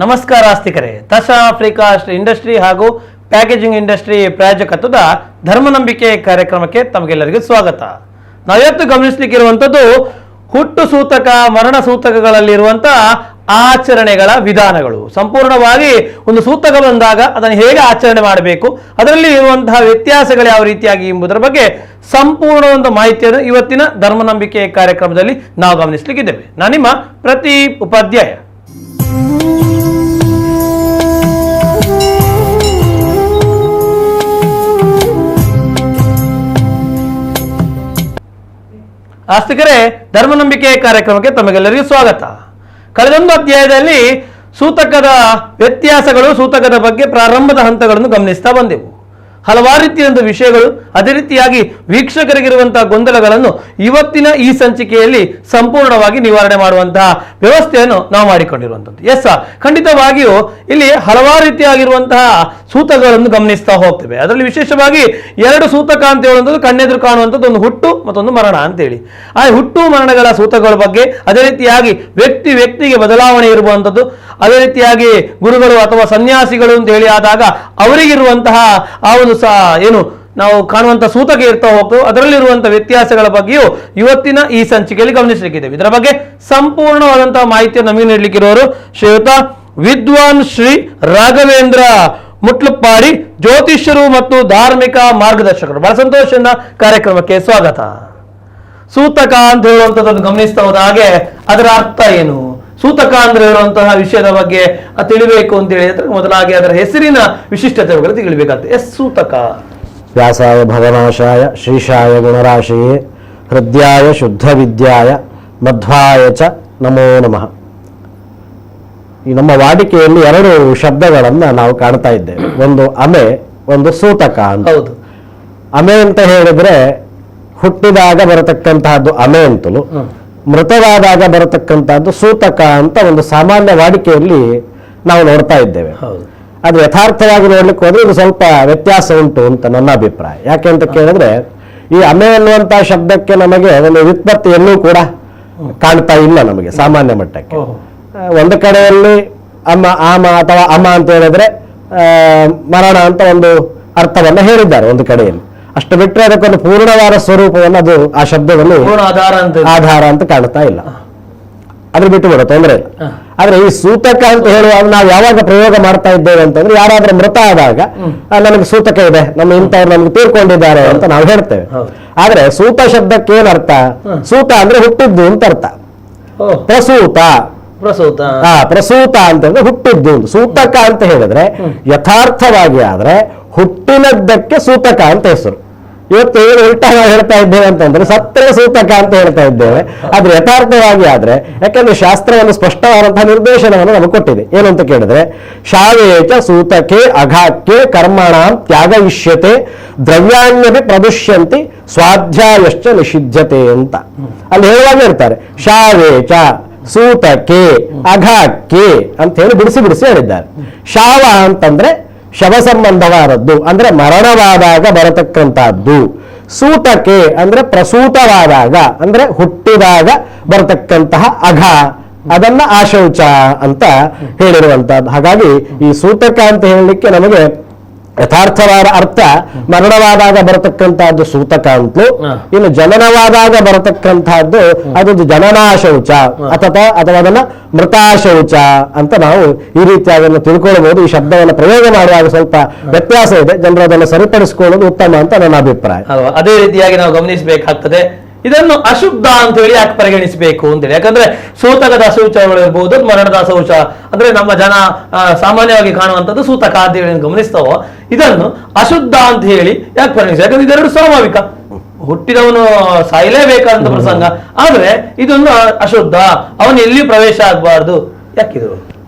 ನಮಸ್ಕಾರ ಆಸ್ತಿಕರೇ. ತಶ Africa industry ಹಾಗೂ packaging industry ಪ್ರಾಯೋಜಕತ್ವದ ಧರ್ಮನಂಬಿಕೆ ಕಾರ್ಯಕ್ರಮಕ್ಕೆ ತಮಗೆಲ್ಲರಿಗೂ ಸ್ವಾಗತ. ನಾವಿವತ್ತು ಗಮನಿಸಲಿಕ್ಕಿರುವಂಥದ್ದು ಹುಟ್ಟು ಸೂತಕ ಮರಣ ಸೂತಕಗಳಲ್ಲಿರುವಂತಹ ಆಚರಣೆಗಳ ವಿಧಾನಗಳು. ಸಂಪೂರ್ಣವಾಗಿ ಒಂದು ಸೂತಕ ಬಂದಾಗ ಅದನ್ನು ಹೇಗೆ ಆಚರಣೆ ಮಾಡಬೇಕು, ಅದರಲ್ಲಿ ಇರುವಂತಹ ವ್ಯತ್ಯಾಸಗಳು ಯಾವ ರೀತಿಯಾಗಿ ಎಂಬುದರ ಬಗ್ಗೆ ಸಂಪೂರ್ಣ ಒಂದು ಮಾಹಿತಿಯನ್ನು ಇವತ್ತಿನ ಧರ್ಮನಂಬಿಕೆ ಕಾರ್ಯಕ್ರಮದಲ್ಲಿ ನಾವು ಗಮನಿಸಲಿಕ್ಕಿದ್ದೇವೆ. ನಾನು ನಿಮ್ಮ ಪ್ರತಿ ಉಪಾಧ್ಯಾಯ. ಆಸ್ತಿಕರೇ, ಧರ್ಮನಂಬಿಕೆ ಕಾರ್ಯಕ್ರಮಕ್ಕೆ ತಮಗೆಲ್ಲರಿಗೂ ಸ್ವಾಗತ. ಕಳೆದೊಂದು ಅಧ್ಯಾಯದಲ್ಲಿ ಸೂತಕದ ವ್ಯತ್ಯಾಸಗಳು, ಸೂತಕದ ಬಗ್ಗೆ ಪ್ರಾರಂಭದ ಹಂತಗಳನ್ನು ಗಮನಿಸ್ತಾ ಬಂದೆವು. ಹಲವಾರು ರೀತಿಯ ವಿಷಯಗಳು, ಅದೇ ರೀತಿಯಾಗಿ ವೀಕ್ಷಕರಿಗಿರುವಂತಹ ಗೊಂದಲಗಳನ್ನು ಇವತ್ತಿನ ಈ ಸಂಚಿಕೆಯಲ್ಲಿ ಸಂಪೂರ್ಣವಾಗಿ ನಿವಾರಣೆ ಮಾಡುವಂತಹ ವ್ಯವಸ್ಥೆಯನ್ನು ನಾವು ಮಾಡಿಕೊಂಡಿರುವಂಥದ್ದು. ಎಸ್, ಖಂಡಿತವಾಗಿಯೂ ಇಲ್ಲಿ ಹಲವಾರು ರೀತಿಯಾಗಿರುವಂತಹ ಸೂತಕಗಳನ್ನು ಗಮನಿಸ್ತಾ ಹೋಗ್ತೇವೆ. ಅದರಲ್ಲಿ ವಿಶೇಷವಾಗಿ ಎರಡು ಸೂತಕ ಅಂತ ಹೇಳುವಂಥದ್ದು ಕಣ್ಣೆದುರು ಕಾಣುವಂಥದ್ದು, ಒಂದು ಹುಟ್ಟು ಮತ್ತೊಂದು ಮರಣ ಅಂತೇಳಿ. ಆ ಹುಟ್ಟು ಮರಣಗಳ ಸೂತಕಗಳ ಬಗ್ಗೆ, ಅದೇ ರೀತಿಯಾಗಿ ವ್ಯಕ್ತಿಗೆ ಬದಲಾವಣೆ ಇರುವಂಥದ್ದು, ಅದೇ ರೀತಿಯಾಗಿ ಗುರುಗಳು ಅಥವಾ ಸನ್ಯಾಸಿಗಳು ಅಂತ ಹೇಳಿ ಆದಾಗ ಅವರಿಗಿರುವಂತಹ ಆ ಒಂದು ಏನು ನಾವು ಕಾಣುವಂತಹ ಸೂತಕ ಇರ್ತಾ ಹೋಗ್ತವೆ, ಅದರಲ್ಲಿರುವಂತಹ ವ್ಯತ್ಯಾಸಗಳ ಬಗ್ಗೆಯೂ ಇವತ್ತಿನ ಈ ಸಂಚಿಕೆಯಲ್ಲಿ ಗಮನಿಸಲಿಕ್ಕಿದ್ದೇವೆ. ಇದರ ಬಗ್ಗೆ ಸಂಪೂರ್ಣವಾದಂತಹ ಮಾಹಿತಿಯನ್ನು ನಮಗೆ ನೀಡಲಿಕ್ಕಿರೋರು ಶ್ರೀಯುತ ವಿದ್ವಾನ್ ಶ್ರೀ ರಾಘವೇಂದ್ರ ಮುಟ್ಲುಪ್ಪಾಡಿ, ಜ್ಯೋತಿಷ್ಯರು ಮತ್ತು ಧಾರ್ಮಿಕ ಮಾರ್ಗದರ್ಶಕರು. ಬಹಳ ಸಂತೋಷದಿಂದ ಕಾರ್ಯಕ್ರಮಕ್ಕೆ ಸ್ವಾಗತ. ಸೂತಕ ಅಂತ ಹೇಳುವಂಥದ್ದನ್ನು ಗಮನಿಸ್ತಾ ಹೋದ ಹಾಗೆ ಅದರ ಅರ್ಥ ಏನು, ಸೂತಕ ಅಂದ್ರೆ ಹೇಳುವಂತಹ ವಿಷಯದ ಬಗ್ಗೆ ತಿಳಿಬೇಕು ಅಂತ ಹೇಳಿದ್ರೆ ಮೊದಲಾಗಿ ಅದರ ಹೆಸರಿನ ವಿಶಿಷ್ಟತೆಗಳು ತಿಳಿಬೇಕಾಗ್ತದೆ. ಸೂತಕ. ವ್ಯಾಸಾಯ ಭವನಾಶಾಯ ಶ್ರೀಶಾಯ ಗುಣರಾಶಿಯೇ ಹೃದಯಾಯ ಶುದ್ಧ ವಿದ್ಯಾಯ ಮಧ್ವಾಯ ಚ ನಮೋ ನಮಃ. ಈ ನಮ್ಮ ವಾಡಿಕೆಯಲ್ಲಿ ಎರಡು ಶಬ್ದಗಳನ್ನ ನಾವು ಕಾಣ್ತಾ ಇದ್ದೇವೆ. ಒಂದು ಅಮೆ, ಒಂದು ಸೂತಕ ಅಂತ. ಹೌದು. ಅಮೆ ಅಂತ ಹೇಳಿದ್ರೆ ಹುಟ್ಟಿದಾಗ ಬರತಕ್ಕಂತಹದ್ದು ಅಮೆ ಅಂತಲೂ, ಮೃತವಾದಾಗ ಬರತಕ್ಕಂತಹದ್ದು ಸೂತಕ ಅಂತ ಒಂದು ಸಾಮಾನ್ಯ ವಾಡಿಕೆಯಲ್ಲಿ ನಾವು ನೋಡ್ತಾ ಇದ್ದೇವೆ. ಅದು ಯಥಾರ್ಥವಾಗಿ ನೋಡ್ಲಿಕ್ಕೆ ಹೋದ್ರೆ ಇದು ಸ್ವಲ್ಪ ವ್ಯತ್ಯಾಸ ಉಂಟು ಅಂತ ನನ್ನ ಅಭಿಪ್ರಾಯ. ಯಾಕೆ ಅಂತ ಕೇಳಿದ್ರೆ ಈ ಅಮೆ ಅನ್ನುವಂತಹ ಶಬ್ದಕ್ಕೆ ನಮಗೆ ಒಂದು ವ್ಯುತ್ಪತ್ತಿಯನ್ನೂ ಕೂಡ ಕಾಣ್ತಾ ಇಲ್ಲ ನಮಗೆ ಸಾಮಾನ್ಯ ಮಟ್ಟಕ್ಕೆ. ಒಂದು ಕಡೆಯಲ್ಲಿ ಆಮ ಅಥವಾ ಅಮ ಅಂತ ಹೇಳಿದ್ರೆ ಮರಣ ಅಂತ ಒಂದು ಅರ್ಥವನ್ನ ಹೇಳಿದ್ದಾರೆ ಒಂದು ಕಡೆಯಲ್ಲಿ. ಅಷ್ಟು ಬಿಟ್ಟರೆ ಅದಕ್ಕೊಂದು ಪೂರ್ಣವಾದ ಸ್ವರೂಪವನ್ನು ಅದು ಆ ಶಬ್ದವನ್ನು ಆಧಾರ ಅಂತ ಕಾಣ್ತಾ ಇಲ್ಲ. ಅದ್ರ ಬಿಟ್ಟು ಬಿಡೋ ತೊಂದರೆ ಇಲ್ಲ. ಆದ್ರೆ ಈ ಸೂತಕ ಅಂತ ಹೇಳುವಾಗ ನಾವು ಯಾವಾಗ ಪ್ರಯೋಗ ಮಾಡ್ತಾ ಇದ್ದೇವೆ ಅಂತಂದ್ರೆ ಯಾರಾದ್ರೂ ಮೃತ ಆದಾಗ ನನಗೆ ಸೂತಕ ಇದೆ, ನಮ್ಮ ಇಂಥವ್ರು ನಮ್ಗೆ ತೀರ್ಕೊಂಡಿದ್ದಾರೆ ಅಂತ ನಾವು ಹೇಳ್ತೇವೆ. ಆದ್ರೆ ಸೂತ ಶಬ್ದಕ್ಕೆ ಏನರ್ಥ? ಸೂತ ಅಂದ್ರೆ ಹುಟ್ಟಿದ್ದು ಅಂತ ಅರ್ಥ. ಪ್ರಸೂತ ಪ್ರಸೂತ ಅಂತಂದ್ರೆ ಹುಟ್ಟಿದ್ದು. ಸೂತಕ ಅಂತ ಹೇಳಿದ್ರೆ ಯಥಾರ್ಥವಾಗಿ ಆದ್ರೆ ಹುಟ್ಟಿನದ್ದಕ್ಕೆ ಸೂತಕ ಅಂತ ಹೆಸರು. ಇವತ್ತು ಏನು ಉಲ್ಟಾ ನಾವು ಹೇಳ್ತಾ ಇದ್ದೇವೆ ಅಂತಂದ್ರೆ ಸತ್ರ ಸೂತಕ ಅಂತ ಹೇಳ್ತಾ ಇದ್ದೇವೆ. ಆದ್ರೆ ಯಥಾರ್ಥವಾಗಿ ಆದ್ರೆ, ಯಾಕಂದ್ರೆ ಶಾಸ್ತ್ರವನ್ನು ಸ್ಪಷ್ಟವಾದಂತಹ ನಿರ್ದೇಶನವನ್ನು ನಮಗೆ ಕೊಟ್ಟಿದೆ. ಏನು ಅಂತ ಕೇಳಿದ್ರೆ ಶಾವೇಚ ಸೂತಕೆ ಅಘಾಕ್ಯೆ ಕರ್ಮಣಾಂ ತ್ಯಾಗಯಿಷ್ಯತೆ ದ್ರವ್ಯಾಣ್ಯಪಿ ಪ್ರದುಷ್ಯಂತಿ ಸ್ವಾಧ್ಯಾಯಶ್ಚ ನಿಷಿಧ್ಯತೆ ಅಂತ ಅಲ್ಲಿ ಹೇಳುವಾಗ ಹೇಳ್ತಾರೆ. ಶಾವೇಚ ಸೂತಕೆ ಅಘಾಕ್ಯೆ ಅಂತ ಹೇಳಿ ಬಿಡಿಸಿ ಹೇಳಿದ್ದಾರೆ. ಶಾವ ಅಂತಂದ್ರೆ ಶವ ಸಂಬಂಧವಾದದ್ದು, ಅಂದ್ರೆ ಮರಣವಾದಾಗ ಬರತಕ್ಕಂತಹದ್ದು. ಸೂತಕೆ ಅಂದ್ರೆ ಪ್ರಸೂತವಾದಾಗ, ಅಂದ್ರೆ ಹುಟ್ಟಿದಾಗ ಬರತಕ್ಕಂತಹ ಅಘ, ಅದನ್ನ ಆಶೌಚ ಅಂತ ಹೇಳಿರುವಂತಹದ್ದು. ಹಾಗಾಗಿ ಈ ಸೂತಕ ಅಂತ ಹೇಳಲಿಕ್ಕೆ ನಮಗೆ ಯಥಾರ್ಥವಾದ ಅರ್ಥ ಮರಣವಾದಾಗ ಬರತಕ್ಕಂತಹದ್ದು ಸೂತಕ ಅಂತಲೂ, ಇನ್ನು ಜನನವಾದಾಗ ಬರತಕ್ಕಂತಹದ್ದು ಅದೊಂದು ಜನನಾಶೌಚ ಅಥವಾ ಅದನ್ನ ಮೃತಾಶೌಚ ಅಂತ ನಾವು ಈ ರೀತಿಯಾಗಿ ತಿಳ್ಕೊಳ್ಬಹುದು. ಈ ಶಬ್ದವನ್ನು ಪ್ರಯೋಗ ಮಾಡುವಾಗ ಸ್ವಲ್ಪ ವ್ಯತ್ಯಾಸ ಇದೆ, ಜನರು ಅದನ್ನು ಸರಿಪಡಿಸಿಕೊಳ್ಳೋದು ಉತ್ತಮ ಅಂತ ನನ್ನ ಅಭಿಪ್ರಾಯ. ಅದೇ ರೀತಿಯಾಗಿ ನಾವು ಗಮನಿಸಬೇಕಾಗ್ತದೆ. ಇದನ್ನು ಅಶುದ್ಧ ಅಂತ ಹೇಳಿ ಯಾಕೆ ಪರಿಗಣಿಸಬೇಕು ಅಂತೇಳಿ, ಯಾಕಂದ್ರೆ ಸೂತಕದ ಅಶೌಚಗಳು ಇರಬಹುದು, ಮರಣದ ಅಶೌಚ ಅಂದ್ರೆ ನಮ್ಮ ಜನ ಸಾಮಾನ್ಯವಾಗಿ ಕಾಣುವಂಥದ್ದು ಸೂತಕ ಅಂತ ಹೇಳಿ ಗಮನಿಸ್ತಾವೋ, ಇದನ್ನು ಅಶುದ್ಧ ಅಂತ ಹೇಳಿ ಯಾಕೆ ಪರಿಗಣಿಸ? ಯಾಕಂದ್ರೆ ಇದೆರಡು ಸ್ವಾಭಾವಿಕ, ಹುಟ್ಟಿದವನು ಸಾಯಲೇಬೇಕಾದಂತ ಪ್ರಸಂಗ. ಆದ್ರೆ ಇದೊಂದು ಅಶುದ್ಧ, ಅವನು ಎಲ್ಲಿ ಪ್ರವೇಶ ಆಗಬಾರ್ದು. ಯಾಕಿದು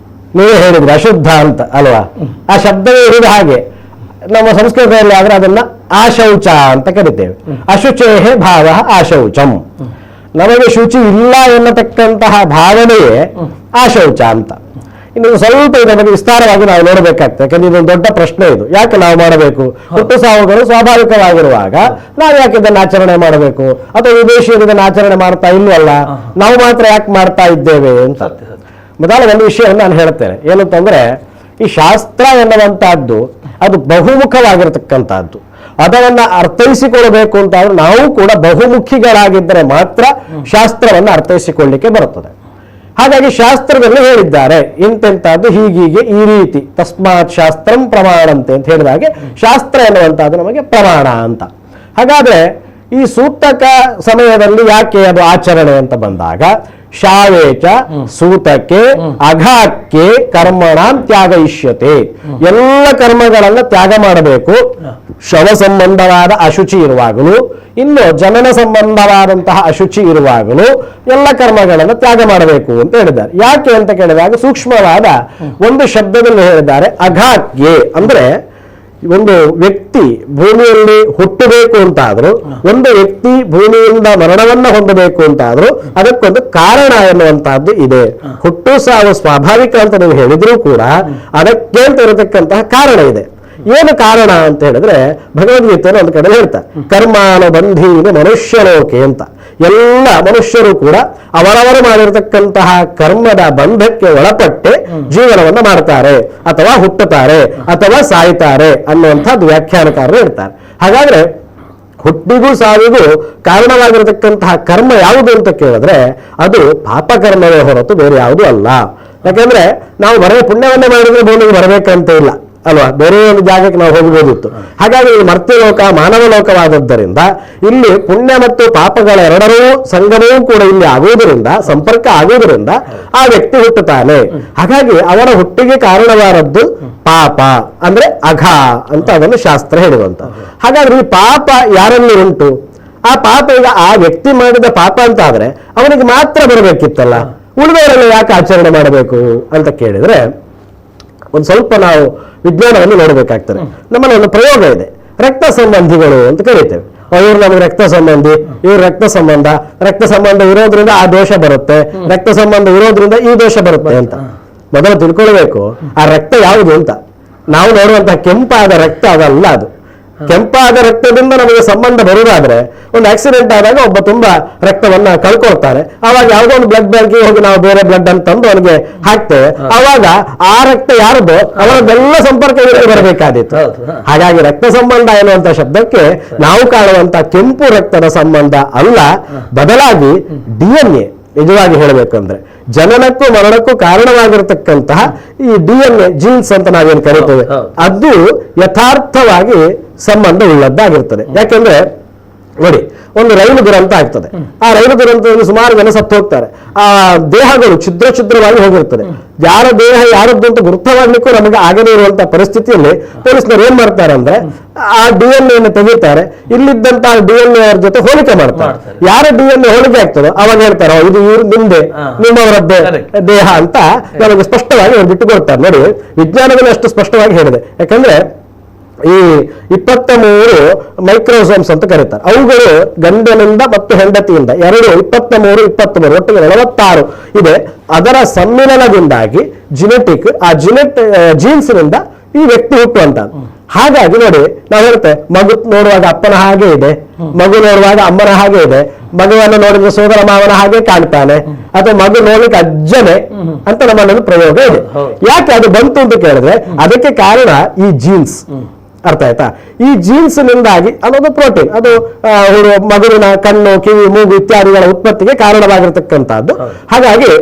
ನೀವೇ ಹೇಳಿದ್ರಿ ಅಶುದ್ಧ ಅಂತ ಅಲ್ವಾ? ಆ ಶಬ್ದವೇ ಇರುವುದು ಹಾಗೆ. ನಮ್ಮ ಸಂಸ್ಕೃತದಲ್ಲಿ ಆದ್ರೆ ಅದನ್ನ ಆಶೌಚ ಅಂತ ಕರಿತೇವೆ. ಅಶುಚೇಹೇ ಭಾವ ಆಶೌಚಂ. ನಮಗೆ ಶುಚಿ ಇಲ್ಲ ಎನ್ನತಕ್ಕಂತಹ ಭಾವನೆಯೇ ಆಶೌಚ ಅಂತ. ಇನ್ನು ಸ್ವಲ್ಪ ಇದರ ಬಗ್ಗೆ ವಿಸ್ತಾರವಾಗಿ ನಾವು ನೋಡಬೇಕಾಗ್ತದೆ. ಯಾಕಂದ್ರೆ ಇದೊಂದು ದೊಡ್ಡ ಪ್ರಶ್ನೆ ಇದು. ಯಾಕೆ ನಾವು ಮಾಡಬೇಕು? ಹುಟ್ಟು ಸಾವುಗಳು ಸ್ವಾಭಾವಿಕವಾಗಿರುವಾಗ ನಾವು ಯಾಕೆ ಇದನ್ನು ಆಚರಣೆ ಮಾಡಬೇಕು? ಅಥವಾ ವಿದೇಶಿಯರು ಇದನ್ನು ಆಚರಣೆ ಮಾಡ್ತಾ ಇಲ್ವಲ್ಲ, ನಾವು ಮಾತ್ರ ಯಾಕೆ ಮಾಡ್ತಾ ಇದ್ದೇವೆ ಅಂತ. ಮೊದಲ ಒಂದು ವಿಷಯವನ್ನು ನಾನು ಹೇಳ್ತೇನೆ, ಏನಂತಂದ್ರೆ ಈ ಶಾಸ್ತ್ರ ಎನ್ನುವಂತಹದ್ದು ಅದು ಬಹುಮುಖವಾಗಿರತಕ್ಕಂತಹದ್ದು. ಅದನ್ನ ಅರ್ಥೈಸಿಕೊಳ್ಳಬೇಕು ಅಂತಾದ್ರೆ ನಾವು ಕೂಡ ಬಹುಮುಖಿಗಳಾಗಿದ್ದರೆ ಮಾತ್ರ ಶಾಸ್ತ್ರವನ್ನು ಅರ್ಥೈಸಿಕೊಳ್ಳಿಕ್ಕೆ ಬರುತ್ತದೆ. ಹಾಗಾಗಿ ಶಾಸ್ತ್ರದಲ್ಲಿ ಹೇಳಿದ್ದಾರೆ ಇಂತೆಂತಹದ್ದು ಹೀಗೀಗೆ ಈ ರೀತಿ, ತಸ್ಮಾತ್ ಶಾಸ್ತ್ರಂ ಪ್ರಮಾಣಂತೆ ಅಂತ ಹೇಳಿದಾಗೆ ಶಾಸ್ತ್ರ ಎನ್ನುವಂತಹದ್ದು ನಮಗೆ ಪ್ರಮಾಣ ಅಂತ. ಹಾಗಾದ್ರೆ ಈ ಸೂತಕ ಸಮಯದಲ್ಲಿ ಯಾಕೆ ಅದು ಆಚರಣೆ ಅಂತ ಬಂದಾಗ, ಶಾವೇಚ ಸೂತಕ್ಕೆ ಅಘಾಕ್ಕೆ ಕರ್ಮಣಾಂ ತ್ಯಾಗಯಿಷ್ಯತೆ, ಎಲ್ಲ ಕರ್ಮಗಳನ್ನ ತ್ಯಾಗ ಮಾಡಬೇಕು. ಶವ ಸಂಬಂಧವಾದ ಅಶುಚಿ ಇರುವಾಗಲೂ, ಇನ್ನು ಜನನ ಸಂಬಂಧವಾದಂತಹ ಅಶುಚಿ ಇರುವಾಗಲೂ ಎಲ್ಲ ಕರ್ಮಗಳನ್ನು ತ್ಯಾಗ ಮಾಡಬೇಕು ಅಂತ ಹೇಳಿದ್ದಾರೆ. ಯಾಕೆ ಅಂತ ಕೇಳಿದಾಗ ಸೂಕ್ಷ್ಮವಾದ ಒಂದು ಶಬ್ದದಲ್ಲಿ ಹೇಳಿದ್ದಾರೆ, ಅಘಾಕ್ಕೆ ಅಂದ್ರೆ ಒಂದು ವ್ಯಕ್ತಿ ಭೂಮಿಯಲ್ಲಿ ಹುಟ್ಟಬೇಕು ಅಂತಾದ್ರೂ, ಒಂದು ವ್ಯಕ್ತಿ ಭೂಮಿಯಿಂದ ಮರಣವನ್ನ ಹೊಂದಬೇಕು ಅಂತಾದ್ರೂ ಅದಕ್ಕೊಂದು ಕಾರಣ ಎನ್ನುವಂತಹದ್ದು ಇದೆ. ಹುಟ್ಟು ಸಾವು ಸ್ವಾಭಾವಿಕ ಅಂತ ನೀವು ಹೇಳಿದ್ರೂ ಕೂಡ ಅದಕ್ಕೆ ಅಂತ ಇರತಕ್ಕಂತಹ ಕಾರಣ ಇದೆ. ಏನು ಕಾರಣ ಅಂತ ಹೇಳಿದ್ರೆ ಭಗವದ್ಗೀತೆಯನ್ನು ಒಂದು ಕಡೆ ಹೇಳ್ತಾರೆ, ಕರ್ಮಾನುಬಂಧೀನ ಮನುಷ್ಯಲೋಕೆ ಅಂತ. ಎಲ್ಲ ಮನುಷ್ಯರು ಕೂಡ ಅವರವರು ಮಾಡಿರತಕ್ಕಂತಹ ಕರ್ಮದ ಬಂಧಕ್ಕೆ ಒಳಪಟ್ಟೆ ಜೀವನವನ್ನು ಮಾಡ್ತಾರೆ, ಅಥವಾ ಹುಟ್ಟುತ್ತಾರೆ, ಅಥವಾ ಸಾಯ್ತಾರೆ ಅನ್ನುವಂಥದ್ದು ವ್ಯಾಖ್ಯಾನಕಾರರು ಇರ್ತಾರೆ. ಹಾಗಾದ್ರೆ ಹುಟ್ಟಿಗೂ ಸಾವಿಗೂ ಕಾರಣವಾಗಿರತಕ್ಕಂತಹ ಕರ್ಮ ಯಾವುದು ಅಂತ ಕೇಳಿದ್ರೆ ಅದು ಪಾಪಕರ್ಮವೇ ಹೊರತು ಬೇರೆ ಯಾವುದೂ ಅಲ್ಲ. ಯಾಕಂದ್ರೆ ನಾವು ಬರೇ ಪುಣ್ಯವನ್ನೇ ಮಾಡಿದ್ರೆ ಭೂಮಿಗೆ ಬರಬೇಕಂತ ಇಲ್ಲ ಅಲ್ವಾ, ಬೇರೆ ಒಂದು ಜಾಗಕ್ಕೆ ನಾವು ಹೋಗಬಹುದಿತ್ತು. ಹಾಗಾಗಿ ಇದು ಮರ್ತ್ಯಲೋಕ ಮಾನವ ಲೋಕವಾದದ್ದರಿಂದ ಇಲ್ಲಿ ಪುಣ್ಯ ಮತ್ತು ಪಾಪಗಳ ಎರಡರೂ ಸಂಗಮವೂ ಕೂಡ ಇಲ್ಲಿ ಆಗುವುದರಿಂದ, ಸಂಪರ್ಕ ಆಗುವುದರಿಂದ ಆ ವ್ಯಕ್ತಿ ಹುಟ್ಟುತ್ತಾನೆ. ಹಾಗಾಗಿ ಅವರ ಹುಟ್ಟಿಗೆ ಕಾರಣವಾದದ್ದು ಪಾಪ ಅಂದ್ರೆ ಅಘ ಅಂತ ಅದನ್ನು ಶಾಸ್ತ್ರ ಹೇಳುವಂತ. ಹಾಗಾದ್ರೆ ಈ ಪಾಪ ಯಾರಲ್ಲಿ ಉಂಟು? ಆ ಪಾಪ ಈಗ ಆ ವ್ಯಕ್ತಿ ಮಾಡಿದ ಪಾಪ ಅಂತ ಆದ್ರೆ ಅವನಿಗೆ ಮಾತ್ರ ಬರಬೇಕಿತ್ತಲ್ಲ, ಉಳಿದವರೆಲ್ಲ ಯಾಕೆ ಆಚರಣೆ ಮಾಡಬೇಕು ಅಂತ ಕೇಳಿದ್ರೆ ಒಂದು ಸ್ವಲ್ಪ ನಾವು ವಿಜ್ಞಾನವನ್ನು ನೋಡಬೇಕಾಗ್ತದೆ. ನಮ್ಮಲ್ಲಿ ಒಂದು ಪ್ರಯೋಗ ಇದೆ, ರಕ್ತ ಸಂಬಂಧಿಗಳು ಅಂತ ಕರೀತೇವೆ. ಇವ್ರು ನಮಗೆ ರಕ್ತ ಸಂಬಂಧಿ, ಇವ್ರು ರಕ್ತ ಸಂಬಂಧ ಇರೋದ್ರಿಂದ ಆ ದೋಷ ಬರುತ್ತೆ, ರಕ್ತ ಸಂಬಂಧ ಇರೋದ್ರಿಂದ ಈ ದೋಷ ಬರುತ್ತೆ ಅಂತ. ಮೊದಲು ತಿಳ್ಕೊಳ್ಬೇಕು ಆ ರಕ್ತ ಯಾವುದು ಅಂತ. ನಾವು ನೋಡುವಂತಹ ಕೆಂಪಾದ ರಕ್ತ ಅದಲ್ಲ. ಅದು ಕೆಂಪಾದ ರಕ್ತದಿಂದ ನಮಗೆ ಸಂಬಂಧ ಬರುವುದಾದ್ರೆ, ಒಂದು ಆಕ್ಸಿಡೆಂಟ್ ಆದಾಗ ಒಬ್ಬ ತುಂಬಾ ರಕ್ತವನ್ನ ಕಳ್ಕೊಳ್ತಾರೆ, ಅವಾಗ ಯಾವುದೋ ಒಂದು ಬ್ಲಡ್ ಬ್ಯಾಂಕಿಗೆ ಹೋಗಿ ನಾವು ಬೇರೆ ಬ್ಲಡ್ ಅಂತ ತಂದು ಅವನಿಗೆ ಹಾಕ್ತೇವೆ, ಅವಾಗ ಆ ರಕ್ತ ಯಾರದು ಅವರದೆಲ್ಲ ಸಂಪರ್ಕ ಇವರಿಗೆ ಬರಬೇಕಾದಿತ್ತು. ಹಾಗಾಗಿ ರಕ್ತ ಸಂಬಂಧ ಎನ್ನುವಂತ ಶಬ್ದಕ್ಕೆ ನಾವು ಕಾಣುವಂತ ಕೆಂಪು ರಕ್ತದ ಸಂಬಂಧ ಅಲ್ಲ, ಬದಲಾಗಿ DNA. ನಿಜವಾಗಿ ಹೇಳಬೇಕಂದ್ರೆ ಜನನಕ್ಕೂ ಮರಣಕ್ಕೂ ಕಾರಣವಾಗಿರತಕ್ಕಂತಹ ಈ DNA ಜೀನ್ಸ್ ಅಂತ ನಾವೇನು ಕರೀತೇವೆ, ಅದು ಯಥಾರ್ಥವಾಗಿ ಸಂಬಂಧ ಉಳ್ಳದ್ದಾಗಿರ್ತದೆ. ಯಾಕೆಂದ್ರೆ ನೋಡಿ, ಒಂದು ರೈಲು ದುರಂತ ಆಗ್ತದೆ, ಆ ರೈಲು ದುರಂತದಲ್ಲಿ ಸುಮಾರು ಜನ ಸತ್ತು ಹೋಗ್ತಾರೆ, ಆ ದೇಹಗಳು ಛಿದ್ರವಾಗಿ ಹೋಗಿರ್ತದೆ. ಯಾರ ದೇಹ ಯಾರದ್ದು ಅಂತ ಗುರುತವಾಗ್ಲಿಕ್ಕೂ ನಮಗೆ ಆಗದೇ ಇರುವಂತಹ ಪರಿಸ್ಥಿತಿಯಲ್ಲಿ ಪೊಲೀಸ್ನವ್ರು ಏನ್ ಮಾಡ್ತಾರೆ ಅಂದ್ರೆ ಆ DNA ತೆಗಿತಾರೆ, ಇಲ್ಲಿದ್ದಂತ DNA ಅವ್ರ ಜೊತೆ ಹೋಲಿಕೆ ಮಾಡ್ತಾರೆ. ಯಾರ DNA ಹೋಲಿಕೆ ಆಗ್ತದೋ ಅವಾಗ ಹೇಳ್ತಾರೆ ಇದು ಇವ್ರು ನಿಮ್ದೆ, ನಿಮ್ಮವರದ್ದೇ ದೇಹ ಅಂತ ನಮಗೆ ಸ್ಪಷ್ಟವಾಗಿ ಅವ್ರು ಬಿಟ್ಟು ಕೊಡ್ತಾರೆ. ನೋಡಿ, ವಿಜ್ಞಾನದಲ್ಲಿ ಅಷ್ಟು ಸ್ಪಷ್ಟವಾಗಿ ಹೇಳಿದೆ. ಯಾಕಂದ್ರೆ ಈ 23 ಮೈಕ್ರೋಸೋಮ್ಸ್ ಅಂತ ಕರೀತಾರೆ. ಅವುಗಳು ಗಂಡನಿಂದ ಮತ್ತು ಹೆಂಡತಿಯಿಂದ 23 ಒಟ್ಟಿಗೆ 46 ಇದೆ. ಅದರ ಸಮ್ಮಿಲನದಿಂದಾಗಿ ಜೀನ್ಸ್ ನಿಂದ ಈ ವ್ಯಕ್ತಿ ಹುಟ್ಟುವಂತ. ಹಾಗಾಗಿ ನೋಡಿ, ನಾವು ಹೇಳ್ತೇವೆ ಮಗು ನೋಡುವಾಗ ಅಪ್ಪನ ಹಾಗೆ ಇದೆ, ಮಗು ನೋಡುವಾಗ ಅಮ್ಮನ ಹಾಗೆ ಇದೆ, ಮಗುವನ್ನು ನೋಡಿದ್ರೆ ಸೋದರ ಮಾವನ ಹಾಗೆ ಕಾಣ್ತಾನೆ, ಅಥವಾ ಮಗು ನೋಡ್ಲಿಕ್ಕೆ ಅಜ್ಜನೆ ಅಂತ ನಮ್ಮಲ್ಲಿ ಪ್ರಯೋಗ ಇದೆ. ಯಾಕೆ ಅದು ಬಂತು ಅಂತ ಕೇಳಿದ್ರೆ ಅದಕ್ಕೆ ಕಾರಣ ಈ ಜೀನ್ಸ್. ಅರ್ಥ ಆಯ್ತಾ? ಈ ಜೀನ್ಸ್ ನಿಂದಾಗಿ ಅನ್ನೋದು ಪ್ರೋಟೀನ್, ಅದು ಮಗುವಿನ ಕಣ್ಣು, ಕಿವಿ, ಮೂಗು ಇತ್ಯಾದಿಗಳ ಉತ್ಪತ್ತಿಗೆ ಕಾರಣವಾಗಿರ್ತಕ್ಕಂಥದ್ದು. ಹಾಗಾಗಿ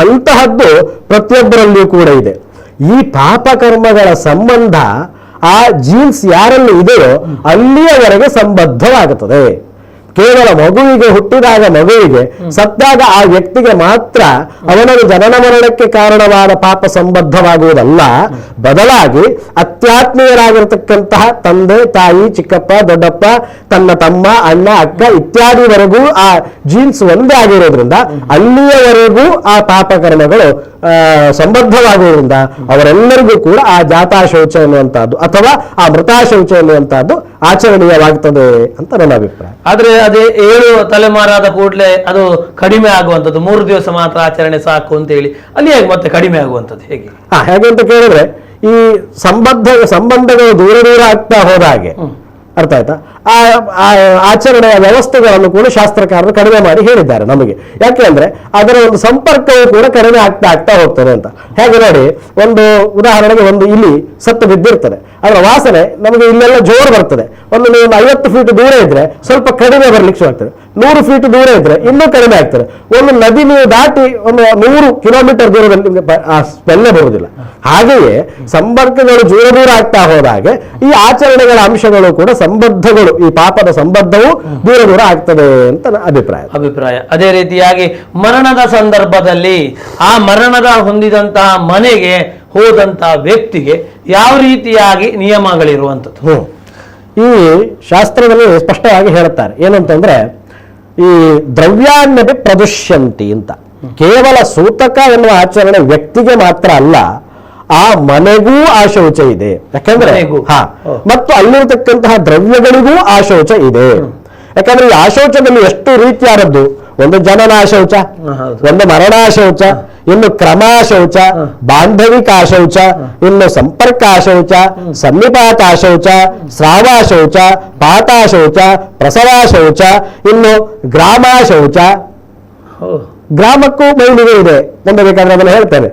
ಅಂತಹದ್ದು ಪ್ರತಿಯೊಬ್ಬರಲ್ಲಿಯೂ ಕೂಡ ಇದೆ. ಈ ಪಾಪಕರ್ಮಗಳ ಸಂಬಂಧ ಆ ಜೀನ್ಸ್ ಯಾರಲ್ಲಿ ಇದೆಯೋ ಅಲ್ಲಿಯವರೆಗೆ ಸಂಬದ್ಧವಾಗುತ್ತದೆ. ಕೇವಲ ಮಗುವಿಗೆ ಹುಟ್ಟಿದಾಗ ಮಗುವಿಗೆ ಸತ್ತಾಗ ಆ ವ್ಯಕ್ತಿಗೆ ಮಾತ್ರ ಅವನ ಜನನ ಮರಣಕ್ಕೆ ಕಾರಣವಾದ ಪಾಪ ಸಂಬದ್ಧವಾಗುವುದಲ್ಲ, ಬದಲಾಗಿ ಅತ್ಯಾತ್ಮೀಯರಾಗಿರ್ತಕ್ಕಂತಹ ತಂದೆ, ತಾಯಿ, ಚಿಕ್ಕಪ್ಪ, ದೊಡ್ಡಪ್ಪ, ತನ್ನ ತಮ್ಮ, ಅಣ್ಣ, ಅಕ್ಕ ಇತ್ಯಾದಿವರೆಗೂ ಆ ಜೀನ್ಸ್ ಒಂದೇ ಆಗಿರೋದ್ರಿಂದ ಅಲ್ಲಿಯವರೆಗೂ ಆ ಪಾಪಕರ್ಮಗಳು ಸಂಬದ್ಧವಾಗುವುದರಿಂದ ಅವರೆಲ್ಲರಿಗೂ ಕೂಡ ಆ ಜಾತಾಶೌಚ ಎನ್ನುವಂತಹದ್ದು ಅಥವಾ ಆ ಮೃತಾಶೌಚ ಎನ್ನುವಂತಹದ್ದು ಆಚರಣೀಯವಾಗ್ತದೆ ಅಂತ ನನ್ನ ಅಭಿಪ್ರಾಯ. ಆದ್ರೆ ಅದೇ 7 ತಲೆಮಾರಾದ ಕೂಡಲೇ ಅದು ಕಡಿಮೆ ಆಗುವಂಥದ್ದು, 3 ದಿವಸ ಮಾತ್ರ ಆಚರಣೆ ಸಾಕು ಅಂತ ಹೇಳಿ ಅಲ್ಲಿ ಹೇಗೆ ಮತ್ತೆ ಕಡಿಮೆ ಆಗುವಂಥದ್ದು ಹೇಗೆ? ಹೇಗೆ ಅಂತ ಕೇಳಿದ್ರೆ ಈ ಸಂಬಂಧಗಳು ದೂರ ಆಗ್ತಾ ಹೋದ ಹಾಗೆ ಅರ್ಥ ಆಯ್ತಾ? ಆ ಆಚರಣೆಯ ವ್ಯವಸ್ಥೆಗಳನ್ನು ಕೂಡ ಶಾಸ್ತ್ರಕಾರರು ಕಡಿಮೆ ಮಾಡಿ ಹೇಳಿದ್ದಾರೆ ನಮಗೆ. ಯಾಕೆ ಅಂದ್ರೆ ಅದರ ಒಂದು ಸಂಪರ್ಕವು ಕೂಡ ಕಡಿಮೆ ಆಗ್ತಾ ಹೋಗ್ತದೆ ಅಂತ. ಹೇಗೆ ನೋಡಿ, ಒಂದು ಉದಾಹರಣೆಗೆ ಒಂದು ಇಲಿ ಸತ್ತು ಬಿದ್ದಿರ್ತದೆ, ಅದರ ವಾಸನೆ ನಮಗೆ ಇಲ್ಲೆಲ್ಲ ಜೋರು ಬರ್ತದೆ. ಒಂದು ನೀವು 50 ಫೀಟ್ ದೂರ ಇದ್ರೆ ಸ್ವಲ್ಪ ಕಡಿಮೆ ಬರ್ಲಿಕ್ಕೆ ಶುರು ಆಗ್ತದೆ, 100 ಫೀಟ್ ದೂರ ಇದ್ರೆ ಇನ್ನೂ ಕಡಿಮೆ ಆಗ್ತದೆ. ಒಂದು ನದಿ ನೀವು ದಾಟಿ ಒಂದು 100 ಕಿಲೋಮೀಟರ್ ದೂರದಲ್ಲಿ ನಿಮಗೆ ಆ ಸ್ಮೆಲ್ಲೇ ಬರುವುದಿಲ್ಲ. ಹಾಗೆಯೇ ಸಂಪರ್ಕಗಳು ದೂರ ಆಗ್ತಾ ಹೋದಾಗೆ ಈ ಆಚರಣೆಗಳ ಅಂಶಗಳು ಕೂಡ ಸಂಬದ್ಧಗಳು, ಈ ಪಾಪದ ಸಂಬದ್ಧವು ದೂರ ಆಗ್ತದೆ ಅಂತ ನನ್ನ ಅಭಿಪ್ರಾಯ. ಅದೇ ರೀತಿಯಾಗಿ ಮರಣದ ಸಂದರ್ಭದಲ್ಲಿ ಆ ಮರಣದ ಹೊಂದಿದಂತಹ ಮನೆಗೆ ಹೋದಂತಹ ವ್ಯಕ್ತಿಗೆ ಯಾವ ರೀತಿಯಾಗಿ ನಿಯಮಗಳಿರುವಂಥದ್ದು ಈ ಶಾಸ್ತ್ರದಲ್ಲಿ ಸ್ಪಷ್ಟವಾಗಿ ಹೇಳುತ್ತಾರೆ. ಏನಂತಂದ್ರೆ, ಈ ದ್ರವ್ಯಾನ್ಯಪಿ ಪ್ರದುಷ್ಯಂತಿ ಅಂತ. ಕೇವಲ ಸೂತಕ ಎನ್ನುವ ಆಚರಣೆ ವ್ಯಕ್ತಿಗೆ ಮಾತ್ರ ಅಲ್ಲ, ಆ ಮನೆಗೂ ಆ ಶೌಚ ಇದೆ. ಯಾಕಂದ್ರೆ ಮತ್ತು ಅಲ್ಲಿರತಕ್ಕಂತಹ ದ್ರವ್ಯಗಳಿಗೂ ಆ ಶೌಚ ಇದೆ. ಯಾಕಂದ್ರೆ ಈ ಆಶೌಚದಲ್ಲಿ ಎಷ್ಟು ರೀತಿಯಾದದ್ದು, ಒಂದು ಜನನಾಶೌಚ, ಒಂದು ಮರಣಾಶೌಚ, ಇನ್ನು ಕ್ರಮಾಶೌಚ, ಬಾಂಧವಿಕಾಶೌಚ, ಇನ್ನು ಸಂಪರ್ಕಾಶೌಚ, ಸನ್ನಿಪಾತಾಶೌಚ, ಸ್ರಾವಾಶೌಚ, ಪಾತಾಶೌಚ, ಪ್ರಸವಾಶೌಚ, ಇನ್ನು ಗ್ರಾಮಾಶೌಚ. ಗ್ರಾಮಕ್ಕೂ ಬಯಲಿಗೆ ಇದೆ ಎಂದು ಬೇಕಾದ್ರೆ ಅದನ್ನು ಹೇಳ್ತಾರೆ.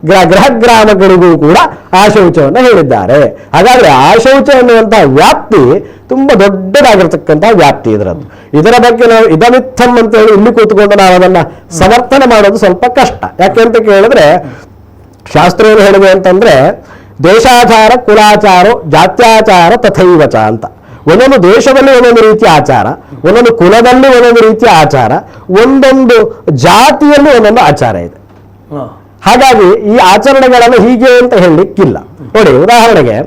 ಗೃಹ ಗ್ರಾಮಗಳಿಗೂ ಕೂಡ ಆ ಶೌಚವನ್ನು ಹೇಳಿದ್ದಾರೆ. ಹಾಗಾದ್ರೆ ಆ ಶೌಚ ಎನ್ನುವಂತಹ ವ್ಯಾಪ್ತಿ ತುಂಬಾ ದೊಡ್ಡದಾಗಿರ್ತಕ್ಕಂತಹ ವ್ಯಾಪ್ತಿ ಇದರದ್ದು. ಇದರ ಬಗ್ಗೆ ನಾವು ಇದಮಿತ್ತಂ ಅಂತ ಹೇಳಿ ಇಲ್ಲಿ ಕೂತ್ಕೊಂಡು ನಾವು ಅದನ್ನ ಸಮರ್ಥನೆ ಮಾಡೋದು ಸ್ವಲ್ಪ ಕಷ್ಟ. ಯಾಕೆ ಅಂತ ಕೇಳಿದ್ರೆ, ಶಾಸ್ತ್ರ ಏನು ಹೇಳಿದೆ ಅಂತಂದ್ರೆ, ದೇಶಾಚಾರ ಕುಲಾಚಾರ ಜಾತ್ಯಾಚಾರ ತಥೈವಚ ಅಂತ. ಒಂದೊಂದು ದೇಶದಲ್ಲಿ ಒಂದೊಂದು ರೀತಿಯ ಆಚಾರ, ಒಂದೊಂದು ಕುಲದಲ್ಲಿ ಒಂದೊಂದು ರೀತಿಯ ಆಚಾರ, ಒಂದೊಂದು ಜಾತಿಯಲ್ಲಿ ಒಂದೊಂದು ಆಚಾರ ಇದೆ. ಹಾಗಾಗಿ ಈ ಆಚರಣೆಗಳನ್ನು ಹೀಗೆ ಅಂತ ಹೇಳಲಿಕ್ಕಿಲ್ಲ. ನೋಡಿ, ಉದಾಹರಣೆಗೆ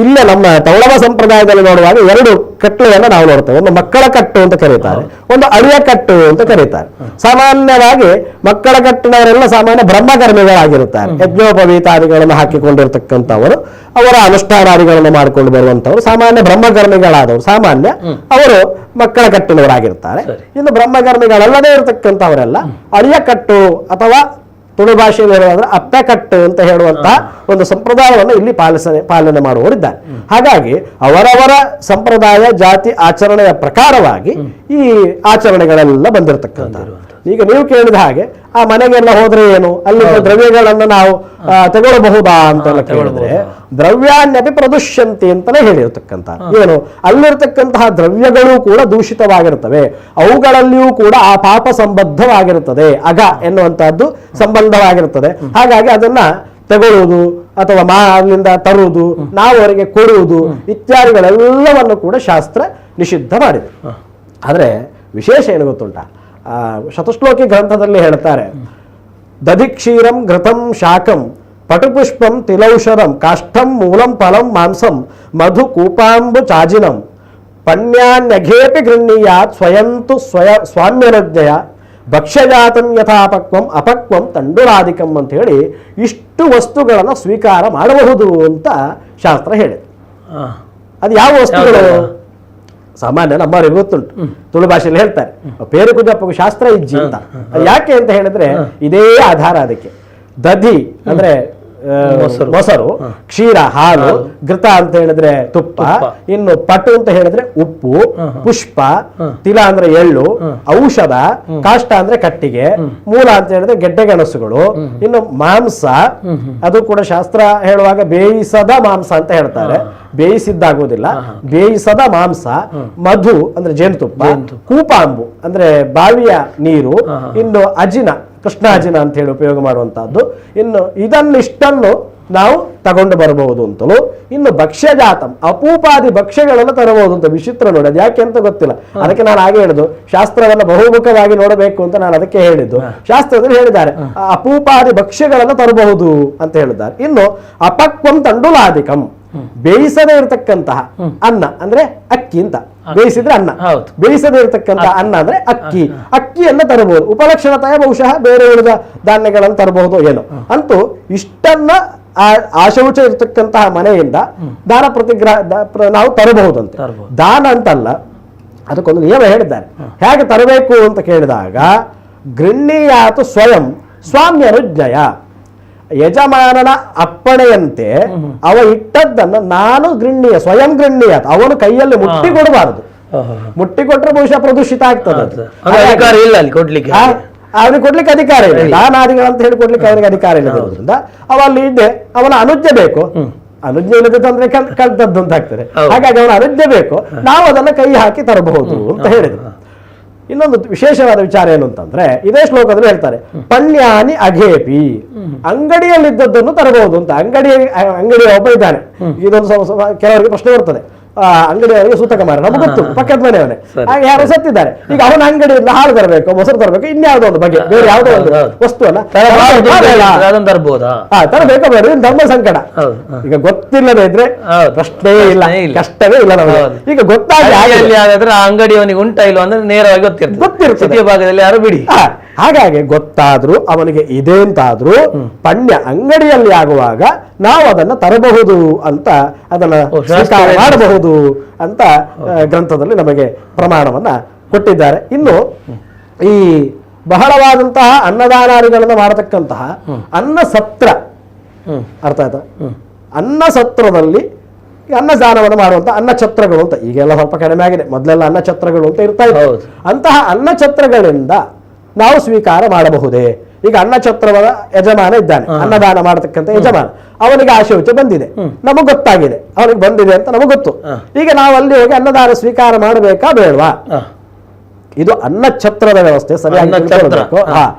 ಇಲ್ಲೇ ನಮ್ಮ ತೌಳವ ಸಂಪ್ರದಾಯದಲ್ಲಿ ನೋಡುವಾಗ 2 ಕಟ್ಟಳೆಯನ್ನು ನಾವು ನೋಡ್ತೇವೆ. ಒಂದು ಮಕ್ಕಳ ಕಟ್ಟು ಅಂತ ಕರೀತಾರೆ, ಒಂದು ಅಳಿಯ ಕಟ್ಟು ಅಂತ ಕರೀತಾರೆ. ಸಾಮಾನ್ಯವಾಗಿ ಮಕ್ಕಳ ಕಟ್ಟಿನವರೆಲ್ಲ ಸಾಮಾನ್ಯ ಬ್ರಹ್ಮಕರ್ಮಿಗಳಾಗಿರುತ್ತಾರೆ. ಯಜ್ಞೋಪವೀತಾದಿಗಳನ್ನು ಹಾಕಿಕೊಂಡಿರ್ತಕ್ಕಂಥವರು, ಅವರ ಅನುಷ್ಠಾನಾದಿಗಳನ್ನು ಮಾಡಿಕೊಂಡು ಬರುವಂತವರು ಸಾಮಾನ್ಯ ಬ್ರಹ್ಮಕರ್ಮಿಗಳಾದವರು, ಸಾಮಾನ್ಯ ಅವರು ಮಕ್ಕಳ ಕಟ್ಟಿನವರಾಗಿರ್ತಾರೆ. ಇನ್ನು ಬ್ರಹ್ಮಕರ್ಮಿಗಳಲ್ಲದೇ ಇರತಕ್ಕಂಥವರೆಲ್ಲ ಅಳಿಯ ಕಟ್ಟು ಅಥವಾ ತುಳು ಭಾಷೆಯಲ್ಲಿ ಹೇಳುವಾದ್ರೆ ಅಪ್ಪೆಕಟ್ಟು ಅಂತ ಹೇಳುವಂತಹ ಒಂದು ಸಂಪ್ರದಾಯವನ್ನು ಇಲ್ಲಿ ಪಾಲನೆ ಮಾಡುವವರಿದ್ದಾರೆ. ಹಾಗಾಗಿ ಅವರವರ ಸಂಪ್ರದಾಯ ಜಾತಿ ಆಚರಣೆಯ ಪ್ರಕಾರವಾಗಿ ಈ ಆಚರಣೆಗಳೆಲ್ಲ ಬಂದಿರತಕ್ಕಂಥ. ಈಗ ನೀವು ಕೇಳಿದ ಹಾಗೆ ಆ ಮನೆಗೆಲ್ಲ ಹೋದ್ರೆ ಏನು, ಅಲ್ಲಿ ದ್ರವ್ಯಗಳನ್ನು ನಾವು ತಗೊಳ್ಳಬಹುದಾ ಅಂತೆಲ್ಲ ಕೇಳಿದ್ರೆ, ದ್ರವ್ಯಾನ್ಯಪಿ ಪ್ರದುಷ್ಯಂತಿ ಅಂತಲೇ ಹೇಳಿರ್ತಕ್ಕಂಥ. ಏನು, ಅಲ್ಲಿರ್ತಕ್ಕಂತಹ ದ್ರವ್ಯಗಳು ಕೂಡ ದೂಷಿತವಾಗಿರುತ್ತವೆ, ಅವುಗಳಲ್ಲಿಯೂ ಕೂಡ ಆ ಪಾಪ ಸಂಬದ್ಧವಾಗಿರುತ್ತದೆ, ಅಗ ಎನ್ನುವಂತಹದ್ದು ಸಂಬಂಧವಾಗಿರುತ್ತದೆ. ಹಾಗಾಗಿ ಅದನ್ನ ತಗೊಳ್ಳುವುದು ಅಥವಾ ಅಲ್ಲಿಂದ ತರುವುದು, ನಾವು ಅವರಿಗೆ ಕೊಡುವುದು ಇತ್ಯಾದಿಗಳೆಲ್ಲವನ್ನು ಕೂಡ ಶಾಸ್ತ್ರ ನಿಷಿದ್ಧ ಮಾಡಿದೆ. ಆದ್ರೆ ವಿಶೇಷ ಏನು ಗೊತ್ತುಂಟಾ, ಶತಶ್ಲೋಕಿ ಗ್ರಂಥದಲ್ಲಿ ಹೇಳ್ತಾರೆ, ದಧಿಕ್ಷೀರಂ ಘೃತಂ ಶಾಕಂ ಪಟುಪುಷ್ಪಂ ತಿಲೌಷಧಂ ಕಾಷ್ಠಂ ಮೂಲಂ ಫಲಂ ಮಾಂಸಂ ಮಧು ಕೂಪಾಂಬು ಚಾಜಿನಂ ಪಣ್ಯಾನ್ಯಘೇಪಿ ಗೃಹೀಯಾತ್ ಸ್ವಯಂತು ಸ್ವಾಮ್ಯನಜ್ಞಯ ಭಕ್ಷ್ಯಜಾತಂ ಯಥಾಪಕ್ವಂ ಅಪಕ್ವಂ ತಂಡುರಾಧಿಕಂ ಅಂತ ಹೇಳಿ ಇಷ್ಟು ವಸ್ತುಗಳನ್ನು ಸ್ವೀಕಾರ ಮಾಡಬಹುದು ಅಂತ ಶಾಸ್ತ್ರ ಹೇಳಿದೆ. ಅದು ಯಾವ ವಸ್ತುಗಳು? ಸಾಮಾನ್ಯ ನಮ್ಮವರಿಗೆ ಗೊತ್ತುಂಟು, ತುಳು ಭಾಷೆಯಲ್ಲಿ ಹೇಳ್ತಾರೆ ಪೇರು ಕುಜಪ್ಪಗೂ ಶಾಸ್ತ್ರ ಇಜ್ಜಿ ಅಂತ. ಯಾಕೆ ಅಂತ ಹೇಳಿದ್ರೆ ಇದೇ ಆಧಾರ ಅದಕ್ಕೆ. ದಧಿ ಅಂದ್ರೆ ಮೊಸರು, ಕ್ಷೀರ ಹಾಲು, ಘೃತ ಅಂತ ಹೇಳಿದ್ರೆ ತುಪ್ಪ, ಇನ್ನು ಪಟು ಅಂತ ಹೇಳಿದ್ರೆ ಉಪ್ಪು, ಪುಷ್ಪ, ತಿಲ ಅಂದ್ರೆ ಎಳ್ಳು, ಔಷಧ, ಕಾಷ್ಟ ಅಂದ್ರೆ ಕಟ್ಟಿಗೆ, ಮೂಲ ಅಂತ ಹೇಳಿದ್ರೆ ಗೆಡ್ಡೆ ಗೆಣಸುಗಳು, ಇನ್ನು ಮಾಂಸ, ಅದು ಕೂಡ ಶಾಸ್ತ್ರ ಹೇಳುವಾಗ ಬೇಯಿಸದ ಮಾಂಸ ಅಂತ ಹೇಳ್ತಾರೆ, ಬೇಯಿಸಿದ್ದಾಗುವುದಿಲ್ಲ, ಬೇಯಿಸದ ಮಾಂಸ, ಮಧು ಅಂದ್ರೆ ಜೇನುತುಪ್ಪ, ಕೂಪಾಂಬು ಅಂದ್ರೆ ಬಾವಿಯ ನೀರು, ಇನ್ನು ಅಜಿನ ಕೃಷ್ಣಾಜಿನ ಅಂತ ಹೇಳಿ ಉಪಯೋಗ ಮಾಡುವಂತಹದ್ದು. ಇನ್ನು ಇದನ್ನಿಷ್ಟನ್ನು ನಾವು ತಗೊಂಡು ಬರಬಹುದು ಅಂತಲೂ, ಇನ್ನು ಭಕ್ಷ್ಯಜಾತಂ ಅಪೂಪಾದಿ ಭಕ್ಷ್ಯಗಳನ್ನು ತರಬಹುದು ಅಂತ. ವಿಚಿತ್ರ ನೋಡಿ, ಅದು ಯಾಕೆ ಅಂತ ಗೊತ್ತಿಲ್ಲ. ಅದಕ್ಕೆ ನಾನು ಹಾಗೆ ಹೇಳಿದ್ದು, ಶಾಸ್ತ್ರವನ್ನು ಬಹುಮುಖವಾಗಿ ನೋಡಬೇಕು ಅಂತ ನಾನು ಅದಕ್ಕೆ ಹೇಳಿದ್ದು. ಶಾಸ್ತ್ರದಲ್ಲಿ ಹೇಳಿದ್ದಾರೆ ಅಪೂಪಾದಿ ಭಕ್ಷ್ಯಗಳನ್ನು ತರಬಹುದು ಅಂತ ಹೇಳಿದ್ದಾರೆ. ಇನ್ನು ಅಪಕ್ವಂ ತಂಡುಲಾಧಿಕಂ, ಬೇಯಿಸದೇ ಇರತಕ್ಕಂತಹ ಅನ್ನ ಅಂದ್ರೆ ಅಕ್ಕಿ ಅಂತ, ಬೇಯಿಸಿದ್ರೆ ಅನ್ನ, ಬೇಯಿಸದೇ ಇರತಕ್ಕಂತಹ ಅನ್ನ ಅಂದ್ರೆ ಅಕ್ಕಿ, ಅಕ್ಕಿಯನ್ನ ತರಬಹುದು. ಉಪಲಕ್ಷಣತೆಯ ಬಹುಶಃ ಬೇರೆ ಉಳಿದ ಧಾನ್ಯಗಳನ್ನು ತರಬಹುದು ಏನೋ. ಅಂತೂ ಇಷ್ಟನ್ನ ಆಶೌಚ ಇರತಕ್ಕಂತಹ ಮನೆಯಿಂದ ದಾನ ಪ್ರತಿಗ್ರಹ ನಾವು ತರಬಹುದಂತೆ. ದಾನ ಅಂತಲ್ಲ, ಅದಕ್ಕೊಂದು ನಿಯಮ ಹೇಳಿದ್ದಾರೆ. ಹೇಗೆ ತರಬೇಕು ಅಂತ ಕೇಳಿದಾಗ, ಗೃಹೀಯಾತು ಸ್ವಯಂ ಸ್ವಾಮ್ಯನುಜ್ಞಯ. ಯಜಮಾನನ ಅಪ್ಪಣೆಯಂತೆ ಅವ ಇಟ್ಟದ್ದನ್ನ ನಾನು ಗೃಹ್ಣೀಯ ಸ್ವಯಂ ಗೃಹ್ಣೀಯ ಅವನು ಕೈಯಲ್ಲಿ ಮುಟ್ಟಿ ಕೊಡಬಾರದು. ಮುಟ್ಟಿ ಕೊಟ್ರೆ ಬಹುಶಃ ಪ್ರದೂಷಿತ ಆಗ್ತದೆ. ಅಧಿಕಾರ ಇಲ್ಲ ಅಲ್ಲಿ ಕೊಡ್ಲಿಕ್ಕೆ, ಅವನಿಗೆ ಕೊಡ್ಲಿಕ್ಕೆ ಅಧಿಕಾರ ಇಲ್ಲ, ದಾನಾದಿಗಳಂತ ಹೇಳಿ ಕೊಡ್ಲಿಕ್ಕೆ ಅವನಿಗೆ ಅಧಿಕಾರ ಇಲ್ಲದಿರೋದ್ರಿಂದ ಅವ ಅಲ್ಲಿ ಇದ್ದೆ ಅವನ ಅನುಜ್ಞೆ ಬೇಕು. ಅನುಜ್ಞೆ ಇಲ್ಲದೆ ತಂದ್ರೆ ಕಲ್ತದ್ದು ಅಂತ ಆಗ್ತದೆ. ಹಾಗಾಗಿ ಅವನ ಅನುಜ್ಞೆ ಬೇಕು, ನಾವು ಅದನ್ನ ಕೈ ಹಾಕಿ ತರಬಹುದು ಅಂತ ಹೇಳಿದ್ರು. ಇನ್ನೊಂದು ವಿಶೇಷವಾದ ವಿಚಾರ ಏನು ಅಂತಂದ್ರೆ ಇದೇ ಶ್ಲೋಕದಲ್ಲಿ ಹೇಳ್ತಾರೆ, ಪಣ್ಯಾನಿ ಅಘೇಪಿ, ಅಂಗಡಿಯಲ್ಲಿದ್ದದ್ದನ್ನು ತರಬಹುದು ಅಂತ. ಅಂಗಡಿಯ ಒಬ್ಬ ಇದ್ದಾನೆ. ಇದೊಂದು ಕೆಲವರಿಗೆ ಪ್ರಶ್ನೆ ಬರ್ತದೆ, ಅಂಗಡಿಯವರಿಗೆ ಸೂತಕ ಮಾರ, ನಮ್ಗೆ ಗೊತ್ತು ಪಕ್ಕದ ಮನೆಯವನೇ, ಹಾಗೆ ಯಾರು ಸತ್ತಿದ್ದಾರೆ, ಈಗ ಅವನ ಅಂಗಡಿಯಿಂದ ಹಾಲು ತರಬೇಕು, ಮೊಸರು ತರಬೇಕು, ಇನ್ಯಾವುದೋ ಒಂದು ಬಗ್ಗೆ ಬೇರೆ ಯಾವುದೋ ಒಂದು ವಸ್ತುವನ್ನ ತರಬೇಕು, ಬೇಡ, ಧರ್ಮ ಸಂಕಟ. ಈಗ ಗೊತ್ತಿಲ್ಲದೆ ಇದ್ರೆ ಪ್ರಶ್ನೆ ಇಲ್ಲ, ಕಷ್ಟವೇ ಇಲ್ಲ ನಮಗೆ. ಈಗ ಗೊತ್ತಾಗಿ ಅಂಗಡಿಯವನಿಗೆ ಉಂಟಾ ಇಲ್ಲ ಅಂದ್ರೆ ನೇರವಾಗಿ ಗೊತ್ತಿರ್ತದೆ ಭಾಗದಲ್ಲಿ ಯಾರು ಬಿಡಿ. ಹಾಗಾಗಿ ಗೊತ್ತಾದ್ರೂ ಅವನಿಗೆ ಇದೆ ಅಂತಾದ್ರೂ ಪಣ್ಯ ಅಂಗಡಿಯಲ್ಲಿ ಆಗುವಾಗ ನಾವು ಅದನ್ನ ತರಬಹುದು ಅಂತ, ಅದನ್ನ ಸ್ವೀಕಾರ ಮಾಡಬಹುದು ಅಂತ ಗ್ರಂಥದಲ್ಲಿ ನಮಗೆ ಪ್ರಮಾಣವನ್ನ ಕೊಟ್ಟಿದ್ದಾರೆ. ಇನ್ನು ಈ ಬಹಳವಾದಂತಹ ಅನ್ನದಾನಾದಿಗಳನ್ನು ಮಾಡತಕ್ಕಂತಹ ಅನ್ನ ಸತ್ರ, ಅರ್ಥ ಆಯ್ತಾ? ಅನ್ನ ಸತ್ರದಲ್ಲಿ ಅನ್ನದಾನವನ್ನು ಮಾಡುವಂತ ಅನ್ನಛತ್ರಗಳು ಅಂತ ಈಗೆಲ್ಲ ಸ್ವಲ್ಪ ಕಡಿಮೆ ಆಗಿದೆ, ಮೊದಲೆಲ್ಲ ಅನ್ನಛತ್ರಗಳು ಅಂತ ಇರ್ತಾ ಇತ್ತು. ಅಂತಹ ಅನ್ನಛತ್ರಗಳಿಂದ ನಾವು ಸ್ವೀಕಾರ ಮಾಡಬಹುದೇ? ಈಗ ಅನ್ನಛತ್ರದ ಯಜಮಾನ ಇದ್ದಾನೆ, ಅನ್ನದಾನ ಮಾಡತಕ್ಕಂಥ ಯಜಮಾನ, ಅವನಿಗೆ ಆಶೋಚ ಬಂದಿದೆ, ನಮಗ್ ಗೊತ್ತಾಗಿದೆ ಅವನಿಗೆ ಬಂದಿದೆ ಅಂತ ನಮಗ್ ಗೊತ್ತು. ಈಗ ನಾವು ಅಲ್ಲಿ ಹೋಗಿ ಅನ್ನದಾನ ಸ್ವೀಕಾರ ಮಾಡಬೇಕಾ ಬೇಡವಾ? ಇದು ಅನ್ನಛತ್ರದ ವ್ಯವಸ್ಥೆ ಸರಿಯಾಗಿ ತಿಳ್ಕೊಳ್ಬೇಕು.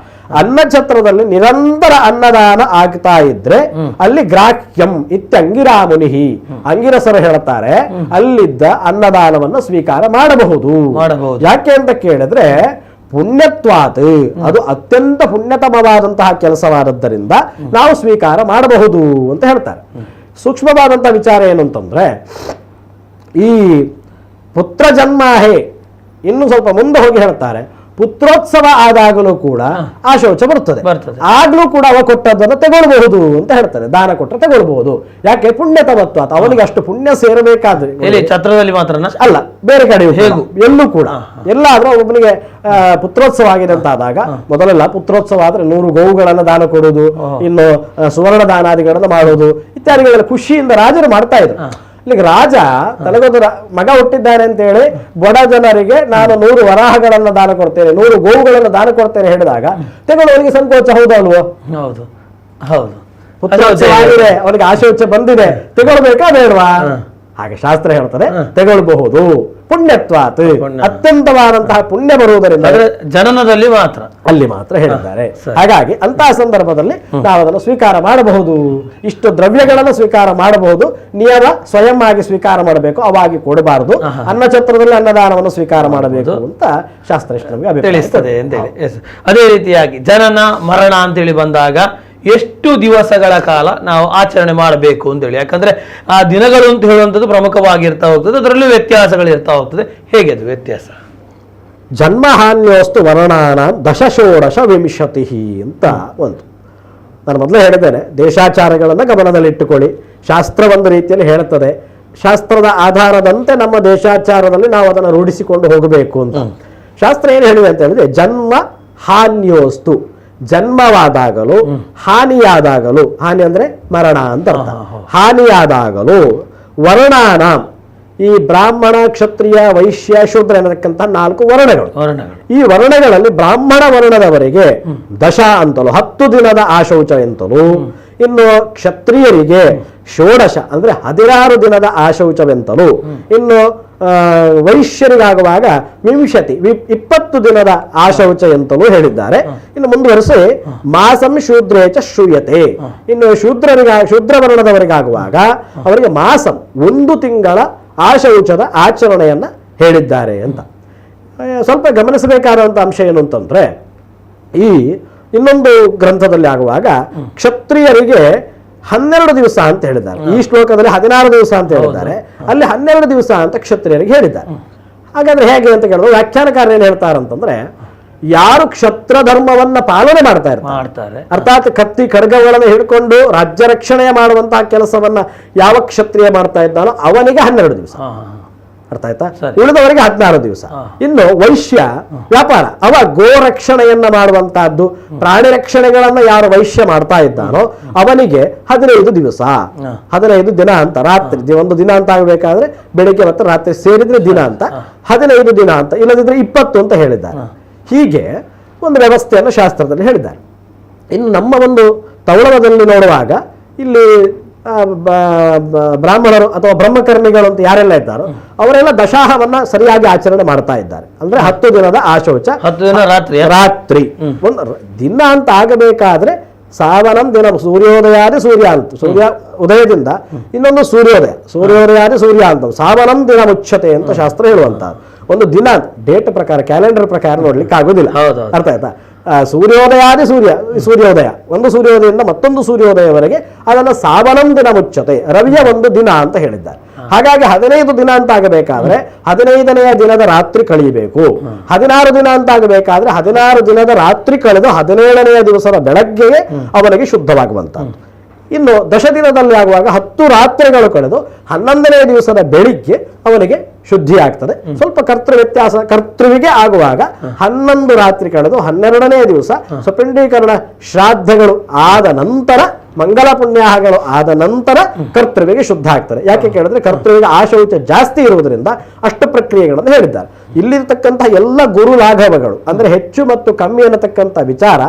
ಅನ್ನಛತ್ರದಲ್ಲಿ ನಿರಂತರ ಅನ್ನದಾನ ಆಗ್ತಾ ಇದ್ರೆ ಅಲ್ಲಿ ಗ್ರಾಹ್ಯಂ ಇತ್ಯಂಗಿರಾ ಮುನಿಹಿ, ಅಂಗಿರಸರು ಹೇಳ್ತಾರೆ ಅಲ್ಲಿದ್ದ ಅನ್ನದಾನವನ್ನು ಸ್ವೀಕಾರ ಮಾಡಬಹುದು. ಯಾಕೆ ಅಂತ ಕೇಳಿದ್ರೆ ಪುಣ್ಯತ್ವಾತ್, ಅದು ಅತ್ಯಂತ ಪುಣ್ಯತಮವಾದಂತಹ ಕೆಲಸವಾದದ್ದರಿಂದ ನಾವು ಸ್ವೀಕಾರ ಮಾಡಬಹುದು ಅಂತ ಹೇಳ್ತಾರೆ. ಸೂಕ್ಷ್ಮವಾದಂತಹ ವಿಚಾರ ಏನು ಅಂತಂದ್ರೆ, ಈ ಪುತ್ರ ಜನ್ಮಾಹೇ ಇನ್ನು ಸ್ವಲ್ಪ ಮುಂದೆ ಹೋಗಿ ಹೇಳ್ತಾರೆ, ಪುತ್ರೋತ್ಸವ ಆದಾಗಲೂ ಕೂಡ ಆ ಶೌಚ ಬರ್ತದೆ, ಆಗ್ಲೂ ಕೂಡ ಅವ ಕೊಟ್ಟದ್ದನ್ನು ತಗೊಳ್ಬಹುದು ಅಂತ ಹೇಳ್ತಾರೆ. ದಾನ ಕೊಟ್ಟರೆ ತಗೊಳ್ಬಹುದು. ಯಾಕೆ? ಪುಣ್ಯತಮತ್ವ, ಅವನಿಗೆ ಅಷ್ಟು ಪುಣ್ಯ ಸೇರಬೇಕಾದ್ರೆ ಛತ್ರದಲ್ಲಿ ಮಾತ್ರ ಅಲ್ಲ, ಬೇರೆ ಕಡೆ ಎಲ್ಲೂ ಕೂಡ ಎಲ್ಲಾದ್ರೂ ಒಬ್ಬನಿಗೆ ಪುತ್ರೋತ್ಸವ ಆಗಿದೆ ಅಂತ ಆದಾಗ, ಮೊದಲೆಲ್ಲ ಪುತ್ರೋತ್ಸವ ಆದ್ರೆ 100 ಗೋವುಗಳನ್ನು ದಾನ ಕೊಡುವುದು, ಇನ್ನು ಸುವರ್ಣ ದಾನಾದಿಗಳನ್ನು ಮಾಡುವುದು ಇತ್ಯಾದಿಗಳ ಖುಷಿಯಿಂದ ರಾಜರು ಮಾಡ್ತಾ ಇದ್ರು. ಇಲ್ಲಿಗೆ ರಾಜ ತನಗೊಂದು ಮಗ ಹುಟ್ಟಿದ್ದಾನೆ ಅಂತ ಹೇಳಿ ಬಡ ಜನರಿಗೆ ನಾನು 100 ವರಾಹಗಳನ್ನ ದಾನ ಕೊಡ್ತೇನೆ, 100 ಗೋವುಗಳನ್ನು ದಾನ ಕೊಡ್ತೇನೆ ಹೇಳಿದಾಗ ತೆಗೊಳ್ಳುವವರಿಗೆ ಸಂಕೋಚ ಹೌದು ಅಲ್ವೋ? ಹೌದು ಹೌದು. ಪುತ್ರೋತ್ಸವ ಆಗಿದೆ, ಅವನಿಗೆ ಆಶೋಚ್ಚ ಬಂದಿದೆ, ತೆಗೊಳ್ಬೇಕಾ ಬೇಡವಾ? ಹಾಗೆ ಶಾಸ್ತ್ರ ಹೇಳ್ತಾರೆ ತೆಗೊಳ್ಬಹುದು. ಪುಣ್ಯತ್ವಾತ್, ಅತ್ಯಂತವಾದಂತಹ ಪುಣ್ಯ ಬರುವುದರಿಂದ ಜನನದಲ್ಲಿ ಮಾತ್ರ, ಅಲ್ಲಿ ಮಾತ್ರ ಹೇಳಿದ್ದಾರೆ. ಹಾಗಾಗಿ ಅಂತಹ ಸಂದರ್ಭದಲ್ಲಿ ನಾವು ಅದನ್ನು ಸ್ವೀಕಾರ ಮಾಡಬಹುದು. ಇಷ್ಟು ದ್ರವ್ಯಗಳನ್ನು ಸ್ವೀಕಾರ ಮಾಡಬಹುದು. ನಿಯಮ ಸ್ವಯಂ ಆಗಿ ಸ್ವೀಕಾರ ಮಾಡಬೇಕು, ಅವಾಗಿ ಕೊಡಬಾರದು. ಅನ್ನಛತ್ರದಲ್ಲಿ ಅನ್ನದಾನವನ್ನು ಸ್ವೀಕಾರ ಮಾಡಬೇಕು ಅಂತ ಶಾಸ್ತ್ರ ನಮಗೆ ತಿಳಿಸ್ತದೆ ಅಂತೇಳಿ. ಅದೇ ರೀತಿಯಾಗಿ ಜನನ ಮರಣ ಅಂತೇಳಿ ಬಂದಾಗ ಎಷ್ಟು ದಿವಸಗಳ ಕಾಲ ನಾವು ಆಚರಣೆ ಮಾಡಬೇಕು ಅಂತೇಳಿ, ಯಾಕಂದ್ರೆ ಆ ದಿನಗಳು ಅಂತ ಹೇಳುವಂಥದ್ದು ಪ್ರಮುಖವಾಗಿರ್ತಾ ಹೋಗ್ತದೆ, ಅದರಲ್ಲೂ ವ್ಯತ್ಯಾಸಗಳಿರ್ತಾ ಹೋಗ್ತದೆ. ಹೇಗೆ ಅದು ವ್ಯತ್ಯಾಸ? ಜನ್ಮಹಾನ್ಯೋಸ್ತು ವರ್ಣಾನ ದಶಷೋಡಶ ವಿಂಶತಿ ಅಂತ ಒಂದು ನಾನು ಮೊದಲೇ ಹೇಳಿದ್ದೇನೆ. ದೇಶಾಚಾರಗಳನ್ನು ಗಮನದಲ್ಲಿಟ್ಟುಕೊಳ್ಳಿ. ಶಾಸ್ತ್ರ ಒಂದು ರೀತಿಯಲ್ಲಿ ಹೇಳುತ್ತದೆ, ಶಾಸ್ತ್ರದ ಆಧಾರದಂತೆ ನಮ್ಮ ದೇಶಾಚಾರದಲ್ಲಿ ನಾವು ಅದನ್ನು ರೂಢಿಸಿಕೊಂಡು ಹೋಗಬೇಕು ಅಂತ. ಶಾಸ್ತ್ರ ಏನು ಹೇಳಿದೆ ಅಂತ ಹೇಳಿದ್ರೆ, ಜನ್ಮ ಹಾನ್ಯೋಸ್ತು, ಜನ್ಮವಾದಾಗಲೂ ಹಾನಿಯಾದಾಗಲೂ, ಹಾನಿ ಅಂದ್ರೆ ಮರಣ ಅಂತ ಅರ್ಥ, ಹಾನಿಯಾದಾಗಲೂ ವರ್ಣಾನ, ಈ ಬ್ರಾಹ್ಮಣ ಕ್ಷತ್ರಿಯ ವೈಶ್ಯ ಶೂದ್ರ ಎನ್ನತಕ್ಕಂಥ 4 ವರ್ಣಗಳು. ಈ ವರ್ಣಗಳಲ್ಲಿ ಬ್ರಾಹ್ಮಣ ವರ್ಣದವರಿಗೆ ದಶ ಅಂತಲೂ 10 ದಿನದ ಆಶೌಚ ಎಂತಲೂ, ಇನ್ನು ಕ್ಷತ್ರಿಯರಿಗೆ ಷೋಡಶ ಅಂದ್ರೆ 16 ದಿನದ ಆಶೌಚವೆಂತಲೂ, ಇನ್ನು ವೈಶ್ಯರಿಗಾಗುವಾಗ ವಿಂಶತಿ 20 ದಿನದ ಆಶೌಚ ಎಂತಲೂ ಹೇಳಿದ್ದಾರೆ. ಇನ್ನು ಮುಂದುವರೆಸಿ ಮಾಸಂ ಶೂದ್ರೇಚ ಶ್ರೂಯತೆ, ಇನ್ನು ಶೂದ್ರ ವರ್ಣದವರಿಗಾಗುವಾಗ ಅವರಿಗೆ ಮಾಸಂ 1 ತಿಂಗಳ ಆಶೌಚದ ಆಚರಣೆಯನ್ನ ಹೇಳಿದ್ದಾರೆ ಅಂತ. ಸ್ವಲ್ಪ ಗಮನಿಸಬೇಕಾದಂಥ ಅಂಶ ಏನು ಅಂತಂದ್ರೆ, ಈ ಇನ್ನೊಂದು ಗ್ರಂಥದಲ್ಲಿ ಆಗುವಾಗ ಕ್ಷತ್ರಿಯರಿಗೆ 12 ದಿವಸ ಅಂತ ಹೇಳಿದ್ದಾರೆ. ಈ ಶ್ಲೋಕದಲ್ಲಿ 16 ದಿವಸ ಅಂತ ಹೇಳಿದ್ದಾರೆ, ಅಲ್ಲಿ 12 ದಿವಸ ಅಂತ ಕ್ಷತ್ರಿಯರಿಗೆ ಹೇಳಿದ್ದಾರೆ. ಹಾಗಾದ್ರೆ ಹೇಗೆ ಅಂತ ಕೇಳಿದ್ರೆ ವ್ಯಾಖ್ಯಾನಕಾರ ಏನು ಹೇಳ್ತಾರಂತಂದ್ರೆ, ಯಾರು ಕ್ಷತ್ರ ಧರ್ಮವನ್ನ ಪಾಲನೆ ಮಾಡ್ತಾ ಇರ್ತಾರೆ, ಅರ್ಥಾತ್ ಕತ್ತಿ ಖಡ್ಗಗಳನ್ನು ಹಿಡ್ಕೊಂಡು ರಾಜ್ಯ ರಕ್ಷಣೆ ಮಾಡುವಂತಹ ಕೆಲಸವನ್ನ ಯಾವ ಕ್ಷತ್ರಿಯ ಮಾಡ್ತಾ ಇದ್ದಾನೋ ಅವನಿಗೆ 12 ದಿವಸ. ಅರ್ಥ ಆಯ್ತಾ? ಸರಿ. ಉಳಿದವರಿಗೆ 16 ದಿವಸ. ಇನ್ನು ವೈಶ್ಯ ವ್ಯಾಪಾರ, ಅವ ಗೋರಕ್ಷಣೆಯನ್ನ ಮಾಡುವಂತಹದ್ದು, ಪ್ರಾಣಿ ರಕ್ಷಣೆಗಳನ್ನ ಯಾರು ವೈಶ್ಯ ಮಾಡ್ತಾ ಇದ್ದಾನೋ ಅವನಿಗೆ 15 ದಿವಸ, 15 ದಿನ ಅಂತ. ರಾತ್ರಿ ಒಂದು ದಿನ ಅಂತ ಆಗಬೇಕಾದ್ರೆ ಬೆಳಿಗ್ಗೆ ಮತ್ತು ರಾತ್ರಿ ಸೇರಿದ್ರೆ ದಿನ ಅಂತ, 15 ದಿನ ಅಂತ, ಇಲ್ಲದಿದ್ರೆ 20 ಅಂತ ಹೇಳಿದ್ದಾರೆ. ಹೀಗೆ ಒಂದು ವ್ಯವಸ್ಥೆಯನ್ನು ಶಾಸ್ತ್ರದಲ್ಲಿ ಹೇಳಿದ್ದಾರೆ. ಇನ್ನು ನಮ್ಮ ಒಂದು ತೌಳವದಲ್ಲಿ ನೋಡುವಾಗ ಇಲ್ಲಿ ಬ್ರಾಹ್ಮಣರು ಅಥವಾ ಬ್ರಹ್ಮಕರ್ಮಿಗಳು ಅಂತ ಯಾರೆಲ್ಲ ಇದ್ದಾರೋ ಅವರೆಲ್ಲ ದಶಾಹವನ್ನ ಸರಿಯಾಗಿ ಆಚರಣೆ ಮಾಡ್ತಾ ಇದ್ದಾರೆ. ಅಂದ್ರೆ 10 ದಿನದ ಆಶೌಚ, 10 ದಿನ ರಾತ್ರಿ ಒಂದು ದಿನ ಅಂತ ಆಗಬೇಕಾದ್ರೆ ಸಾವನಂ ದಿನ, ಸೂರ್ಯೋದಯಾದಿ ಸೂರ್ಯಾಂತ, ಸೂರ್ಯ ಉದಯದಿಂದ ಇನ್ನೊಂದು ಸೂರ್ಯೋದಯಾದಿ ಸೂರ್ಯಾಂತ, ಸಾವನಂ ದಿನ ಮುಚ್ಚತೆ ಅಂತ ಶಾಸ್ತ್ರ ಹೇಳುವಂತಹದ್ದು. ಒಂದು ದಿನ ಡೇಟ್ ಪ್ರಕಾರ, ಕ್ಯಾಲೆಂಡರ್ ಪ್ರಕಾರ ನೋಡ್ಲಿಕ್ಕೆ ಆಗುದಿಲ್ಲ. ಅರ್ಥ ಆಯ್ತಾ? ಸೂರ್ಯೋದಯಾದಿ ಸೂರ್ಯೋದಯ, ಒಂದು ಸೂರ್ಯೋದಯದಿಂದ ಮತ್ತೊಂದು ಸೂರ್ಯೋದಯವರೆಗೆ ಅದನ್ನು ಸಾವನಂ ದಿನ ಮುಚ್ಚತೆ, ರವಿಯ ಒಂದು ದಿನ ಅಂತ ಹೇಳಿದ್ದಾರೆ. ಹಾಗಾಗಿ 15 ದಿನ ಅಂತ ಆಗಬೇಕಾದ್ರೆ 15ನೆಯ ದಿನದ ರಾತ್ರಿ ಕಳೆಯಬೇಕು. 16 ದಿನ ಅಂತ ಆಗಬೇಕಾದ್ರೆ 16 ದಿನದ ರಾತ್ರಿ ಕಳೆದು 17ನೆಯ ದಿವಸದ ಬೆಳಗ್ಗೆಗೆ ಅವನಿಗೆ ಶುದ್ಧವಾಗುವಂತಹದ್ದು. ಇನ್ನು ದಶದಿನದಲ್ಲಿ ಆಗುವಾಗ 10 ರಾತ್ರಿಗಳು ಕಳೆದು 11ನೇ ದಿವಸದ ಬೆಳಿಗ್ಗೆ ಅವನಿಗೆ ಶುದ್ಧಿ ಆಗ್ತದೆ. ಸ್ವಲ್ಪ ಕರ್ತೃ ವ್ಯತ್ಯಾಸ, ಕರ್ತೃವಿಗೆ ಆಗುವಾಗ 11 ರಾತ್ರಿ ಕಳೆದು 12ನೇ ದಿವಸ ಸ್ವಪಿಂಡೀಕರಣ ಶ್ರಾದ್ದಗಳು ಆದ ನಂತರ, ಮಂಗಲ ಪುಣ್ಯಾಹಗಳು ಆದ ನಂತರ ಕರ್ತೃವಿಗೆ ಶುದ್ಧ ಆಗ್ತಾರೆ. ಯಾಕೆ ಕೇಳಿದ್ರೆ ಕರ್ತೃವಿಗೆ ಆಶೌಚ ಜಾಸ್ತಿ ಇರುವುದರಿಂದ ಅಷ್ಟು ಪ್ರಕ್ರಿಯೆಗಳನ್ನು ಹೇಳಿದ್ದಾರೆ. ಇಲ್ಲಿರ್ತಕ್ಕಂತಹ ಎಲ್ಲ ಗುರು ಲಾಘವಗಳು ಅಂದ್ರೆ ಹೆಚ್ಚು ಮತ್ತು ಕಮ್ಮಿ ಅನ್ನತಕ್ಕಂಥ ವಿಚಾರ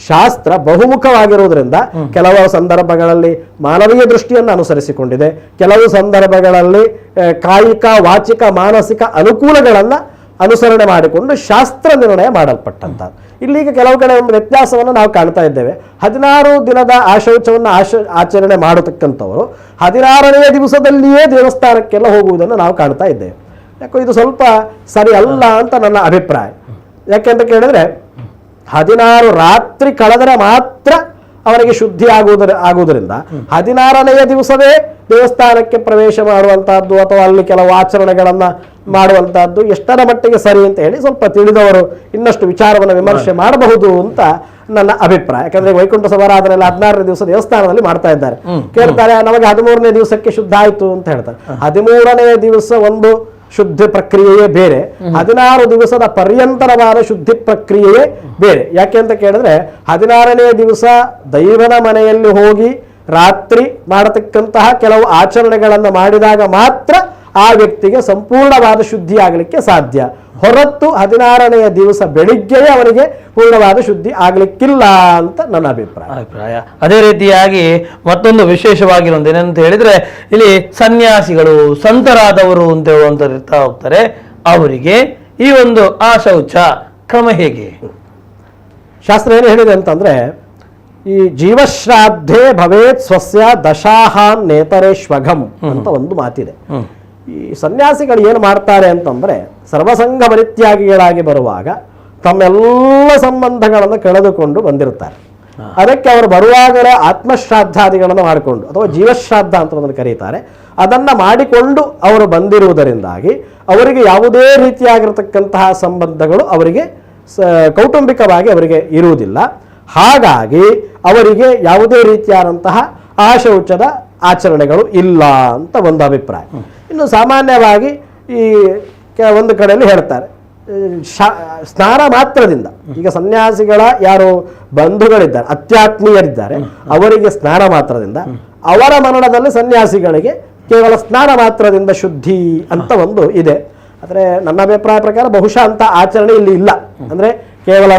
ಶಾಸ್ತ್ರ ಬಹುಮುಖವಾಗಿರುವುದರಿಂದ ಕೆಲವು ಸಂದರ್ಭಗಳಲ್ಲಿ ಮಾನವೀಯ ದೃಷ್ಟಿಯನ್ನು ಅನುಸರಿಸಿಕೊಂಡಿದೆ, ಕೆಲವು ಸಂದರ್ಭಗಳಲ್ಲಿ ಕಾಯಿಕ, ವಾಚಿಕ, ಮಾನಸಿಕ ಅನುಕೂಲಗಳನ್ನ ಅನುಸರಣೆ ಮಾಡಿಕೊಂಡು ಶಾಸ್ತ್ರ ನಿರ್ಣಯ ಮಾಡಲ್ಪಟ್ಟಂತ. ಇಲ್ಲಿಗ ಕೆಲವು ಕಡೆ ಒಂದು ವ್ಯತ್ಯಾಸವನ್ನು ನಾವು ಕಾಣ್ತಾ ಇದ್ದೇವೆ. 16 ದಿನದ ಆಶೌಚವನ್ನು ಆಚರಣೆ ಮಾಡತಕ್ಕಂಥವರು 16ನೇ ದಿವಸದಲ್ಲಿಯೇ ದೇವಸ್ಥಾನಕ್ಕೆಲ್ಲ ಹೋಗುವುದನ್ನು ನಾವು ಕಾಣ್ತಾ ಇದ್ದೇವೆ. ಯಾಕೋ ಇದು ಸ್ವಲ್ಪ ಸರಿ ಅಲ್ಲ ಅಂತ ನನ್ನ ಅಭಿಪ್ರಾಯ. ಯಾಕೆಂತ ಕೇಳಿದ್ರೆ 16 ರಾತ್ರಿ ಕಳೆದರೆ ಮಾತ್ರ ಅವರಿಗೆ ಶುದ್ಧಿ ಆಗುವುದರಿಂದ 16ನೆಯ ದಿವಸವೇ ದೇವಸ್ಥಾನಕ್ಕೆ ಪ್ರವೇಶ ಮಾಡುವಂತಹದ್ದು ಅಥವಾ ಅಲ್ಲಿ ಕೆಲವು ಆಚರಣೆಗಳನ್ನ ಮಾಡುವಂತಹದ್ದು ಎಷ್ಟರ ಮಟ್ಟಿಗೆ ಸರಿ ಅಂತ ಹೇಳಿ ಸ್ವಲ್ಪ ತಿಳಿದವರು ಇನ್ನಷ್ಟು ವಿಚಾರವನ್ನು ವಿಮರ್ಶೆ ಮಾಡಬಹುದು ಅಂತ ನನ್ನ ಅಭಿಪ್ರಾಯ. ಯಾಕಂದ್ರೆ ವೈಕುಂಠ ಸಮಾರಾಧನೆ 16ನೇ ದಿವಸ ದೇವಸ್ಥಾನದಲ್ಲಿ ಮಾಡ್ತಾ ಇದ್ದಾರೆ. ಕೇಳ್ತಾರೆ ನಮಗೆ 13ನೇ ದಿವಸಕ್ಕೆ ಶುದ್ಧ ಆಯ್ತು ಅಂತ ಹೇಳ್ತಾರೆ. 13ನೇ ದಿವಸ ಒಂದು ಶುದ್ಧಿ ಪ್ರಕ್ರಿಯೆಯೇ ಬೇರೆ, 16 ದಿವಸದ ಪರ್ಯಂತರವಾದ ಶುದ್ಧಿ ಪ್ರಕ್ರಿಯೆಯೇ ಬೇರೆ. ಯಾಕೆ ಅಂತ ಕೇಳಿದ್ರೆ 16ನೇ ದಿವಸ ದೈವನ ಮನೆಯಲ್ಲಿ ಹೋಗಿ ರಾತ್ರಿ ಮಾಡತಕ್ಕಂತಹ ಕೆಲವು ಆಚರಣೆಗಳನ್ನು ಮಾಡಿದಾಗ ಮಾತ್ರ ಆ ವ್ಯಕ್ತಿಗೆ ಸಂಪೂರ್ಣವಾದ ಶುದ್ಧಿ ಆಗಲಿಕ್ಕೆ ಸಾಧ್ಯ. ಹೊರತು 16ನೆಯ ದಿವಸ ಬೆಳಿಗ್ಗೆಯೇ ಅವನಿಗೆ ಪೂರ್ಣವಾದ ಶುದ್ಧಿ ಆಗ್ಲಿಕ್ಕಿಲ್ಲ ಅಂತ ನನ್ನ ಅಭಿಪ್ರಾಯ. ಅದೇ ರೀತಿಯಾಗಿ ಮತ್ತೊಂದು ವಿಶೇಷವಾಗಿರೋದು ಏನಂತ ಹೇಳಿದ್ರೆ, ಇಲ್ಲಿ ಸನ್ಯಾಸಿಗಳು, ಸಂತರಾದವರು ಅಂತ ಹೇಳುವಂತ ಇರ್ತಾ ಹೋಗ್ತಾರೆ. ಅವರಿಗೆ ಈ ಒಂದು ಆಶೌಚ ಕ್ರಮ ಹೇಗೆ? ಶಾಸ್ತ್ರ ಏನು ಹೇಳಿದೆ ಅಂತಂದ್ರೆ, ಈ ಜೀವಶ್ರಾದ್ಧೆ ಭವೇತ್ ಸ್ವಸ್ಯ ದಶಾಹಾನ್ ನೇತರೇಶ್ವಘಂ ಅಂತ ಒಂದು ಮಾತಿದೆ. ಈ ಸನ್ಯಾಸಿಗಳು ಏನು ಮಾಡ್ತಾರೆ ಅಂತಂದ್ರೆ, ಸರ್ವಸಂಘ ಪರಿತ್ಯಾಗಿಗಳಾಗಿ ಬರುವಾಗ ತಮ್ಮೆಲ್ಲ ಸಂಬಂಧಗಳನ್ನು ಕಳೆದುಕೊಂಡು ಬಂದಿರ್ತಾರೆ. ಅದಕ್ಕೆ ಅವರು ಬರುವಾಗಲೇ ಆತ್ಮಶ್ರಾದ್ದಾದಿಗಳನ್ನು ಮಾಡಿಕೊಂಡು ಅಥವಾ ಜೀವಶ್ರಾದ್ದ ಅಂತ ಅದನ್ನು ಕರೀತಾರೆ, ಅದನ್ನ ಮಾಡಿಕೊಂಡು ಅವರು ಬಂದಿರುವುದರಿಂದಾಗಿ ಅವರಿಗೆ ಯಾವುದೇ ರೀತಿಯಾಗಿರತಕ್ಕಂತಹ ಸಂಬಂಧಗಳು ಅವರಿಗೆ ಕೌಟುಂಬಿಕವಾಗಿ ಅವರಿಗೆ ಇರುವುದಿಲ್ಲ. ಹಾಗಾಗಿ ಅವರಿಗೆ ಯಾವುದೇ ರೀತಿಯಾದಂತಹ ಆಶೌಚದ ಆಚರಣೆಗಳು ಇಲ್ಲ ಅಂತ ಒಂದು ಅಭಿಪ್ರಾಯ. ಇನ್ನು ಸಾಮಾನ್ಯವಾಗಿ ಈ ಒಂದು ಕಡೆಯಲ್ಲಿ ಹೇಳ್ತಾರೆ, ಸ್ನಾನ ಮಾತ್ರದಿಂದ, ಈಗ ಸನ್ಯಾಸಿಗಳ ಯಾರು ಬಂಧುಗಳಿದ್ದಾರೆ, ಅತ್ಯಾತ್ಮೀಯರಿದ್ದಾರೆ, ಅವರಿಗೆ ಸ್ನಾನ ಮಾತ್ರದಿಂದ, ಅವರ ಮರಣದಲ್ಲಿ ಸನ್ಯಾಸಿಗಳಿಗೆ ಕೇವಲ ಸ್ನಾನ ಮಾತ್ರದಿಂದ ಶುದ್ಧಿ ಅಂತ ಒಂದು ಇದೆ. ಆದರೆ ನನ್ನ ಅಭಿಪ್ರಾಯ ಪ್ರಕಾರ ಬಹುಶಃ ಅಂತ ಆಚರಣೆ ಇಲ್ಲಿ ಇಲ್ಲ. ಅಂದ್ರೆ ಕೇವಲ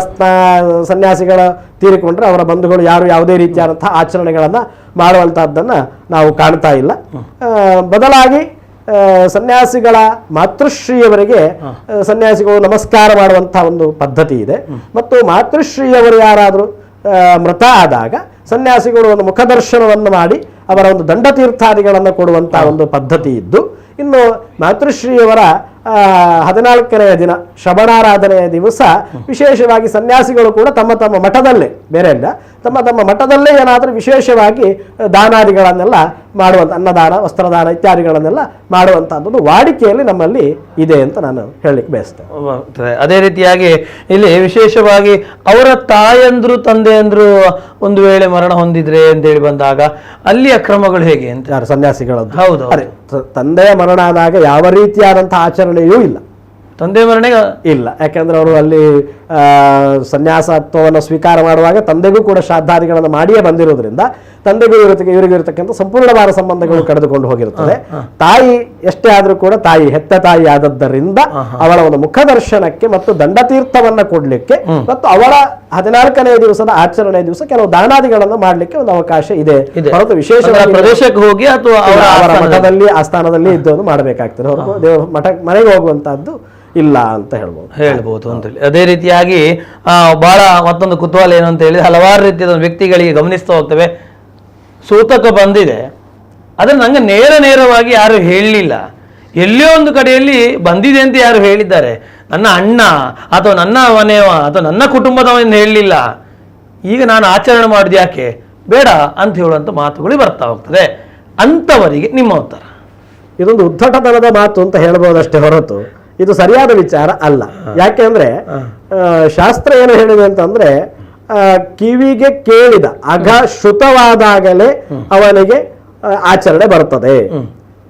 ಸನ್ಯಾಸಿಗಳ ತೀರಿಕೊಂಡ್ರೆ ಅವರ ಬಂಧುಗಳು ಯಾರು ಯಾವುದೇ ರೀತಿಯಾದಂತಹ ಆಚರಣೆಗಳನ್ನ ಮಾಡುವಂತಹದ್ದನ್ನ ನಾವು ಕಾಣ್ತಾ ಇಲ್ಲ. ಬದಲಾಗಿ ಸನ್ಯಾಸಿಗಳ ಮಾತೃಶ್ರೀಯವರಿಗೆ ಸನ್ಯಾಸಿಗಳು ನಮಸ್ಕಾರ ಮಾಡುವಂತಹ ಒಂದು ಪದ್ಧತಿ ಇದೆ. ಮತ್ತು ಮಾತೃಶ್ರೀಯವರು ಯಾರಾದರೂ ಮೃತ ಆದಾಗ ಸನ್ಯಾಸಿಗಳು ಒಂದು ಮುಖದರ್ಶನವನ್ನು ಮಾಡಿ ಅವರ ಒಂದು ದಂಡತೀರ್ಥಾದಿಗಳನ್ನು ಕೊಡುವಂತಹ ಒಂದು ಪದ್ಧತಿ ಇದ್ದು, ಇನ್ನು ಮಾತೃಶ್ರೀಯವರ 14ನೆಯ ದಿನ ಶ್ರವಣಾರಾಧನೆಯ ದಿವಸ ವಿಶೇಷವಾಗಿ ಸನ್ಯಾಸಿಗಳು ಕೂಡ ತಮ್ಮ ತಮ್ಮ ಮಠದಲ್ಲೇ, ಬೇರೆ ಅಲ್ಲ, ತಮ್ಮ ತಮ್ಮ ಮಠದಲ್ಲೇ ಏನಾದರೂ ವಿಶೇಷವಾಗಿ ದಾನಾದಿಗಳನ್ನೆಲ್ಲ ಮಾಡುವಂಥ ಅನ್ನದಾನ ವಸ್ತ್ರದಾನ ಇತ್ಯಾದಿಗಳನ್ನೆಲ್ಲ ಮಾಡುವಂಥದ್ದು ವಾಡಿಕೆಯಲ್ಲಿ ನಮ್ಮಲ್ಲಿ ಇದೆ ಅಂತ ನಾನು ಹೇಳಲಿಕ್ಕೆ ಬಯಸ್ತೇನೆ. ಅದೇ ರೀತಿಯಾಗಿ ಇಲ್ಲಿ ವಿಶೇಷವಾಗಿ ಅವರ ತಾಯಂದ್ರು ತಂದೆಯಂದ್ರು ಒಂದು ವೇಳೆ ಮರಣ ಹೊಂದಿದ್ರೆ ಅಂತೇಳಿ ಬಂದಾಗ ಅಲ್ಲಿಯ ಕ್ರಮಗಳು ಹೇಗೆ ಅಂತ ಯಾರು ಸನ್ಯಾಸಿಗಳದ್ದು? ಹೌದು. ಅದೇ ತಂದೆಯ ಮರಣ ಆದಾಗ ಯಾವ ರೀತಿಯಾದಂತಹ ಆಚರಣೆಯೂ ಇಲ್ಲ. ತಂದೆ ಮರಣ ಇಲ್ಲ, ಯಾಕೆಂದ್ರೆ ಅವರು ಅಲ್ಲಿ ಸನ್ಯಾಸತ್ವವನ್ನು ಸ್ವೀಕಾರ ಮಾಡುವಾಗ ತಂದೆಗೂ ಕೂಡ ಶ್ರಾದ್ದಾದಿಗಳನ್ನು ಮಾಡಿಯೇ ಬಂದಿರೋದ್ರಿಂದ ತಂದೆಗೂ ಇವರಿಗೂ ಇರತಕ್ಕಂಥ ಸಂಪೂರ್ಣವಾದ ಸಂಬಂಧಗಳು ಕಳೆದುಕೊಂಡು ಹೋಗಿರುತ್ತದೆ. ತಾಯಿ ಎಷ್ಟೇ ಆದರೂ ಕೂಡ ತಾಯಿ ಹೆತ್ತ ತಾಯಿ ಆದದ್ದರಿಂದ ಅವಳ ಒಂದು ಮುಖದರ್ಶನಕ್ಕೆ ಮತ್ತು ದಂಡತೀರ್ಥವನ್ನ ಕೊಡ್ಲಿಕ್ಕೆ ಮತ್ತು ಅವಳ 14ನೇ ದಿವಸದ ಆಚರಣೆ ದಿವಸ ಕೆಲವು ದಾನಾದಿಗಳನ್ನು ಮಾಡ್ಲಿಕ್ಕೆ ಒಂದು ಅವಕಾಶ ಇದೆ. ಹೊರತು ವಿಶೇಷವಾಗಿ ಪ್ರದೇಶಕ್ಕೆ ಹೋಗಿ ಅಥವಾ ಅವರ ಮಠದಲ್ಲಿ ಆಸ್ಥಾನದಲ್ಲಿ ಇದ್ದನ್ನು ಮಾಡಬೇಕಾಗ್ತದೆ. ಹೊರತು ಮನೆಗೆ ಹೋಗುವಂತಹದ್ದು ಇಲ್ಲ ಅಂತ ಹೇಳ್ಬೋದು ಅಂತೇಳಿ. ಅದೇ ರೀತಿಯಾಗಿ ಬಹಳ ಮತ್ತೊಂದು ಕುತೂಹಲ ಏನು ಅಂತ ಹೇಳಿದ್ರೆ ಹಲವಾರು ರೀತಿಯ ವ್ಯಕ್ತಿಗಳಿಗೆ ಗಮನಿಸ್ತಾ ಹೋಗ್ತವೆ. ಸೂತಕ ಬಂದಿದೆ, ಅದನ್ನು ನಂಗೆ ನೇರವಾಗಿ ಯಾರು ಹೇಳಲಿಲ್ಲ, ಎಲ್ಲಿಯೋ ಒಂದು ಕಡೆಯಲ್ಲಿ ಬಂದಿದೆ ಅಂತ ಯಾರು ಹೇಳಿದ್ದಾರೆ, ನನ್ನ ಅಣ್ಣ ಅಥವಾ ನನ್ನ ಮನೆಯವ ಅಥವಾ ನನ್ನ ಕುಟುಂಬದವನ್ನ ಹೇಳಲಿಲ್ಲ, ಈಗ ನಾನು ಆಚರಣೆ ಮಾಡಿದ ಯಾಕೆ ಬೇಡ ಅಂತ ಹೇಳುವಂಥ ಮಾತುಗಳು ಬರ್ತಾ ಹೋಗ್ತದೆ. ಅಂಥವರಿಗೆ ನಿಮ್ಮ ಉತ್ತರ? ಇದೊಂದು ಉದ್ದಟತನದ ಮಾತು ಅಂತ ಹೇಳ್ಬೋದಷ್ಟೇ ಹೊರತು ಇದು ಸರಿಯಾದ ವಿಚಾರ ಅಲ್ಲ. ಯಾಕೆಂದ್ರೆ ಶಾಸ್ತ್ರ ಏನು ಹೇಳಿದೆ ಅಂತಂದ್ರೆ ಕಿವಿಗೆ ಕೇಳಿದ ಶ್ರುತವಾದಾಗಲೇ ಅವನಿಗೆ ಆಚರಣೆ ಬರ್ತದೆ.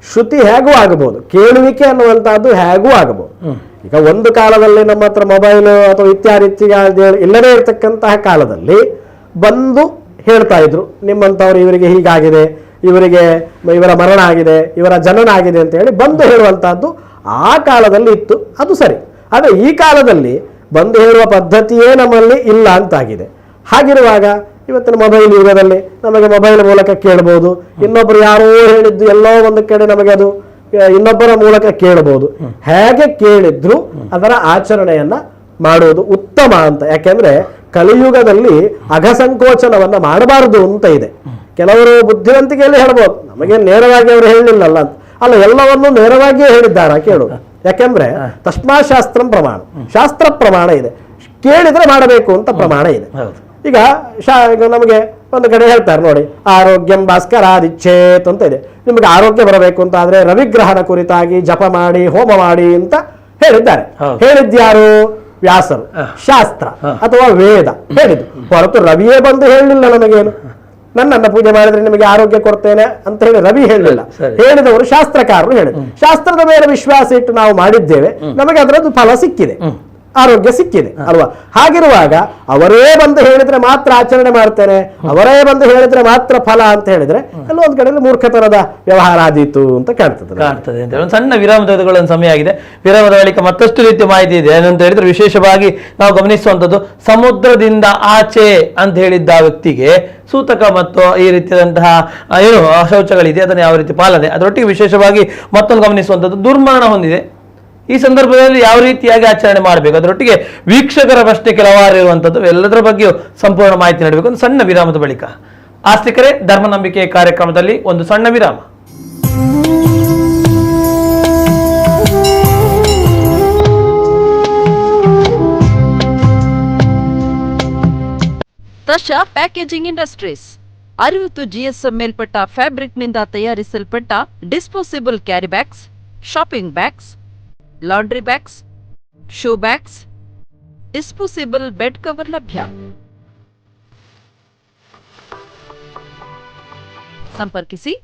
ಶ್ರುತಿ ಹೇಗೂ ಆಗಬಹುದು, ಕೇಳುವಿಕೆ ಅನ್ನುವಂತಹದ್ದು ಹೇಗೂ ಆಗಬಹುದು. ಈಗ ಒಂದು ಕಾಲದಲ್ಲಿ ನಮ್ಮ ಹತ್ರ ಮೊಬೈಲ್ ಅಥವಾ ಇತ್ಯಾದಿ ಇಲ್ಲದೇ ಇರತಕ್ಕಂತಹ ಕಾಲದಲ್ಲಿ ಬಂದು ಹೇಳ್ತಾ ಇದ್ರು, ನಿಮ್ಮಂಥವ್ರು ಇವರಿಗೆ ಹೀಗಾಗಿದೆ, ಇವರ ಮರಣ ಆಗಿದೆ, ಇವರ ಜನನ ಆಗಿದೆ ಅಂತ ಹೇಳಿ ಬಂದು ಹೇಳುವಂತಹದ್ದು ಆ ಕಾಲದಲ್ಲಿ ಇತ್ತು, ಅದು ಸರಿ. ಆದರೆ ಈ ಕಾಲದಲ್ಲಿ ಬಂದು ಹೇಳುವ ಪದ್ಧತಿಯೇ ನಮ್ಮಲ್ಲಿ ಇಲ್ಲ ಅಂತಾಗಿದೆ. ಹಾಗಿರುವಾಗ ಇವತ್ತಿನ ಮೊಬೈಲ್ ಯುಗದಲ್ಲಿ ನಮಗೆ ಮೊಬೈಲ್ ಮೂಲಕ ಕೇಳಬಹುದು, ಇನ್ನೊಬ್ಬರು ಯಾರೋ ಹೇಳಿದ್ದು ಎಲ್ಲೋ ಒಂದು ಕಡೆ ನಮಗೆ ಅದು ಇನ್ನೊಬ್ಬರ ಮೂಲಕ ಕೇಳಬಹುದು. ಹೇಗೆ ಕೇಳಿದ್ರು ಅದರ ಆಚರಣೆಯನ್ನ ಮಾಡುವುದು ಉತ್ತಮ ಅಂತ. ಯಾಕೆಂದ್ರೆ ಕಲಿಯುಗದಲ್ಲಿ ಅಘಸಂಕೋಚನವನ್ನ ಮಾಡಬಾರದು ಅಂತ ಇದೆ. ಕೆಲವರು ಬುದ್ಧಿವಂತಿಕೆಯಲ್ಲಿ ಹೇಳ್ಬೋದು, ನಮಗೆ ನೇರವಾಗಿ ಅವರು ಹೇಳಲಿಲ್ಲಲ್ಲ ಅಂತ. ಅಲ್ಲ, ಎಲ್ಲವನ್ನೂ ನೇರವಾಗಿಯೇ ಹೇಳಿದ್ದಾರ ಕೇಳು. ಯಾಕೆಂದ್ರೆ ತಸ್ಮಾಶಾಸ್ತ್ರಂ ಪ್ರಮಾಣ, ಶಾಸ್ತ್ರ ಪ್ರಮಾಣ ಇದೆ, ಕೇಳಿದ್ರೆ ಮಾಡಬೇಕು ಅಂತ ಪ್ರಮಾಣ ಇದೆ. ಈಗ ನಮಗೆ ಒಂದು ಕಡೆ ಹೇಳ್ತಾರೆ ನೋಡಿ, ಆರೋಗ್ಯಂ ಭಾಸ್ಕರಾದಿಚ್ಛೇತ್ ಅಂತ ಇದೆ. ನಿಮಗೆ ಆರೋಗ್ಯ ಬರಬೇಕು ಅಂತ ಆದ್ರೆ ರವಿಗ್ರಹಣ ಕುರಿತಾಗಿ ಜಪ ಮಾಡಿ ಹೋಮ ಮಾಡಿ ಅಂತ ಹೇಳಿದ್ದಾರೆ. ಹೇಳಿದ್ಯಾರು? ವ್ಯಾಸರು, ಶಾಸ್ತ್ರ ಅಥವಾ ವೇದ ಹೇಳಿದ್ದು. ಹೊರತು ರವಿಯೇ ಬಂದು ಹೇಳಲಿಲ್ಲ ನಮಗೇನು, ನನ್ನನ್ನ ಪೂಜೆ ಮಾಡಿದ್ರೆ ನಿಮಗೆ ಆರೋಗ್ಯ ಕೊಡ್ತೇನೆ ಅಂತ ಹೇಳಿ ರವಿ ಹೇಳಲಿಲ್ಲ. ಹೇಳಿದವರು ಶಾಸ್ತ್ರಕಾರರು ಹೇಳಿದ್ರು. ಶಾಸ್ತ್ರದ ಮೇಲೆ ವಿಶ್ವಾಸ ಇಟ್ಟು ನಾವು ಮಾಡಿದ್ದೇವೆ, ನಮಗೆ ಅದರದ್ದು ಫಲ ಸಿಕ್ಕಿದೆ, ಆರೋಗ್ಯ ಸಿಕ್ಕಿದೆ ಅಲ್ವಾ? ಹಾಗಿರುವಾಗ ಅವರೇ ಬಂದು ಹೇಳಿದ್ರೆ ಮಾತ್ರ ಆಚರಣೆ ಮಾಡ್ತೇನೆ, ಅವರೇ ಬಂದು ಹೇಳಿದ್ರೆ ಮಾತ್ರ ಫಲ ಅಂತ ಹೇಳಿದ್ರೆ ಎಲ್ಲ ಒಂದ್ ಕಡೆಯಲ್ಲಿ ಮೂರ್ಖತನದ ವ್ಯವಹಾರ ಆದೀತು ಅಂತ ಕಾಣ್ತದೆ ಅಂತ ಒಂದು ಸಣ್ಣ ವಿರಾಮ ತೆಗೆದುಕೊಳ್ಳುವ ಸಮಯ ಆಗಿದೆ. ವಿರಾಮದ ಬಳಿಕ ಮತ್ತಷ್ಟು ರೀತಿಯ ಮಾಹಿತಿ ಇದೆ. ಏನಂತ ಹೇಳಿದ್ರೆ ವಿಶೇಷವಾಗಿ ನಾವು ಗಮನಿಸುವಂಥದ್ದು, ಸಮುದ್ರದಿಂದ ಆಚೆ ಅಂತ ಹೇಳಿದ್ದ ವ್ಯಕ್ತಿಗೆ ಸೂತಕ ಮತ್ತು ಈ ರೀತಿಯಾದಂತಹ ಏನು ಶೌಚಗಳಿದೆ ಅದನ್ನು ಯಾವ ರೀತಿ ಪಾಲನೆ, ಅದರೊಟ್ಟಿಗೆ ವಿಶೇಷವಾಗಿ ಮತ್ತೊಂದು ಗಮನಿಸುವಂಥದ್ದು, ದುರ್ಮರಣ ಹೊಂದಿದೆ, ಈ ಸಂದರ್ಭದಲ್ಲಿ ಯಾವ ರೀತಿಯಾಗಿ ಆಚರಣೆ ಮಾಡಬೇಕು, ಅದರೊಟ್ಟಿಗೆ ವೀಕ್ಷಕರ ಪ್ರಶ್ನೆ ಕೆಲವಾರು ಇರುವಂಥದ್ದು, ಎಲ್ಲದರ ಬಗ್ಗೆಯೂ ಸಂಪೂರ್ಣ ಮಾಹಿತಿ ನೀಡಬೇಕು. ಒಂದು ಸಣ್ಣ ವಿರಾಮದ ಬಳಿಕ ಆಸ್ತಿಕರೇ ಧರ್ಮ ನಂಬಿಕೆ ಕಾರ್ಯಕ್ರಮದಲ್ಲಿ ಒಂದು ಸಣ್ಣ ವಿರಾಮ. ತಶಾ ಪ್ಯಾಕೇಜಿಂಗ್ ಇಂಡಸ್ಟ್ರೀಸ್ 60 GSM ಮೇಲ್ಪಟ್ಟ ಫ್ಯಾಬ್ರಿಕ್ನಿಂದ ತಯಾರಿಸಲ್ಪಟ್ಟ disposable carry bags, shopping bags, laundry bags, shoe bags, disposable bed cover ಲಭ್ಯ. ಸಂಪರ್ಕಿಸಿ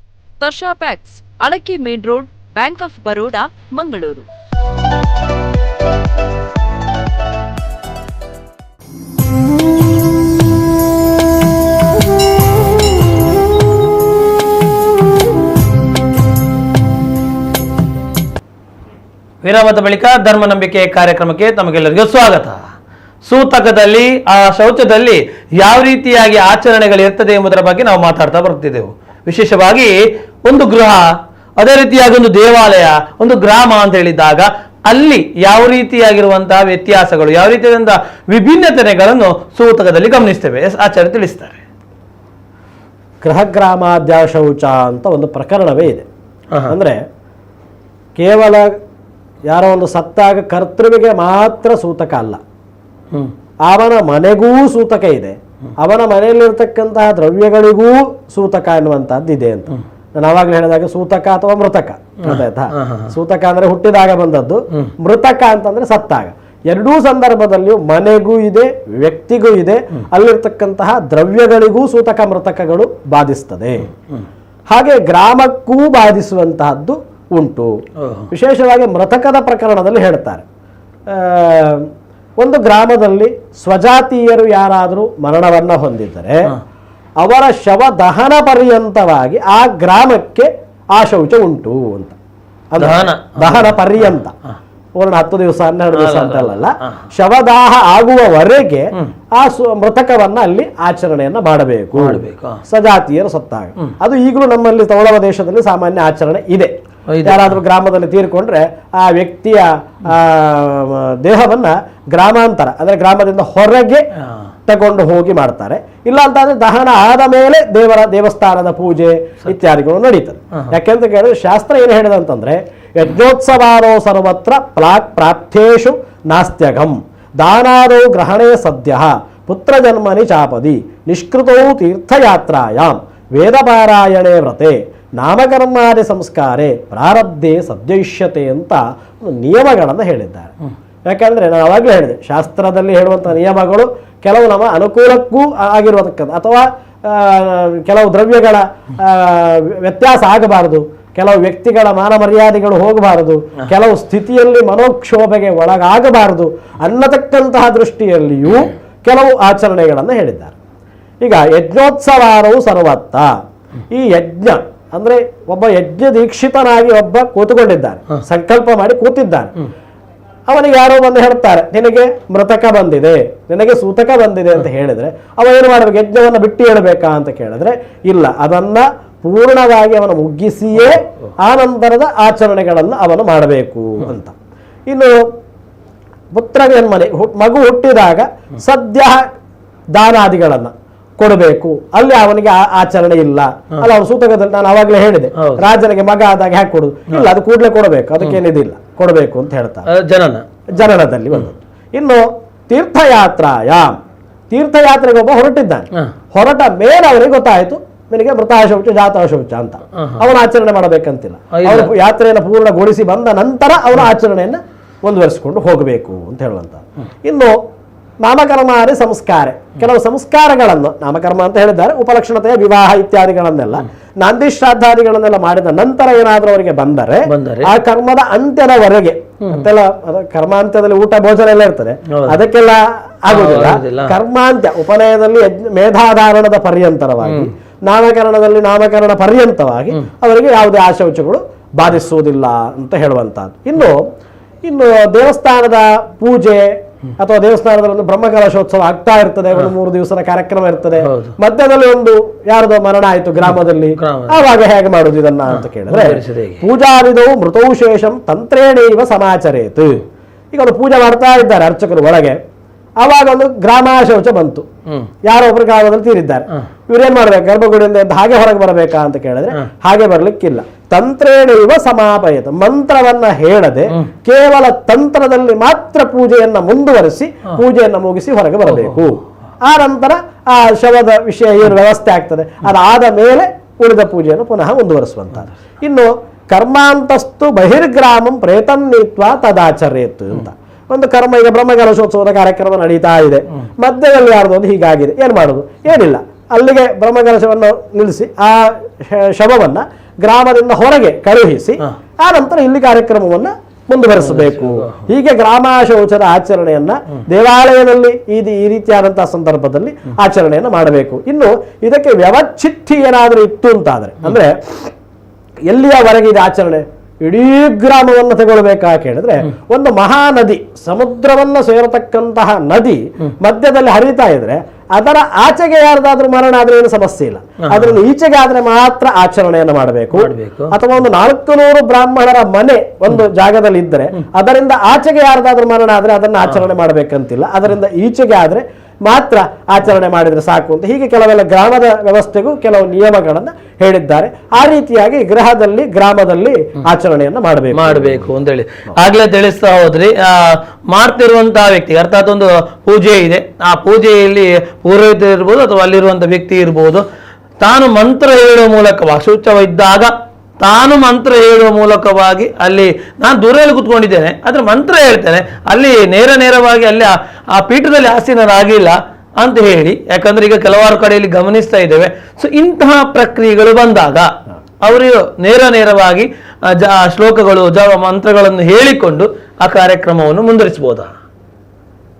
ತಶಾ ಪ್ಯಾಕ್ಸ್, ಅಳಕೆ main road, bank of Baroda, Mangaluru. ವಿರಾಮದ ಬಳಿಕ ಧರ್ಮ ನಂಬಿಕೆ ಕಾರ್ಯಕ್ರಮಕ್ಕೆ ತಮಗೆಲ್ಲರಿಗೂ ಸ್ವಾಗತ. ಸೂತಕದಲ್ಲಿ ಆ ಶೌಚದಲ್ಲಿ ಯಾವ ರೀತಿಯಾಗಿ ಆಚರಣೆಗಳು ಇರ್ತದೆ ಎಂಬುದರ ಬಗ್ಗೆ ನಾವು ಮಾತಾಡ್ತಾ ಬರ್ತಿದ್ದೆವು. ವಿಶೇಷವಾಗಿ ಒಂದು ಗೃಹ, ಅದೇ ರೀತಿಯಾಗಿ ಒಂದು ದೇವಾಲಯ, ಒಂದು ಗ್ರಾಮ ಅಂತ ಹೇಳಿದಾಗ ಅಲ್ಲಿ ಯಾವ ರೀತಿಯಾಗಿರುವಂತಹ ವ್ಯತ್ಯಾಸಗಳು, ಯಾವ ರೀತಿಯಾದಂತಹ ವಿಭಿನ್ನತೆಗಳನ್ನು ಸೂತಕದಲ್ಲಿ ಗಮನಿಸ್ತೇವೆ. ಆಚಾರ್ಯ ತಿಳಿಸ್ತಾರೆ. ಗೃಹಗ್ರಾಮಾದ್ಯ ಶೌಚ ಅಂತ ಒಂದು ಪ್ರಕರಣವೇ ಇದೆ. ಅಂದ್ರೆ ಕೇವಲ ಯಾರೋ ಒಂದು ಸತ್ತಾಗ ಕರ್ತೃವಿಗೆ ಮಾತ್ರ ಸೂತಕ ಅಲ್ಲ, ಅವನ ಮನೆಗೂ ಸೂತಕ ಇದೆ, ಅವನ ಮನೆಯಲ್ಲಿರ್ತಕ್ಕಂತಹ ದ್ರವ್ಯಗಳಿಗೂ ಸೂತಕ ಎನ್ನುವಂತಹದ್ದು ಇದೆ ಅಂತ ನಾನು ಆವಾಗಲೇ ಹೇಳಿದಾಗ ಸೂತಕ ಅಥವಾ ಮೃತಕ ಗೊತ್ತಾಯ್ತಾ. ಸೂತಕ ಅಂದ್ರೆ ಹುಟ್ಟಿದಾಗ ಬಂದದ್ದು, ಮೃತಕ ಅಂತಂದ್ರೆ ಸತ್ತಾಗ. ಎರಡೂ ಸಂದರ್ಭದಲ್ಲಿಯೂ ಮನೆಗೂ ಇದೆ, ವ್ಯಕ್ತಿಗೂ ಇದೆ, ಅಲ್ಲಿರ್ತಕ್ಕಂತಹ ದ್ರವ್ಯಗಳಿಗೂ ಸೂತಕ ಮೃತಕಗಳು ಬಾಧಿಸ್ತದೆ. ಹಾಗೆ ಗ್ರಾಮಕ್ಕೂ ಬಾಧಿಸುವಂತಹದ್ದು ಉಂಟು. ವಿಶೇಷವಾಗಿ ಮೃತಕದ ಪ್ರಕರಣದಲ್ಲಿ ಹೇಳ್ತಾರೆ, ಒಂದು ಗ್ರಾಮದಲ್ಲಿ ಸ್ವಜಾತೀಯರು ಯಾರಾದರೂ ಮರಣವನ್ನ ಹೊಂದಿದ್ದರೆ ಅವರ ಶವ ದಹನ ಪರ್ಯಂತವಾಗಿ ಆ ಗ್ರಾಮಕ್ಕೆ ಆ ಶೌಚ ಉಂಟು ಅಂತ. ದಹನ ಪರ್ಯಂತ, ಪೂರ್ಣ 10 ದಿವಸ 12 ದಿವಸ ಅಂತಲ್ಲ, ಶವದಾಹ ಆಗುವವರೆಗೆ ಆ ಮೃತಕವನ್ನ ಅಲ್ಲಿ ಆಚರಣೆಯನ್ನ ಮಾಡಬೇಕು ಸಜಾತಿಯರು ಸತ್ತಾಗ. ಅದು ಈಗಲೂ ನಮ್ಮಲ್ಲಿ ತೌಳವ ದೇಶದಲ್ಲಿ ಸಾಮಾನ್ಯ ಆಚರಣೆ ಇದೆ. ಯಾರಾದ್ರೂ ಗ್ರಾಮದಲ್ಲಿ ತೀರ್ಕೊಂಡ್ರೆ ಆ ವ್ಯಕ್ತಿಯ ದೇಹವನ್ನ ಗ್ರಾಮಾಂತರ ಅಂದ್ರೆ ಗ್ರಾಮದಿಂದ ಹೊರಗೆ ತಗೊಂಡು ಹೋಗಿ ಮಾಡ್ತಾರೆ. ಇಲ್ಲ ಅಂತಂದ್ರೆ ದಹನ ಆದ ಮೇಲೆ ದೇವಸ್ಥಾನದ ಪೂಜೆ ಇತ್ಯಾದಿಗಳು ನಡೀತದೆ. ಯಾಕೆಂತ ಕೇಳಿದ್ರೆ ಶಾಸ್ತ್ರ ಏನು ಹೇಳಿದೆ ಅಂತಂದ್ರೆ, ಯಜ್ಞೋತ್ಸವಾರೋ ಸರ್ವತ್ರ ಪ್ರಾಪ್ತೇಶು ನಾಸ್ತ್ಯಗಂ ದಾನಾದೋ ಗ್ರಹಣೇ ಸದ್ಯ ಪುತ್ರ ಜನ್ಮನಿ ಚಾಪದಿ ನಿಷ್ಕೃತೌ ತೀರ್ಥಯಾತ್ರಾಯಾಮ್ ವೇದಪಾರಾಯಣೆ ವ್ರತೆ ನಾಮಕರ್ಮಾದಿ ಸಂಸ್ಕಾರೆ ಪ್ರಾರಬ್ಧೆ ಸದ್ಯಯಿಷ್ಯತೆ ಅಂತ ನಿಯಮಗಳನ್ನು ಹೇಳಿದ್ದಾರೆ. ಯಾಕಂದ್ರೆ ನಾನು ಅವಾಗಲೇ ಹೇಳಿದೆ, ಶಾಸ್ತ್ರದಲ್ಲಿ ಹೇಳುವಂತಹ ನಿಯಮಗಳು ಕೆಲವು ನಮ್ಮ ಅನುಕೂಲಕ್ಕೂ ಆಗಿರುವುದಕ್ಕಂತ, ಅಥವಾ ಕೆಲವು ದ್ರವ್ಯಗಳ ವ್ಯತ್ಯಾಸ ಆಗಬಾರದು, ಕೆಲವು ವ್ಯಕ್ತಿಗಳ ಮಾನ ಮರ್ಯಾದೆಗಳು ಹೋಗಬಾರದು, ಕೆಲವು ಸ್ಥಿತಿಯಲ್ಲಿ ಮನೋಕ್ಷೋಭೆಗೆ ಒಳಗಾಗಬಾರದು ಅನ್ನತಕ್ಕಂತಹ ದೃಷ್ಟಿಯಲ್ಲಿಯೂ ಕೆಲವು ಆಚರಣೆಗಳನ್ನು ಹೇಳಿದ್ದಾರೆ. ಈಗ ಯಜ್ಞೋತ್ಸವಾರವು ಸರ್ವತ್ತ, ಈ ಯಜ್ಞ ಅಂದ್ರೆ ಒಬ್ಬ ಯಜ್ಞ ದೀಕ್ಷಿತನಾಗಿ ಒಬ್ಬ ಕೂತುಕೊಂಡಿದ್ದಾನೆ, ಸಂಕಲ್ಪ ಮಾಡಿ ಕೂತಿದ್ದಾನೆ. ಅವನಿಗೆ ಯಾರೋ ಬಂದು ಹೇಳ್ತಾರೆ, ನಿನಗೆ ಮೃತಕ ಬಂದಿದೆ, ನಿನಗೆ ಸೂತಕ ಬಂದಿದೆ ಅಂತ ಹೇಳಿದ್ರೆ ಅವ ಏನು ಮಾಡಬೇಕು? ಯಜ್ಞವನ್ನು ಬಿಟ್ಟು ಹೇಳಬೇಕಾ ಅಂತ ಕೇಳಿದ್ರೆ ಇಲ್ಲ, ಅದನ್ನ ಪೂರ್ಣವಾಗಿ ಅವನು ಮುಗಿಸಿಯೇ ಆ ನಂತರದ ಆಚರಣೆಗಳನ್ನು ಅವನು ಮಾಡಬೇಕು ಅಂತ. ಇನ್ನು ಪುತ್ರ ಜನ್ಮನೆ, ಮಗು ಹುಟ್ಟಿದಾಗ ಸದ್ಯ ದಾನಾದಿಗಳನ್ನ ಕೊಡಬೇಕು, ಅಲ್ಲಿ ಅವನಿಗೆ ಆಚರಣೆ ಇಲ್ಲ ಅಲ್ಲ. ಅವನು ಸೂತಕದಲ್ಲಿ ನಾನು ಅವಾಗಲೇ ಹೇಳಿದೆ, ರಾಜನಿಗೆ ಮಗ ಆದಾಗ ಹ್ಯಾಕೆ ಕೊಡುದು? ಇಲ್ಲ, ಅದು ಕೂಡಲೇ ಕೊಡಬೇಕು, ಅದಕ್ಕೇನಿದಿಲ್ಲ, ಕೊಡಬೇಕು ಅಂತ ಹೇಳ್ತಾರೆ ಜನನದಲ್ಲಿ ಒಂದು. ಇನ್ನು ತೀರ್ಥಯಾತ್ರಾಯಾಮ್, ತೀರ್ಥಯಾತ್ರೆಗೆ ಒಬ್ಬ ಹೊರಟಿದ್ದಾನೆ, ಹೊರಟ ಮೇಲೆ ಅವನಿಗೆ ಗೊತ್ತಾಯ್ತು ನಿನಗೆ ಮೃತಃ ಶೌಚ ಜಾತಃ ಶೌಚ ಅಂತ. ಅವನ ಆಚರಣೆ ಮಾಡಬೇಕಂತಿಲ್ಲ, ಅವನು ಯಾತ್ರೆಯನ್ನು ಪೂರ್ಣಗೊಳಿಸಿ ಬಂದ ನಂತರ ಅವನ ಆಚರಣೆಯನ್ನು ಮುಂದುವರಿಸಿಕೊಂಡು ಹೋಗಬೇಕು ಅಂತ ಹೇಳುವಂತ. ಇನ್ನು ನಾಮಕರ್ಮಾದಿ ಸಂಸ್ಕಾರ, ಕೆಲವು ಸಂಸ್ಕಾರಗಳನ್ನು ನಾಮಕರ್ಮ ಅಂತ ಹೇಳಿದ್ದಾರೆ, ಉಪಲಕ್ಷಣತೆಯ ವಿವಾಹ ಇತ್ಯಾದಿಗಳನ್ನೆಲ್ಲ ನಾಂದಿ ಶ್ರಾದ್ದಾದಿಗಳನ್ನೆಲ್ಲ ಮಾಡಿದ ನಂತರ ಏನಾದ್ರೂ ಅವರಿಗೆ ಬಂದರೆ ಆ ಕರ್ಮದ ಅಂತ್ಯದವರೆಗೆ, ಅಂತೆಲ್ಲ ಕರ್ಮಾಂತ್ಯದಲ್ಲಿ ಊಟ ಭೋಜನ ಎಲ್ಲ ಇರ್ತದೆ, ಅದಕ್ಕೆಲ್ಲ ಆಗುದಿಲ್ಲ. ಕರ್ಮಾಂತ್ಯ ಉಪನಯದಲ್ಲಿ ಮೇಧಾಧಾರಣದ ಪರ್ಯಂತರವಾಗಿ, ನಾಮಕರಣದಲ್ಲಿ ನಾಮಕರಣ ಪರ್ಯಂತವಾಗಿ ಅವರಿಗೆ ಯಾವುದೇ ಆಶೌಚಗಳು ಬಾಧಿಸುವುದಿಲ್ಲ ಅಂತ ಹೇಳುವಂತಹದ್ದು. ಇನ್ನು ದೇವಸ್ಥಾನದ ಪೂಜೆ ಅಥವಾ ದೇವಸ್ಥಾನದಲ್ಲಿ ಒಂದು ಬ್ರಹ್ಮಕಲಶೋತ್ಸವ ಆಗ್ತಾ ಇರ್ತದೆ, ಒಂದು 3 ದಿವಸದ ಕಾರ್ಯಕ್ರಮ ಇರ್ತದೆ, ಮಧ್ಯದಲ್ಲಿ ಒಂದು ಯಾರದೋ ಮರಣ ಆಯ್ತು ಗ್ರಾಮದಲ್ಲಿ, ಆವಾಗ ಹೇಗೆ ಮಾಡುದು ಇದನ್ನ ಅಂತ ಕೇಳಿದ್ರೆ, ಪೂಜಾವಿದವು ಮೃತೌ ಶೇಷಂ ತಂತ್ರೇಣೈವ ಸಮಾಚರೇತ್. ಈಗ ಒಂದು ಪೂಜೆ ಮಾಡ್ತಾ ಇದ್ದಾರೆ ಅರ್ಚಕರು ಒಳಗೆ, ಆವಾಗ ಒಂದು ಗ್ರಾಮಾಶೌಚ ಬಂತು, ಯಾರೋ ಒಬ್ಬರು ಗ್ರಾಮದಲ್ಲಿ ತೀರಿದ್ದಾರೆ, ಇವ್ರೇನ್ ಮಾಡ್ಬೇಕು? ಗರ್ಭಗುಡಿಯಿಂದ ಹಾಗೆ ಹೊರಗೆ ಬರಬೇಕಾ ಅಂತ ಕೇಳಿದ್ರೆ ಹಾಗೆ ಬರ್ಲಿಕ್ಕಿಲ್ಲ. ತಂತ್ರೇಣೈವ ಸಮಾಪಯತ, ಮಂತ್ರವನ್ನ ಹೇಳದೆ ಕೇವಲ ತಂತ್ರದಲ್ಲಿ ಮಾತ್ರ ಪೂಜೆಯನ್ನ ಮುಂದುವರಿಸಿ ಪೂಜೆಯನ್ನ ಮುಗಿಸಿ ಹೊರಗೆ ಬರಬೇಕು. ಆ ನಂತರ ಆ ಶವದ ವಿಷಯ ಏನು ವ್ಯವಸ್ಥೆ ಆಗ್ತದೆ ಅದಾದ ಮೇಲೆ ಉಳಿದ ಪೂಜೆಯನ್ನು ಪುನಃ ಮುಂದುವರಿಸುವಂತದ್ದು. ಇನ್ನು ಕರ್ಮಾಂತಸ್ತು ಬಹಿರ್ಗ್ರಾಮಂ ಪ್ರೇತಂ ನೀತ್ವಾ ತದಾಚರೇತ್ ಅಂತ ಒಂದು ಕರ್ಮ. ಈಗ ಬ್ರಹ್ಮಕಲಶೋತ್ಸವದ ಕಾರ್ಯಕ್ರಮ ನಡೀತಾ ಇದೆ, ಮಧ್ಯದಲ್ಲಿ ಯಾರ್ದು ಒಂದು ಹೀಗಾಗಿದೆ, ಏನ್ ಮಾಡುದು? ಏನಿಲ್ಲ, ಅಲ್ಲಿಗೆ ಬ್ರಹ್ಮಕಲಶವನ್ನು ನಿಲ್ಲಿಸಿ ಆ ಶವವನ್ನ ಗ್ರಾಮದಿಂದ ಹೊರಗೆ ಕಳುಹಿಸಿ ಆ ನಂತರ ಇಲ್ಲಿ ಕಾರ್ಯಕ್ರಮವನ್ನ ಮುಂದುವರಿಸಬೇಕು. ಹೀಗೆ ಗ್ರಾಮಾಶೌಚದ ಆಚರಣೆಯನ್ನ ದೇವಾಲಯದಲ್ಲಿ ಈ ರೀತಿಯಾದಂತಹ ಸಂದರ್ಭದಲ್ಲಿ ಆಚರಣೆಯನ್ನ ಮಾಡಬೇಕು. ಇನ್ನು ಇದಕ್ಕೆ ವ್ಯವಚ್ಛಿತ್ತಿ ಏನಾದರೂ ಇತ್ತು ಅಂತಾದ್ರೆ, ಅಂದ್ರೆ ಎಲ್ಲಿಯವರೆಗೆ ಇದು ಆಚರಣೆ? ಇಡೀ ಗ್ರಾಮವನ್ನು ತಗೊಳ್ಬೇಕಾ ಕೇಳಿದ್ರೆ, ಒಂದು ಮಹಾನದಿ, ಸಮುದ್ರವನ್ನ ಸೇರತಕ್ಕಂತಹ ನದಿ ಮಧ್ಯದಲ್ಲಿ ಹರಿತಾ ಇದ್ರೆ ಅದರ ಆಚೆಗೆ ಯಾರ್ದಾದ್ರೂ ಮರಣ ಆದ್ರೆ ಏನು ಸಮಸ್ಯೆ ಇಲ್ಲ, ಅದರಲ್ಲಿ ಈಚೆಗೆ ಆದ್ರೆ ಮಾತ್ರ ಆಚರಣೆಯನ್ನು ಮಾಡಬೇಕು. ಅಥವಾ ಒಂದು 400 ಬ್ರಾಹ್ಮಣರ ಮನೆ ಒಂದು ಜಾಗದಲ್ಲಿ ಇದ್ದರೆ ಅದರಿಂದ ಆಚೆಗೆ ಯಾರ್ದಾದ್ರೂ ಮರಣ ಆದ್ರೆ ಅದನ್ನ ಆಚರಣೆ ಮಾಡಬೇಕಂತಿಲ್ಲ, ಅದರಿಂದ ಈಚೆಗೆ ಆದ್ರೆ ಮಾತ್ರ ಆಚರಣೆ ಮಾಡಿದರೆ ಸಾಕು ಅಂತ ಹೀಗೆ ಕೆಲವೆಲ್ಲ ಗ್ರಾಮದ ವ್ಯವಸ್ಥೆಗೂ ಕೆಲವು ನಿಯಮಗಳನ್ನು ಹೇಳಿದ್ದಾರೆ. ಆ ರೀತಿಯಾಗಿ ಗೃಹದಲ್ಲಿ ಗ್ರಾಮದಲ್ಲಿ ಆಚರಣೆಯನ್ನು ಮಾಡಬೇಕು ಅಂತೇಳಿ ಆಗ್ಲೇ ತಿಳಿಸ್ತಾ ಹೋದ್ರಿ. ಮಾಡ್ತಿರುವಂತಹ ವ್ಯಕ್ತಿ ಅರ್ಥಾತ್ ಒಂದು ಪೂಜೆ ಇದೆ, ಆ ಪೂಜೆಯಲ್ಲಿ ಪುರೋಹಿತ ಇರ್ಬೋದು ಅಥವಾ ಅಲ್ಲಿರುವಂತಹ ವ್ಯಕ್ತಿ ಇರ್ಬೋದು, ತಾನು ಮಂತ್ರ ಹೇಳುವ ಮೂಲಕವಾಗಿ ಶೌಚವಿದ್ದಾಗ ತಾನು ಮಂತ್ರ ಹೇಳುವ ಮೂಲಕವಾಗಿ ಅಲ್ಲಿ ನಾನು ದೂರದಲ್ಲಿ ಕೂತ್ಕೊಂಡಿದ್ದೇನೆ ಆದ್ರೆ ಮಂತ್ರ ಹೇಳ್ತೇನೆ, ಅಲ್ಲಿ ನೇರವಾಗಿ ಅಲ್ಲಿ ಆ ಪೀಠದಲ್ಲಿ ಆಸೀನರಾಗಿಲ್ಲ ಅಂತ ಹೇಳಿ, ಯಾಕಂದ್ರೆ ಈಗ ಕೆಲವಾರು ಕಡೆಯಲ್ಲಿ ಗಮನಿಸ್ತಾ ಇದ್ದೇವೆ. ಸೊ ಇಂತಹ ಪ್ರಕ್ರಿಯೆಗಳು ಬಂದಾಗ ಅವರು ನೇರವಾಗಿ ಶ್ಲೋಕಗಳು ಮಂತ್ರಗಳನ್ನು ಹೇಳಿಕೊಂಡು ಆ ಕಾರ್ಯಕ್ರಮವನ್ನು ಮುಂದುವರಿಸಬಹುದಾ?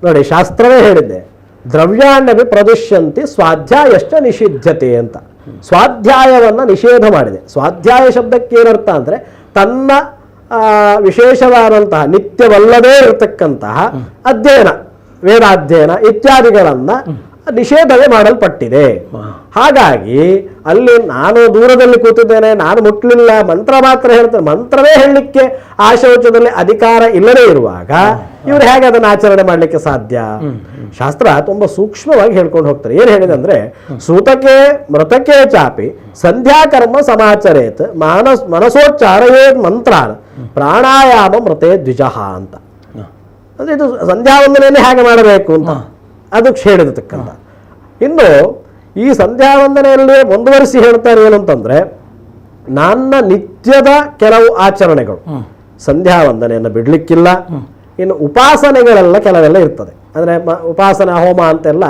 ನೋಡಿ, ಶಾಸ್ತ್ರವೇ ಹೇಳಿದ್ದೆ, ದ್ರವ್ಯಾಣ್ಣವಿ ಪ್ರದುಷ್ಯಂತಿ ಸ್ವಾಧ್ಯಾಯಶ್ಚ ನಿಷಿದ್ಧತೆ ಅಂತ. ಸ್ವಾಧ್ಯಾಯವನ್ನು ನಿಷೇಧ ಮಾಡಿದೆ. ಸ್ವಾಧ್ಯಾಯ ಶಬ್ದಕ್ಕೆ ಏನರ್ಥ ಅಂದರೆ ತನ್ನ ವಿಶೇಷವಾದಂತಹ ನಿತ್ಯವಲ್ಲದೇ ಇರತಕ್ಕಂತಹ ಅಧ್ಯಯನ, ವೇದಾಧ್ಯಯನ ಇತ್ಯಾದಿಗಳನ್ನು ನಿಷೇಧವೇ ಮಾಡಲ್ಪಟ್ಟಿದೆ. ಹಾಗಾಗಿ ಅಲ್ಲಿ ನಾನು ದೂರದಲ್ಲಿ ಕೂತಿದ್ದೇನೆ, ನಾನು ಮುಟ್ಲಿಲ್ಲ, ಮಂತ್ರ ಮಾತ್ರ ಹೇಳ್ತೇನೆ, ಮಂತ್ರವೇ ಹೇಳಲಿಕ್ಕೆ ಆ ಶೌಚದಲ್ಲಿ ಅಧಿಕಾರ ಇಲ್ಲದೇ ಇರುವಾಗ ಇವರು ಹೇಗೆ ಅದನ್ನು ಆಚರಣೆ ಮಾಡಲಿಕ್ಕೆ ಸಾಧ್ಯ? ಶಾಸ್ತ್ರ ತುಂಬಾ ಸೂಕ್ಷ್ಮವಾಗಿ ಹೇಳ್ಕೊಂಡು ಹೋಗ್ತಾರೆ. ಏನ್ ಹೇಳಿದೆ ಅಂದ್ರೆ, ಸೂತಕೆ ಮೃತಕೆ ಚಾಪಿ ಸಂಧ್ಯಾಕರ್ಮ ಸಮಾಚರೇತ್ ಮನಸೋಚ್ಚಾರಯೇತ್ ಮಂತ್ರಾನ್ ಪ್ರಾಣಾಯಾಮ ಮೃತೆ ದ್ವಿಜಃ ಅಂತ. ಅಂದ್ರೆ ಇದು ಸಂಧ್ಯಾವಂದನೆಯನ್ನೇ ಹೇಗೆ ಮಾಡಬೇಕು ಅಂತ ಅದಕ್ಕೆ ಹೇಳಿರ್ತಕ್ಕಂಥ. ಇನ್ನು ಈ ಸಂಧ್ಯಾವಂದನೆಯಲ್ಲಿ ಮುಂದುವರಿಸಿ ಹೇಳ್ತಾರೆ ಏನಂತಂದ್ರೆ, ನನ್ನ ನಿತ್ಯದ ಕೆಲವು ಆಚರಣೆಗಳು, ಸಂಧ್ಯಾವಂದನೆಯನ್ನು ಬಿಡ್ಲಿಕ್ಕಿಲ್ಲ. ಇನ್ನು ಉಪಾಸನೆಗಳೆಲ್ಲ ಕೆಲವೆಲ್ಲ ಇರ್ತದೆ, ಅಂದ್ರೆ ಉಪಾಸನಾ ಹೋಮ ಅಂತೆಲ್ಲ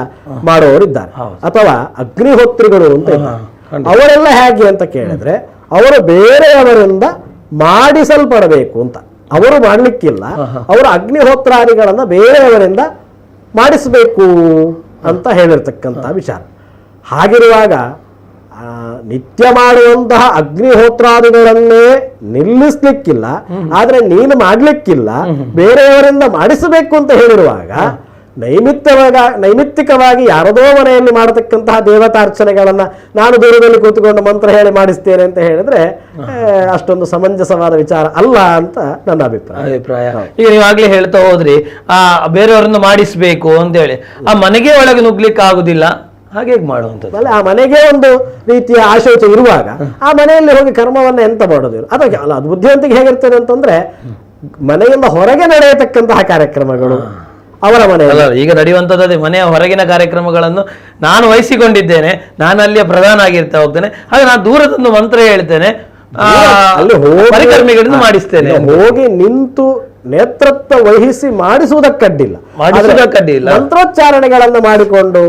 ಮಾಡುವವರಿದ್ದಾರೆ, ಅಥವಾ ಅಗ್ನಿಹೋತ್ರಿಗಳು ಅಂತ ಇದ್ದಾರೆ. ಅವರೆಲ್ಲ ಹೇಗೆ ಅಂತ ಕೇಳಿದ್ರೆ, ಅವರು ಬೇರೆಯವರಿಂದ ಮಾಡಿಸಲ್ಪಡಬೇಕು ಅಂತ. ಅವರು ಮಾಡ್ಲಿಕ್ಕಿಲ್ಲ, ಅವರು ಅಗ್ನಿಹೋತ್ರಾದಿಗಳನ್ನ ಬೇರೆಯವರಿಂದ ಮಾಡಿಸಬೇಕು ಅಂತ ಹೇಳಿರ್ತಕ್ಕಂಥ ವಿಚಾರ. ಹಾಗಿರುವಾಗ ನಿತ್ಯ ಮಾಡುವಂತಹ ಅಗ್ನಿಹೋತ್ರಾದಿಗಳನ್ನೇ ನಿಲ್ಲಿಸ್ಲಿಕ್ಕಿಲ್ಲ, ಆದ್ರೆ ನೀನು ಮಾಡ್ಲಿಕ್ಕಿಲ್ಲ, ಬೇರೆಯವರಿಂದ ಮಾಡಿಸಬೇಕು ಅಂತ ಹೇಳಿರುವಾಗ ನೈಮಿತ್ತಿಕವಾಗಿ ಯಾರದೋ ಮನೆಯಲ್ಲಿ ಮಾಡತಕ್ಕಂತಹ ದೇವತಾರ್ಚನೆಗಳನ್ನ ನಾನು ದೂರದಲ್ಲಿ ಕೂತ್ಕೊಂಡು ಮಂತ್ರ ಹೇಳಿ ಮಾಡಿಸ್ತೇನೆ ಅಂತ ಹೇಳಿದ್ರೆ ಅಷ್ಟೊಂದು ಸಮಂಜಸವಾದ ವಿಚಾರ ಅಲ್ಲ ಅಂತ ನನ್ನ ಅಭಿಪ್ರಾಯ. ಈಗ ನೀವಾಗ್ಲೇ ಹೇಳ್ತಾ ಹೋದ್ರಿ ಬೇರೆಯವರನ್ನು ಮಾಡಿಸ್ಬೇಕು ಅಂತ ಹೇಳಿ, ಆ ಮನೆಗೆ ಒಳಗೆ ನುಗ್ಲಿಕ್ಕೆ ಆಗುದಿಲ್ಲ, ಹಾಗೆ ಮಾಡುವಂಥದ್ದು ಅಲ್ಲ. ಆ ಮನೆಗೆ ಒಂದು ರೀತಿಯ ಆಶೋಚ ಇರುವಾಗ ಆ ಮನೆಯಲ್ಲಿ ಹೋಗಿ ಕರ್ಮವನ್ನ ಎಂತ ಮಾಡೋದಿಲ್ಲ. ಅದಕ್ಕೆ ಅಲ್ಲ, ಅದು ಬುದ್ಧಿವಂತಿಗೆ ಹೇಗಿರ್ತದೆ ಅಂತಂದ್ರೆ, ಮನೆಯಿಂದ ಹೊರಗೆ ನಡೆಯತಕ್ಕಂತಹ ಕಾರ್ಯಕ್ರಮಗಳು ಅವರ ಮನೆ ಈಗ ನಡೆಯುವಂಥದ್ದು ಮನೆಯ ಹೊರಗಿನ ಕಾರ್ಯಕ್ರಮಗಳನ್ನು ನಾನು ವಹಿಸಿಕೊಂಡಿದ್ದೇನೆ, ನಾನು ಅಲ್ಲಿಯ ಪ್ರಧಾನ ಆಗಿರ್ತಾ ಹೋಗ್ತೇನೆ, ಹಾಗೆ ನಾನು ದೂರದೊಂದು ಮಂತ್ರ ಹೇಳ್ತೇನೆ, ಅಲ್ಲಿ ಪರಿಕರ್ಮಿಗಳಿಂದ ಮಾಡಿಸ್ತೇನೆ. ಹೋಗಿ ನಿಂತು ನೇತೃತ್ವ ವಹಿಸಿ ಮಾಡಿಸುವುದಕ್ಕಡ್ಡಿಲ್ಲ, ಮಂತ್ರೋಚ್ಚಾರಣೆಗಳನ್ನು ಮಾಡಿಕೊಂಡು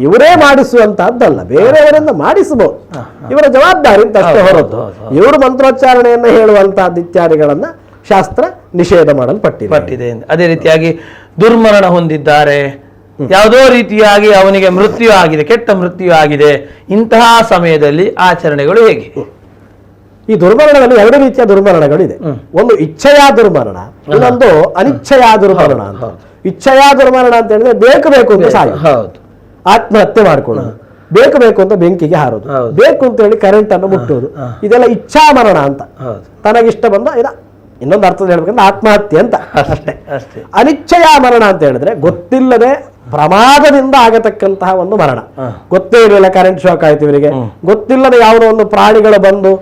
ಇವರೇ ಮಾಡಿಸುವಂತಹದ್ದಲ್ಲ, ಬೇರೆಯವರಿಂದ ಮಾಡಿಸಬಹುದು, ಇವರ ಜವಾಬ್ದಾರಿ ಅಂತ ಅಷ್ಟೇ ಹೊರತು ಇವರು ಮಂತ್ರೋಚ್ಚಾರಣೆಯನ್ನು ಹೇಳುವಂತಹದ್ದು ಇತ್ಯಾದಿಗಳನ್ನ ಶಾಸ್ತ್ರ ನಿಷೇಧ ಮಾಡಲ್ಪಟ್ಟಿದೆ. ಅದೇ ರೀತಿಯಾಗಿ ದುರ್ಮರಣ ಹೊಂದಿದ್ದಾರೆ, ಯಾವುದೋ ರೀತಿಯಾಗಿ ಅವನಿಗೆ ಮೃತ್ಯು ಆಗಿದೆ, ಕೆಟ್ಟ ಮೃತ್ಯು ಆಗಿದೆ, ಇಂತಹ ಸಮಯದಲ್ಲಿ ಆಚರಣೆಗಳು ಹೇಗೆ? ಈ ದುರ್ಮರಣದಲ್ಲಿ ಎರಡು ರೀತಿಯ ದುರ್ಮರಣಗಳು ಇದೆ. ಒಂದು ಇಚ್ಛೆಯ ದುರ್ಮರಣ, ಇನ್ನೊಂದು ಅನಿಚ್ಛೆಯ ದುರ್ಮರಣ ಅಂತ. ಇಚ್ಛೆಯ ದುರ್ಮರಣ ಅಂತ ಹೇಳಿದ್ರೆ ಬೇಕು ಅಂತ ಸಾಯೋದು, ಆತ್ಮಹತ್ಯೆ ಮಾಡ್ಕೊಳ್ಳೋದು, ಬೇಕು ಅಂತ ಬೆಂಕಿಗೆ ಹಾರೋದು, ಬೇಕು ಅಂತ ಹೇಳಿ ಕರೆಂಟ್ ಅನ್ನು ಮುಟ್ಟುವುದು, ಇದೆಲ್ಲ ಇಚ್ಛಾ ಮರಣ ಅಂತ. ತನಗಿಷ್ಟ ಬಂದ ಇನ್ನೊಂದು ಅರ್ಥದಲ್ಲಿ ಹೇಳ್ಬೇಕಂದ್ರೆ ಆತ್ಮಹತ್ಯೆ ಅಂತ ಅಷ್ಟೇ. ಅನಿಚ್ಛೆಯ ಮರಣ ಅಂತ ಹೇಳಿದ್ರೆ ಗೊತ್ತಿಲ್ಲದೆ ಪ್ರಮಾದದಿಂದ ಆಗತಕ್ಕಂತಹ ಒಂದು ಮರಣ. ಗೊತ್ತೇ ಇರಲಿಲ್ಲ, ಕರೆಂಟ್ ಶಾಕ್ ಆಯ್ತು ಇವರಿಗೆ, ಗೊತ್ತಿಲ್ಲದೆ ಯಾವುದೋ ಒಂದು ಪ್ರಾಣಿಗಳು ಬಂದು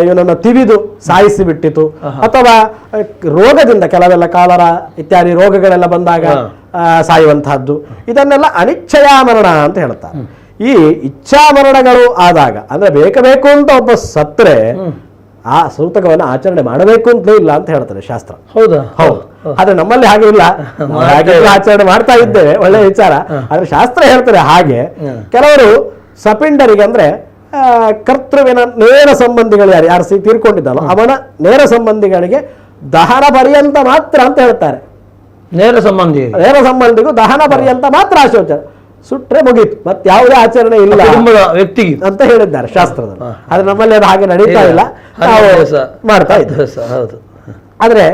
ಇವನನ್ನು ತಿವಿದು ಸಾಯಿಸಿ ಬಿಟ್ಟಿತು, ಅಥವಾ ರೋಗದಿಂದ ಕೆಲವೆಲ್ಲ ಕಾಲರ ಇತ್ಯಾದಿ ರೋಗಗಳೆಲ್ಲ ಬಂದಾಗ ಸಾಯುವಂತಹದ್ದು, ಇದನ್ನೆಲ್ಲ ಅನಿಚ್ಛೆಯ ಮರಣ ಅಂತ ಹೇಳ್ತಾರೆ. ಈ ಇಚ್ಛಾ ಮರಣಗಳು ಆದಾಗ ಅಂದ್ರೆ ಬೇಕು ಅಂತ ಒಬ್ಬ ಸತ್ರೆ ಆ ಸೂತಕವನ್ನು ಆಚರಣೆ ಮಾಡಬೇಕು ಅಂತಲೇ ಇಲ್ಲ ಅಂತ ಹೇಳ್ತಾರೆ ಶಾಸ್ತ್ರ. ಹೌದು. ಆದ್ರೆ ನಮ್ಮಲ್ಲಿ ಹಾಗೆ ಇಲ್ಲ, ಆಚರಣೆ ಮಾಡ್ತಾ ಇದ್ದೇವೆ, ಒಳ್ಳೆ ವಿಚಾರ. ಆದ್ರೆ ಶಾಸ್ತ್ರ ಹೇಳ್ತಾರೆ ಹಾಗೆ. ಕೆಲವರು ಸಪಿಂಡರಿಗೆ ಅಂದ್ರೆ ಕರ್ತೃವಿನ ನೇರ ಸಂಬಂಧಿಗಳು ಯಾರು ತೀರ್ಕೊಂಡಿದ್ದಲ್ಲ ಅವನ ನೇರ ಸಂಬಂಧಿಗಳಿಗೆ ದಹನ ಪರ್ಯಂತ ಮಾತ್ರ ಅಂತ ಹೇಳ್ತಾರೆ. ನೇರ ಸಂಬಂಧಿಗೂ ದಹನ ಪರ್ಯಂತ ಮಾತ್ರ ಆಶೋಚನೆ, ಸುಟ್ರೆ ಮುಗೀತು, ಮತ್ತೆ ಯಾವುದೇ ಆಚರಣೆ ಇಲ್ಲ ವ್ಯಕ್ತಿಗೆ ಅಂತ ಹೇಳಿದ್ದಾರೆ ಶಾಸ್ತ್ರದಲ್ಲಿ. ಆದ್ರೆ ನಮ್ಮಲ್ಲಿ ಅದು ಹಾಗೆ ನಡೀತಾ ಇಲ್ಲ, ನಾವು ಮಾಡ್ತಾ ಇದ್ದೇವೆ. ಆದ್ರೆ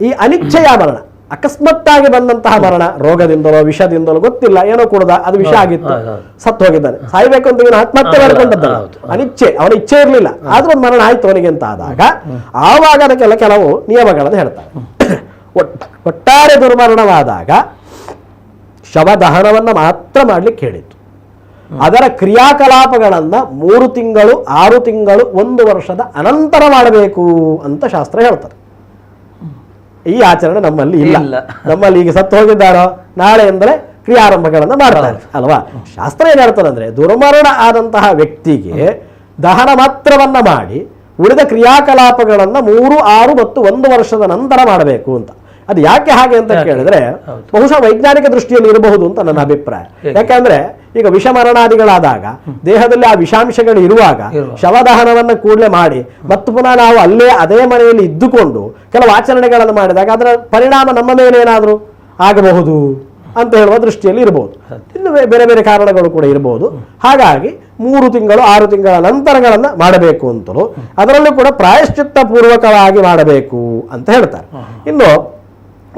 ಈ ಅನಿಚ್ಛೆಯ ಮರಣ, ಅಕಸ್ಮಾತ್ತಾಗಿ ಬಂದಂತಹ ಮರಣ, ರೋಗದಿಂದಲೋ ವಿಷದಿಂದಲೋ ಗೊತ್ತಿಲ್ಲ, ಏನೋ ಕುಡ್ದ, ಅದು ವಿಷ ಆಗಿತ್ತು, ಸತ್ತು ಹೋಗಿದ್ದಾನೆ, ಸಾಯ್ಬೇಕು ಅಂತ ಇವನು ಆತ್ಮಹತ್ಯೆ ಮಾಡಿಕೊಂಡದ್ದಲ್ಲ, ಅನಿಚ್ಛೆ, ಅವನ ಇಚ್ಛೆ ಇರಲಿಲ್ಲ, ಆದ್ರೂ ಒಂದು ಮರಣ ಆಯ್ತು ಅವನಿಗೆ ಅಂತ ಆದಾಗ ಆವಾಗ ಅದಕ್ಕೆಲ್ಲ ಕೆಲವು ನಿಯಮಗಳನ್ನು ಹೇಳ್ತಾರೆ. ಒಟ್ಟಾರೆ ದುರ್ಮರಣವಾದಾಗ ಶವದಹನವನ್ನು ಮಾತ್ರ ಮಾಡಲಿಕ್ಕೆ ಹೇಳಿತ್ತು. ಅದರ ಕ್ರಿಯಾಕಲಾಪಗಳನ್ನು 3 ತಿಂಗಳು 6 ತಿಂಗಳು 1 ವರ್ಷದ ಅನಂತರ ಮಾಡಬೇಕು ಅಂತ ಶಾಸ್ತ್ರ ಹೇಳ್ತಾರೆ. ಈ ಆಚರಣೆ ನಮ್ಮಲ್ಲಿ ಇಲ್ಲ. ನಮ್ಮಲ್ಲಿ ಈಗ ಸತ್ತು ಹೋಗಿದ್ದಾರೋ ನಾಳೆ ಎಂದರೆ ಕ್ರಿಯಾರಂಭಗಳನ್ನು ಮಾಡ್ತಾರೆ ಅಲ್ವಾ. ಶಾಸ್ತ್ರ ಏನ್ ಹೇಳ್ತಾರೆ ಅಂದ್ರೆ ದುರ್ಮರಣ ಆದಂತಹ ವ್ಯಕ್ತಿಗೆ ದಹನ ಮಾತ್ರವನ್ನ ಮಾಡಿ ಉಳಿದ ಕ್ರಿಯಾಕಲಾಪಗಳನ್ನು 3, 6 ಮತ್ತು 1 ವರ್ಷದ ನಂತರ ಮಾಡಬೇಕು ಅಂತ. ಅದು ಯಾಕೆ ಹಾಗೆ ಅಂತ ಕೇಳಿದ್ರೆ ಬಹುಶಃ ವೈಜ್ಞಾನಿಕ ದೃಷ್ಟಿಯಲ್ಲಿ ಇರಬಹುದು ಅಂತ ನನ್ನ ಅಭಿಪ್ರಾಯ. ಯಾಕಂದ್ರೆ ಈಗ ವಿಷಮರಣಾದಿಗಳಾದಾಗ ದೇಹದಲ್ಲಿ ಆ ವಿಷಾಂಶಗಳು ಇರುವಾಗ ಶವದಹನವನ್ನು ಕೂಡಲೇ ಮಾಡಿ ಮತ್ತು ಪುನಃ ನಾವು ಅದೇ ಮನೆಯಲ್ಲಿ ಇದ್ದುಕೊಂಡು ಕೆಲವು ಆಚರಣೆಗಳನ್ನು ಮಾಡಿದಾಗ ಅದರ ಪರಿಣಾಮ ನಮ್ಮ ಮೇಲೆ ಏನಾದರೂ ಆಗಬಹುದು ಅಂತ ಹೇಳುವ ದೃಷ್ಟಿಯಲ್ಲಿ ಇರಬಹುದು. ಇನ್ನು ಬೇರೆ ಬೇರೆ ಕಾರಣಗಳು ಕೂಡ ಇರಬಹುದು. ಹಾಗಾಗಿ 3 ತಿಂಗಳು 6 ತಿಂಗಳ ನಂತರಗಳನ್ನು ಮಾಡಬೇಕು ಅಂತಲೂ ಅದರಲ್ಲೂ ಕೂಡ ಪ್ರಾಯಶ್ಚಿತ್ತ ಪೂರ್ವಕವಾಗಿ ಮಾಡಬೇಕು ಅಂತ ಹೇಳ್ತಾರೆ. ಇನ್ನು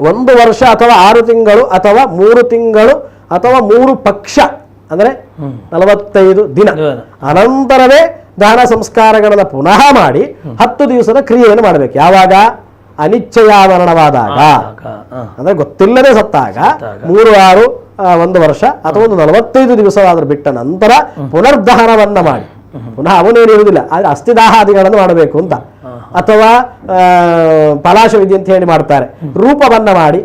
1 ವರ್ಷ ಅಥವಾ 6 ತಿಂಗಳು ಅಥವಾ 3 ತಿಂಗಳು ಅಥವಾ 3 ಪಕ್ಷ ಅಂದ್ರೆ 45 ದಿನ ಅನಂತರವೇ ದಹನ ಸಂಸ್ಕಾರಗಳನ್ನು ಪುನಃ ಮಾಡಿ 10 ದಿವಸದ ಕ್ರಿಯೆಯನ್ನು ಮಾಡಬೇಕು. ಯಾವಾಗ? ಅನಿಚ್ಛಯಾವರಣವಾದಾಗ, ಅಂದ್ರೆ ಗೊತ್ತಿಲ್ಲದೆ ಸತ್ತಾಗ 3, 6, 1 ವರ್ಷ ಅಥವಾ 45 ದಿವಸವಾದರೂ ಬಿಟ್ಟ ನಂತರ ಪುನರ್ದಹನವನ್ನ ಮಾಡಿ ಪುನಃ ಅವನೇನಿರುವುದಿಲ್ಲ ಆದರೆ ಅಸ್ಥಿದಾಹಾದಿಗಳನ್ನು ಮಾಡಬೇಕು ಅಂತ, ಅಥವಾ ಪಲಾಶ ವಿಧಿ ಅಂತ ಹೇಳಿ ಮಾಡ್ತಾರೆ. ರೂಪವನ್ನ ಮಾಡಿ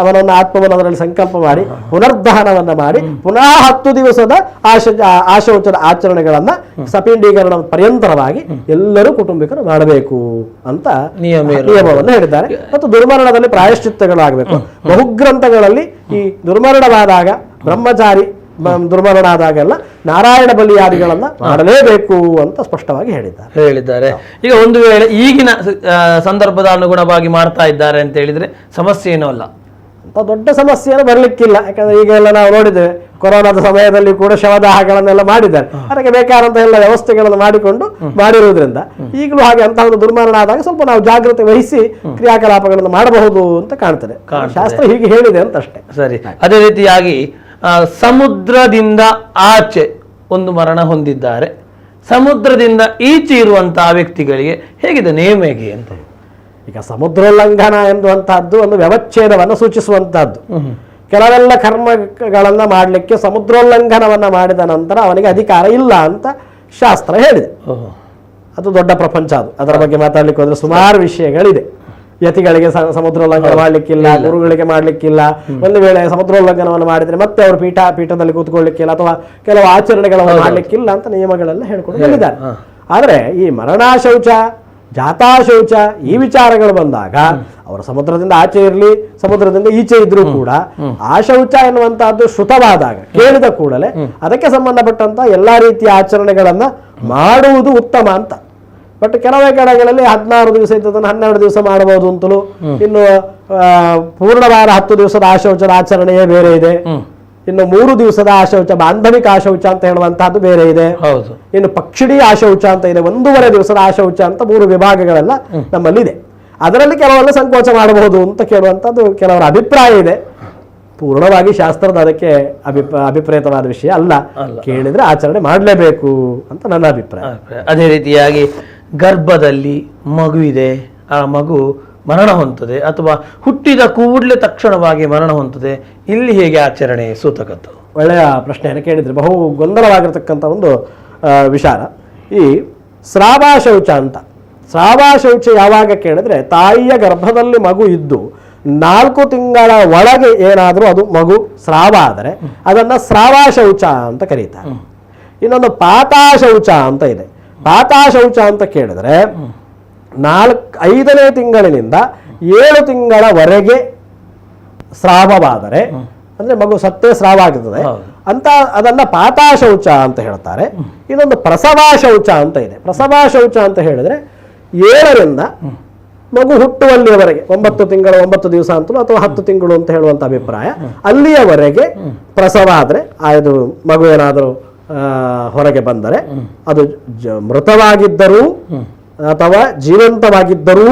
ಅವನನ್ನು ಆತ್ಮವನ್ನು ಅದರಲ್ಲಿ ಸಂಕಲ್ಪ ಮಾಡಿ ಪುನರ್ದಹನವನ್ನ ಮಾಡಿ ಪುನಃ 10 ದಿವಸದ ಆಶೌಚದ ಆಚರಣೆಗಳನ್ನ ಸಪಿಂಡೀಕರಣ ಪರ್ಯಂತರವಾಗಿ ಎಲ್ಲರೂ ಕುಟುಂಬಿಕರು ಮಾಡಬೇಕು ಅಂತ ನಿಯಮವನ್ನು ಹೇಳಿದ್ದಾರೆ. ಮತ್ತು ದುರ್ಮರಣದಲ್ಲಿ ಪ್ರಾಯಶ್ಚಿತ್ತಗಳಾಗಬೇಕು. ಬಹುಗ್ರಂಥಗಳಲ್ಲಿ ಈ ದುರ್ಮರಣವಾದಾಗ ಬ್ರಹ್ಮಚಾರಿ ದುರ್ಮರಣ ಆದಾಗೆಲ್ಲ ನಾರಾಯಣ ಬಲಿಯಾದಿಗಳನ್ನ ಮಾಡಲೇಬೇಕು ಅಂತ ಸ್ಪಷ್ಟವಾಗಿ ಹೇಳಿದ್ದಾರೆ. ಈಗ ಒಂದು ವೇಳೆ ಈಗಿನ ಸಂದರ್ಭದ ಅನುಗುಣವಾಗಿ ಮಾಡ್ತಾ ಇದ್ದಾರೆ ಅಂತ ಹೇಳಿದ್ರೆ ಸಮಸ್ಯೆ ಏನೂ ಅಲ್ಲ, ಅಂತ ದೊಡ್ಡ ಸಮಸ್ಯೆಯನ್ನು ಬರಲಿಕ್ಕಿಲ್ಲ. ಯಾಕಂದ್ರೆ ಈಗೆಲ್ಲ ನಾವು ನೋಡಿದ್ದೇವೆ ಕೊರೋನಾದ ಸಮಯದಲ್ಲಿ ಕೂಡ ಶವದಾಹಗಳನ್ನೆಲ್ಲ ಮಾಡಿದ್ದಾರೆ. ಅದಕ್ಕೆ ಬೇಕಾದಂತಹ ಎಲ್ಲ ವ್ಯವಸ್ಥೆಗಳನ್ನು ಮಾಡಿಕೊಂಡು ಮಾಡಿರುವುದರಿಂದ ಈಗಲೂ ಹಾಗೆ ಅಂತಹ ಒಂದು ದುರ್ಮರಣ ಆದಾಗ ಸ್ವಲ್ಪ ನಾವು ಜಾಗೃತಿ ವಹಿಸಿ ಕ್ರಿಯಾಕಲಾಪಗಳನ್ನು ಮಾಡಬಹುದು ಅಂತ ಕಾಣ್ತದೆ. ಶಾಸ್ತ್ರ ಹೀಗೆ ಹೇಳಿದೆ ಅಂತ ಅಷ್ಟೇ. ಸರಿ. ಅದೇ ರೀತಿಯಾಗಿ ಸಮುದ್ರದಿಂದ ಆಚೆ ಒಂದು ಮರಣ ಹೊಂದಿದ್ದಾರೆ, ಸಮುದ್ರದಿಂದ ಈಚೆ ಇರುವಂತಹ ವ್ಯಕ್ತಿಗಳಿಗೆ ಹೇಗಿದೆ ನೇಮ ಹೇಗೆ ಅಂತ? ಈಗ ಸಮುದ್ರೋಲ್ಲಂಘನ ಎನ್ನುವಂತಹದ್ದು ಒಂದು ವ್ಯವಚ್ಛೇದವನ್ನು ಸೂಚಿಸುವಂತಹದ್ದು. ಕೆಲವೆಲ್ಲ ಕರ್ಮಗಳನ್ನ ಮಾಡಲಿಕ್ಕೆ ಸಮುದ್ರೋಲ್ಲಂಘನವನ್ನ ಮಾಡಿದ ನಂತರ ಅವನಿಗೆ ಅಧಿಕಾರ ಇಲ್ಲ ಅಂತ ಶಾಸ್ತ್ರ ಹೇಳಿದೆ. ಅದು ದೊಡ್ಡ ಪ್ರಪಂಚ. ಅದರ ಬಗ್ಗೆ ಮಾತಾಡ್ಲಿಕ್ಕೆ ಹೋದ್ರೆ ಸುಮಾರು ವಿಷಯಗಳಿದೆ. ಯತಿಗಳಿಗೆ ಸಮುದ್ರೋಲ್ಲಂಘನ ಮಾಡ್ಲಿಕ್ಕಿಲ್ಲ, ಗುರುಗಳಿಗೆ ಮಾಡ್ಲಿಕ್ಕಿಲ್ಲ. ಒಂದು ವೇಳೆ ಸಮುದ್ರೋಲ್ಲಂಘನವನ್ನು ಮಾಡಿದ್ರೆ ಮತ್ತೆ ಅವರು ಪೀಠದಲ್ಲಿ ಕೂತ್ಕೊಳ್ಳಿಕ್ಕಿಲ್ಲ, ಅಥವಾ ಕೆಲವು ಆಚರಣೆಗಳನ್ನು ಮಾಡ್ಲಿಕ್ಕಿಲ್ಲ ಅಂತ ನಿಯಮಗಳೆಲ್ಲ ಹೇಳ್ಕೊಂಡು ಬಂದಿದ್ದಾರೆ. ಆದ್ರೆ ಈ ಮರಣಾಶೌಚ, ಜಾತಾಶೌಚ ಈ ವಿಚಾರಗಳು ಬಂದಾಗ ಅವರು ಸಮುದ್ರದಿಂದ ಆಚೆ ಇರಲಿ, ಸಮುದ್ರದಿಂದ ಈಚೆ ಇದ್ರೂ ಕೂಡ ಆ ಶೌಚ ಎನ್ನುವಂತಹದ್ದು ಶ್ರುತವಾದಾಗ ಕೇಳಿದ ಕೂಡಲೇ ಅದಕ್ಕೆ ಸಂಬಂಧಪಟ್ಟಂತ ಎಲ್ಲಾ ರೀತಿಯ ಆಚರಣೆಗಳನ್ನ ಮಾಡುವುದು ಉತ್ತಮ ಅಂತ. ಬಟ್ ಕೆಲವೇ ಕಡೆಗಳಲ್ಲಿ 16 ದಿವಸ ಇದ್ದದನ್ನು 12 ದಿವಸ ಮಾಡಬಹುದು ಅಂತಲೂ, ಇನ್ನು ಪೂರ್ಣವಾರ 10 ದಿವಸದ ಆಶೌಚದ ಆಚರಣೆಯೇ ಬೇರೆ ಇದೆ. ಇನ್ನು 3 ದಿವಸದ ಆಶೌಚ, ಬಾಂಧವಿಕ ಆಶೌಚ ಅಂತ ಹೇಳುವಂತಹದ್ದು ಬೇರೆ ಇದೆ. ಇನ್ನು ಪಕ್ಷಿಡಿ ಆಶೌಚ ಅಂತ ಇದೆ, 1.5 ದಿವಸದ ಆಶೌಚ ಅಂತ 3 ವಿಭಾಗಗಳೆಲ್ಲ ನಮ್ಮಲ್ಲಿ ಇದೆ. ಅದರಲ್ಲಿ ಕೆಲವೆಲ್ಲ ಸಂಕೋಚ ಮಾಡಬಹುದು ಅಂತ ಕೇಳುವಂತದ್ದು ಕೆಲವರ ಅಭಿಪ್ರಾಯ ಇದೆ. ಪೂರ್ಣವಾಗಿ ಶಾಸ್ತ್ರದ ಅದಕ್ಕೆ ಅಭಿಪ್ರೇತವಾದ ವಿಷಯ ಅಲ್ಲ. ಕೇಳಿದ್ರೆ ಆಚರಣೆ ಮಾಡಲೇಬೇಕು ಅಂತ ನನ್ನ ಅಭಿಪ್ರಾಯ. ಅದೇ ರೀತಿಯಾಗಿ ಗರ್ಭದಲ್ಲಿ ಮಗು ಇದೆ, ಆ ಮಗು ಮರಣ ಹೊಂದುತ್ತದೆ ಅಥವಾ ಹುಟ್ಟಿದ ಕೂಡಲೇ ತಕ್ಷಣವಾಗಿ ಮರಣ ಹೊಂದುತ್ತದೆ, ಇಲ್ಲಿ ಹೇಗೆ ಆಚರಣೆ ಸೂತಕದ್ದು? ಒಳ್ಳೆಯ ಪ್ರಶ್ನೆಯನ್ನು ಕೇಳಿದ್ರೆ. ಬಹು ಗೊಂದಲವಾಗಿರ್ತಕ್ಕಂಥ ಒಂದು ವಿಚಾರ ಈ ಸ್ರಾವಾಶೌಚ ಅಂತ. ಸ್ರಾವಾಶೌಚ ಯಾವಾಗ ಕೇಳಿದ್ರೆ ತಾಯಿಯ ಗರ್ಭದಲ್ಲಿ ಮಗು ಇದ್ದು 4 ತಿಂಗಳ ಒಳಗೆ ಏನಾದರೂ ಅದು ಮಗು ಸ್ರಾವ ಆದರೆ ಅದನ್ನ ಸ್ರಾವಾಶೌಚ ಅಂತ ಕರೀತಾರೆ. ಇನ್ನೊಂದು ಪಾತಾಶೌಚ ಅಂತ ಇದೆ. ಪಾತಾಶೌಚ ಅಂತ ಕೇಳಿದ್ರೆ 5ನೇ ತಿಂಗಳಿನಿಂದ 7 ತಿಂಗಳವರೆಗೆ ಸ್ರಾವವಾದರೆ, ಅಂದ್ರೆ ಮಗು ಸತ್ತೇ ಸ್ರಾವ ಆಗುತ್ತದೆ ಅಂತ, ಅದನ್ನ ಪಾತಾಶೌಚ ಅಂತ ಹೇಳ್ತಾರೆ. ಇನ್ನೊಂದು ಪ್ರಸವಾಶೌಚ ಅಂತ ಇದೆ. ಪ್ರಸವಾಶೌಚ ಅಂತ ಹೇಳಿದ್ರೆ 7ರಿಂದ ಮಗು ಹುಟ್ಟುವಲ್ಲಿಯವರೆಗೆ 9 ತಿಂಗಳು 9 ದಿವಸ ಅಂತಲೂ ಅಥವಾ 10 ತಿಂಗಳು ಅಂತ ಹೇಳುವಂತ ಅಭಿಪ್ರಾಯ, ಅಲ್ಲಿಯವರೆಗೆ ಪ್ರಸವ ಆದ್ರೆ ಅದು ಮಗು ಏನಾದರೂ ಹೊರಗೆ ಬಂದರೆ ಅದು ಮೃತವಾಗಿದ್ದರೂ ಅಥವಾ ಜೀವಂತವಾಗಿದ್ದರೂ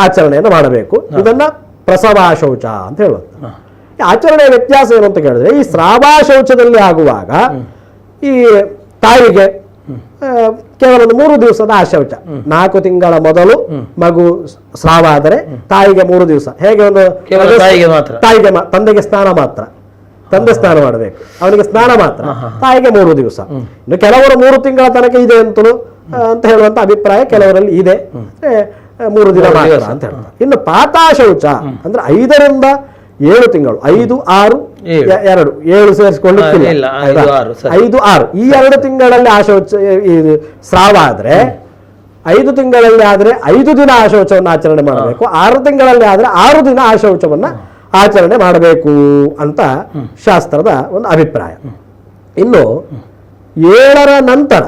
ಆಚರಣೆಯನ್ನು ಮಾಡಬೇಕು. ಇದನ್ನ ಪ್ರಸವಾಶೌಚ ಅಂತ ಹೇಳುವಂತ. ಆಚರಣೆಯ ವ್ಯತ್ಯಾಸ ಏನು ಅಂತ ಕೇಳಿದ್ರೆ, ಈ ಸ್ರಾವಾಶೌಚದಲ್ಲಿ ಆಗುವಾಗ ಈ ತಾಯಿಗೆ ಕೇವಲ 3 ದಿವಸದ ಆಶೌಚ, 4 ತಿಂಗಳ ಮೊದಲು ಮಗು ಸ್ರಾವ ಆದರೆ ತಾಯಿಗೆ 3 ದಿವಸ. ಹೇಗೆ ಒಂದು ತಾಯಿಗೆ ತಂದೆಗೆ ಸ್ನಾನ ಮಾತ್ರ, ತಂದೆ ಸ್ನಾನ ಮಾಡಬೇಕು, ಅವನಿಗೆ ಸ್ನಾನ ಮಾತ್ರ, ತಾಯಿಗೆ 3 ದಿವಸ. ಇನ್ನು ಕೆಲವರು 3 ತಿಂಗಳ ತನಕ ಇದೆ ಅಂತಲೂ ಅಂತ ಹೇಳುವಂತ ಅಭಿಪ್ರಾಯ ಕೆಲವರಲ್ಲಿ ಇದೆ. 3 ದಿನ ಮಾತ್ರ ಅಂತ ಹೇಳ್ತಾರೆ. ಇನ್ನು ಪಾತಾಶೌಚ ಅಂದ್ರೆ 5 ರಿಂದ 7 ತಿಂಗಳು, 5, 6, 2, 7 ಸೇರಿಸಿಕೊಳ್ಳಿಕ್ಕಿಲ್ಲ, 5, 6 ಈ 2 ತಿಂಗಳಲ್ಲಿ ಆಶೌಚ ಸ್ರಾವ ಆದ್ರೆ 5 ತಿಂಗಳಲ್ಲಿ ಆದ್ರೆ 5 ದಿನ ಆಶೌಚವನ್ನು ಆಚರಣೆ ಮಾಡಬೇಕು, 6 ತಿಂಗಳಲ್ಲಿ ಆದ್ರೆ 6 ದಿನ ಆಶೌಚವನ್ನ ಆಚರಣೆ ಮಾಡಬೇಕು ಅಂತ ಶಾಸ್ತ್ರದ ಒಂದು ಅಭಿಪ್ರಾಯ. ಇನ್ನು 7ರ ನಂತರ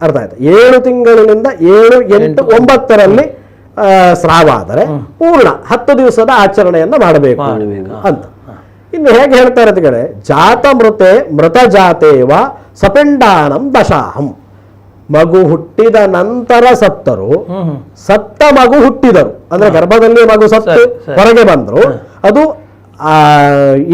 ಅರ್ಥ ಆಯ್ತು, 7 ತಿಂಗಳಿನಿಂದ 7, 8, 9ರಲ್ಲಿ ಸ್ರಾವ ಆದರೆ ಪೂರ್ಣ 10 ದಿವಸದ ಆಚರಣೆಯನ್ನ ಮಾಡಬೇಕು ಅಂತ. ಇನ್ನು ಹೇಗೆ ಹೇಳ್ತಾರೆ ಅಂತ ಕಡೆ, ಜಾತ ಮೃತೆ ಮೃತ ಜಾತೇವ ಸಪಿಂಡಾನಂ ದಶಾಹಂ. ಮಗು ಹುಟ್ಟಿದ ನಂತರ ಸತ್ತರು, ಸತ್ತ ಮಗು ಹುಟ್ಟಿದರು ಅಂದ್ರೆ ಗರ್ಭದಲ್ಲಿ ಮಗು ಸತ್ತು ಹೊರಗೆ ಬಂದ್ರು, ಅದು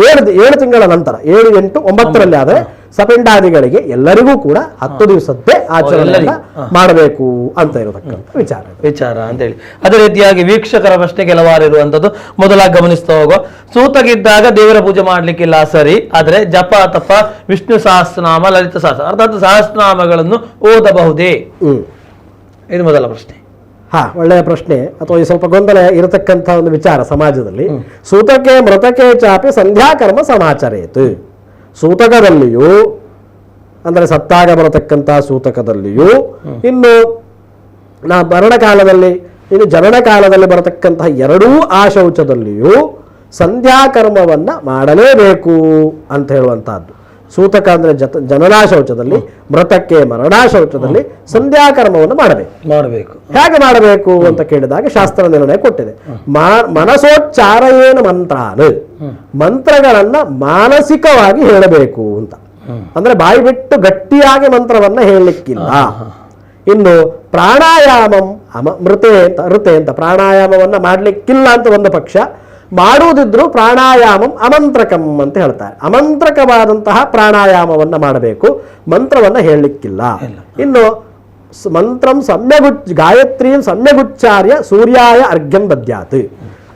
7 ತಿಂಗಳ ನಂತರ 7, 8, 9ರಲ್ಲಿ ಆದ್ರೆ ಸಪಿಂಡಾದಿಗಳಿಗೆ ಎಲ್ಲರಿಗೂ ಕೂಡ 10 ದಿವಸದ್ದೇ ಆಚರಣೆಯನ್ನ ಮಾಡಬೇಕು ಅಂತ ಇರತಕ್ಕಂಥ ವಿಚಾರ ಅಂತ ಹೇಳಿ. ಅದೇ ರೀತಿಯಾಗಿ ವೀಕ್ಷಕರ ಪ್ರಶ್ನೆ ಕೆಲವಾರು ಇರುವಂತದ್ದು ಮೊದಲಾಗಿ ಗಮನಿಸ್ತಾ ಹೋಗೋ. ಸೂತಗಿದ್ದಾಗ ದೇವರ ಪೂಜೆ ಮಾಡ್ಲಿಕ್ಕಿಲ್ಲ ಸರಿ, ಆದ್ರೆ ಜಪ ತಪ ವಿಷ್ಣು ಸಹಸ್ರನಾಮ ಲಲಿತ ಸಹಸ್ರ ಅರ್ಥಾತ್ ಸಹಸ್ರನಾಮಗಳನ್ನು ಓದಬಹುದೇ? ಇದು ಮೊದಲ ಪ್ರಶ್ನೆ. ಒಳ್ಳೆಯ ಪ್ರಶ್ನೆ, ಅಥವಾ ಈ ಸ್ವಲ್ಪ ಗೊಂದಲ ಇರತಕ್ಕಂಥ ಒಂದು ವಿಚಾರ ಸಮಾಜದಲ್ಲಿ. ಸೂತಕೆ ಮೃತಕೆ ಚಾಪಿ ಸಂಧ್ಯಾಕರ್ಮ ಸಮಾಚರೇತು. ಸೂತಕದಲ್ಲಿಯೂ ಅಂದರೆ ಸತ್ತಾಗ ಬರತಕ್ಕಂಥ ಸೂತಕದಲ್ಲಿಯೂ, ಇನ್ನು ಮರಣಕಾಲದಲ್ಲಿ, ಇನ್ನು ಜನನ ಕಾಲದಲ್ಲಿ ಬರತಕ್ಕಂತಹ 2 ಆಶೌಚದಲ್ಲಿಯೂ ಸಂಧ್ಯಾಕರ್ಮವನ್ನ ಮಾಡಲೇಬೇಕು ಅಂತ ಹೇಳುವಂತಹದ್ದು. ಸೂತಕ ಅಂದ್ರೆ ಜನನಾಶೌಚದಲ್ಲಿ, ಮೃತಕ್ಕೆ ಮರಣಾಶೌಚದಲ್ಲಿ ಸಂಧ್ಯಾಕರ್ಮವನ್ನು ಮಾಡಬೇಕು. ಹೇಗೆ ಮಾಡಬೇಕು ಅಂತ ಕೇಳಿದಾಗ ಶಾಸ್ತ್ರ ನಿರ್ಣಯ ಕೊಟ್ಟಿದೆ. ಮನಸೋಚ್ಚಾರಯೇನ ಮಂತ್ರಾನು, ಮಂತ್ರಗಳನ್ನ ಮಾನಸಿಕವಾಗಿ ಹೇಳಬೇಕು ಅಂತ. ಅಂದ್ರೆ ಬಾಯಿ ಬಿಟ್ಟು ಗಟ್ಟಿಯಾಗಿ ಮಂತ್ರವನ್ನ ಹೇಳಲಿಕ್ಕಿಲ್ಲ. ಇನ್ನು ಪ್ರಾಣಾಯಾಮಂ ಮೃತೆ ಅಂತ ಪ್ರಾಣಾಯಾಮವನ್ನ ಮಾಡ್ಲಿಕ್ಕಿಲ್ಲ ಅಂತ ಒಂದು ಪಕ್ಷ, ಮಾಡುವುದಿದ್ರು ಪ್ರಾಣಾಯಾಮಂ ಅಮಂತ್ರಕಂ ಅಂತ ಹೇಳ್ತಾರೆ. ಅಮಂತ್ರಕವಾದಂತಹ ಪ್ರಾಣಾಯಾಮವನ್ನ ಮಾಡಬೇಕು, ಮಂತ್ರವನ್ನ ಹೇಳಲಿಕ್ಕಿಲ್ಲ. ಇನ್ನು ಮಂತ್ರಂ ಗಾಯತ್ರಿಯಂ ಸಮ್ಯಗುಚ್ಚಾರ್ಯ ಸೂರ್ಯಾಯ ಅರ್ಘ್ಯಂ ದದ್ಯಾತ್.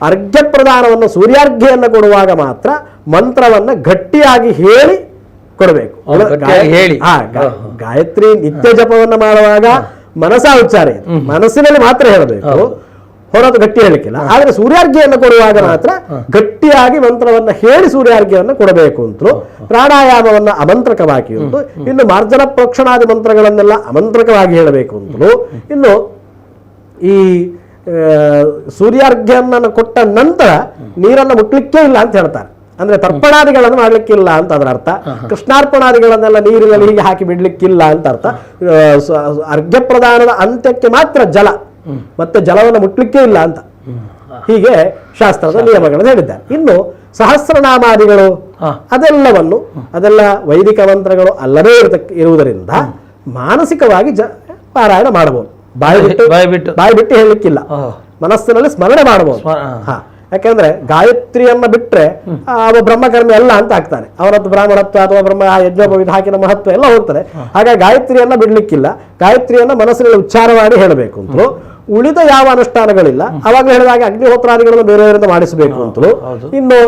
ಅರ್ಘ್ಯ ಪ್ರದಾನವನ್ನು ಸೂರ್ಯಾರ್ಘ್ಯವನ್ನು ಕೊಡುವಾಗ ಮಾತ್ರ ಮಂತ್ರವನ್ನ ಗಟ್ಟಿಯಾಗಿ ಹೇಳಿ ಕೊಡಬೇಕು. ಗಾಯತ್ರಿ ನಿತ್ಯ ಜಪವನ್ನು ಮಾಡುವಾಗ ಮನಸಾ ಉಚ್ಚಾರ, ಮನಸ್ಸಿನಲ್ಲಿ ಮಾತ್ರ ಹೇಳಬೇಕು, ಹೊರತು ಗಟ್ಟಿ ಹೇಳಲಿಕ್ಕಿಲ್ಲ. ಆದ್ರೆ ಸೂರ್ಯಾರ್ಘ್ಯವನ್ನು ಕೊಡುವಾಗ ಮಾತ್ರ ಗಟ್ಟಿಯಾಗಿ ಮಂತ್ರವನ್ನ ಹೇಳಿ ಸೂರ್ಯಾರ್ಘ್ಯವನ್ನು ಕೊಡಬೇಕು ಅಂತಲೂ, ಪ್ರಾಣಾಯಾಮವನ್ನ ಅಮಂತ್ರಕವಾಗಿ ಉಂಟು. ಇನ್ನು ಮಾರ್ಜನ ಪ್ರೋಕ್ಷಣಾದಿ ಮಂತ್ರಗಳನ್ನೆಲ್ಲ ಅಮಂತ್ರಕವಾಗಿ ಹೇಳಬೇಕು ಅಂತಲೂ, ಇನ್ನು ಈ ಸೂರ್ಯಾರ್ಘ್ಯವನ್ನು ಕೊಟ್ಟ ನಂತರ ನೀರನ್ನು ಮುಟ್ಲಿಕ್ಕೇ ಇಲ್ಲ ಅಂತ ಹೇಳ್ತಾರೆ. ಅಂದ್ರೆ ತರ್ಪಣಾದಿಗಳನ್ನು ಮಾಡ್ಲಿಕ್ಕಿಲ್ಲ ಅಂತ ಅದರ ಅರ್ಥ. ಕೃಷ್ಣಾರ್ಪಣಾದಿಗಳನ್ನೆಲ್ಲ ನೀರಿನಲ್ಲಿ ಹೀಗೆ ಹಾಕಿ ಬಿಡ್ಲಿಕ್ಕಿಲ್ಲ ಅಂತ ಅರ್ಥ. ಅರ್ಘ್ಯ ಪ್ರದಾನದ ಅಂತ್ಯಕ್ಕೆ ಮಾತ್ರ ಜಲ, ಮತ್ತೆ ಜಲವನ್ನು ಮುಟ್ಲಿಕ್ಕೆ ಇಲ್ಲ ಅಂತ ಹೀಗೆ ಶಾಸ್ತ್ರದ ನಿಯಮಗಳನ್ನು ಹೇಳಿದ್ದಾರೆ. ಇನ್ನು ಸಹಸ್ರನಾಮಾದಿಗಳು ಅದೆಲ್ಲ ವೈದಿಕ ಮಂತ್ರಗಳು ಅಲ್ಲದೇ ಇರುವುದರಿಂದ ಮಾನಸಿಕವಾಗಿ ಪಾರಾಯಣ ಮಾಡಬಹುದು. ಬಾಯಿ ಬಿಟ್ಟು ಹೇಳಲಿಕ್ಕಿಲ್ಲ, ಮನಸ್ಸಿನಲ್ಲಿ ಸ್ಮರಣೆ ಮಾಡಬಹುದು. ಯಾಕಂದ್ರೆ ಗಾಯತ್ರಿಯನ್ನ ಬಿಟ್ರೆ ಅವ ಬ್ರಹ್ಮಕರ್ಮಿ ಅಲ್ಲ ಅಂತ ಆಗ್ತಾನೆ. ಅವನದ್ದು ಬ್ರಾಹ್ಮಣತ್ವ ಅಥವಾ ಬ್ರಹ್ಮ ಯಜ್ಞೋಪವಿಧ ಹಾಕಿನ ಮಹತ್ವ ಎಲ್ಲ ಹೋಗ್ತದೆ. ಹಾಗಾಗಿ ಗಾಯತ್ರಿಯನ್ನ ಬಿಡ್ಲಿಕ್ಕಿಲ್ಲ, ಗಾಯತ್ರಿಯನ್ನ ಮನಸ್ಸಿನಲ್ಲಿ ಉಚ್ಚಾರ ಮಾಡಿ ಹೇಳಬೇಕು ಅಂತಲೂ. ಉಳಿದ ಯಾವ ಅನುಷ್ಠಾನಗಳಿಲ್ಲ, ಅವಾಗ ಹೇಳಿದಾಗ ಅಗ್ನಿಹೋತ್ರಾದಿಗಳನ್ನು ಬೇರೆಯವರಿಂದ ಮಾಡಿಸಬೇಕು ಅಂತಲೂ. ಇನ್ನು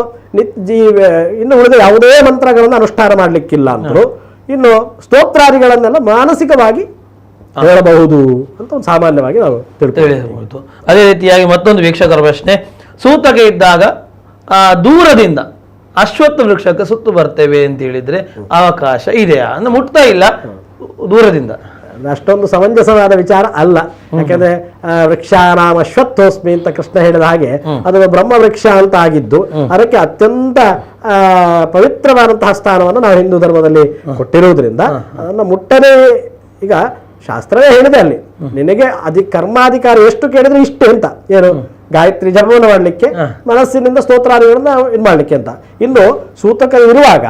ಉಳಿದ ಯಾವುದೇ ಮಂತ್ರಗಳನ್ನು ಅನುಷ್ಠಾನ ಮಾಡ್ಲಿಕ್ಕಿಲ್ಲ ಅಂತಲೂ. ಇನ್ನು ಸ್ತೋತ್ರಾದಿಗಳನ್ನೆಲ್ಲ ಮಾನಸಿಕವಾಗಿ ಹೇಳಬಹುದು ಅಂತ ಒಂದು ಸಾಮಾನ್ಯವಾಗಿ ನಾವು ತಿಳ್ಕೊಳ್ಳಬಹುದು. ಅದೇ ರೀತಿಯಾಗಿ ಮತ್ತೊಂದು ವೀಕ್ಷಕರ ಪ್ರಶ್ನೆ, ಸೂತಕ ಇದ್ದಾಗ ದೂರದಿಂದ ಅಶ್ವತ್ಥ ವೃಕ್ಷಕ್ಕೆ ಸುತ್ತು ಬರ್ತೇವೆ ಅಂತ ಹೇಳಿದ್ರೆ ಅವಕಾಶ ಇದೆಯಾ? ಅಂದ್ರೆ ಮುಟ್ತಾ ಇಲ್ಲ, ದೂರದಿಂದ. ಅಷ್ಟೊಂದು ಸಮಂಜಸವಾದ ವಿಚಾರ ಅಲ್ಲ. ಯಾಕಂದ್ರೆ ವೃಕ್ಷಾನಾಮ ಅಶ್ವತ್ಥೋಸ್ಮಿ ಅಂತ ಕೃಷ್ಣ ಹೇಳಿದ ಹಾಗೆ ಅದು ಬ್ರಹ್ಮ ವೃಕ್ಷ ಅಂತ ಆಗಿದ್ದು, ಅದಕ್ಕೆ ಅತ್ಯಂತ ಪವಿತ್ರವಾದಂತಹ ಸ್ಥಾನವನ್ನು ನಾವು ಹಿಂದೂ ಧರ್ಮದಲ್ಲಿ ಕೊಟ್ಟಿರುವುದರಿಂದ ಅದನ್ನು ಮುಟ್ಟದೆ. ಈಗ ಶಾಸ್ತ್ರವೇ ಹೇಳಿದೆ ಅಲ್ಲಿ, ನಿನಗೆ ಕರ್ಮಾಧಿಕಾರ ಎಷ್ಟು ಕೇಳಿದ್ರೆ ಇಷ್ಟೇ ಅಂತ. ಏನು? ಗಾಯತ್ರಿ ಜಪವನ್ನು ಮಾಡ್ಲಿಕ್ಕೆ, ಮನಸ್ಸಿನಿಂದ ಸ್ತೋತ್ರಾದಿಗಳನ್ನ ಇದು ಮಾಡ್ಲಿಕ್ಕೆ ಅಂತ. ಇನ್ನು ಸೂತಕ ಇರುವಾಗ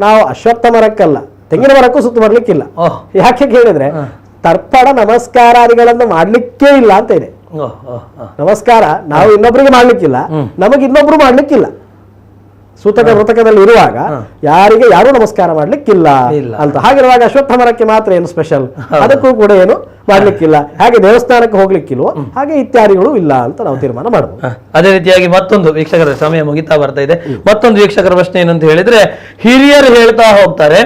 ನಾವು ಅಶ್ವತ್ಥ ಮರಕ್ಕಲ್ಲ, ತೆಂಗಿನ ಮರಕ್ಕೂ ಸುತ್ತು ಬರ್ಲಿಕ್ಕಿಲ್ಲ. ಯಾಕೆ ಕೇಳಿದ್ರೆ ತರ್ಪಣ ನಮಸ್ಕಾರಾದಿಗಳನ್ನು ಮಾಡ್ಲಿಕ್ಕೇ ಇಲ್ಲ ಅಂತ ಇದೆ. ನಮಸ್ಕಾರ ನಾವು ಇನ್ನೊಬ್ರಿಗೆ ಮಾಡ್ಲಿಕ್ಕಿಲ್ಲ, ನಮಗೆ ಇನ್ನೊಬ್ರು ಮಾಡ್ಲಿಕ್ಕಿಲ್ಲ. ಸೂತಕ ಮೃತಕದಲ್ಲಿ ಇರುವಾಗ ಯಾರು ನಮಸ್ಕಾರ ಮಾಡ್ಲಿಕ್ಕಿಲ್ಲ ಇಲ್ಲ. ಅಂತ. ಹಾಗಿರುವಾಗ ಅಶ್ವತ್ಥ ಮರಕ್ಕೆ ಮಾತ್ರ ಏನು ಸ್ಪೆಷಲ್, ಅದಕ್ಕೂ ಕೂಡ ಏನು ಮಾಡ್ಲಿಕ್ಕಿಲ್ಲ. ಹಾಗೆ ದೇವಸ್ಥಾನಕ್ಕೆ ಹೋಗ್ಲಿಕ್ಕಿಲ್ವೋ ಹಾಗೆ ಇತ್ಯಾದಿಗಳು ಇಲ್ಲ ಅಂತ ನಾವು ತೀರ್ಮಾನ ಮಾಡಬಹುದು. ಅದೇ ರೀತಿಯಾಗಿ ಮತ್ತೊಂದು ವೀಕ್ಷಕರ ಸಮಯ ಮುಗಿತಾ ಬರ್ತಾ ಇದೆ. ಮತ್ತೊಂದು ವೀಕ್ಷಕರ ಪ್ರಶ್ನೆ ಏನಂತ ಹೇಳಿದ್ರೆ, ಹಿರಿಯರು ಹೇಳ್ತಾ ಹೋಗ್ತಾರೆ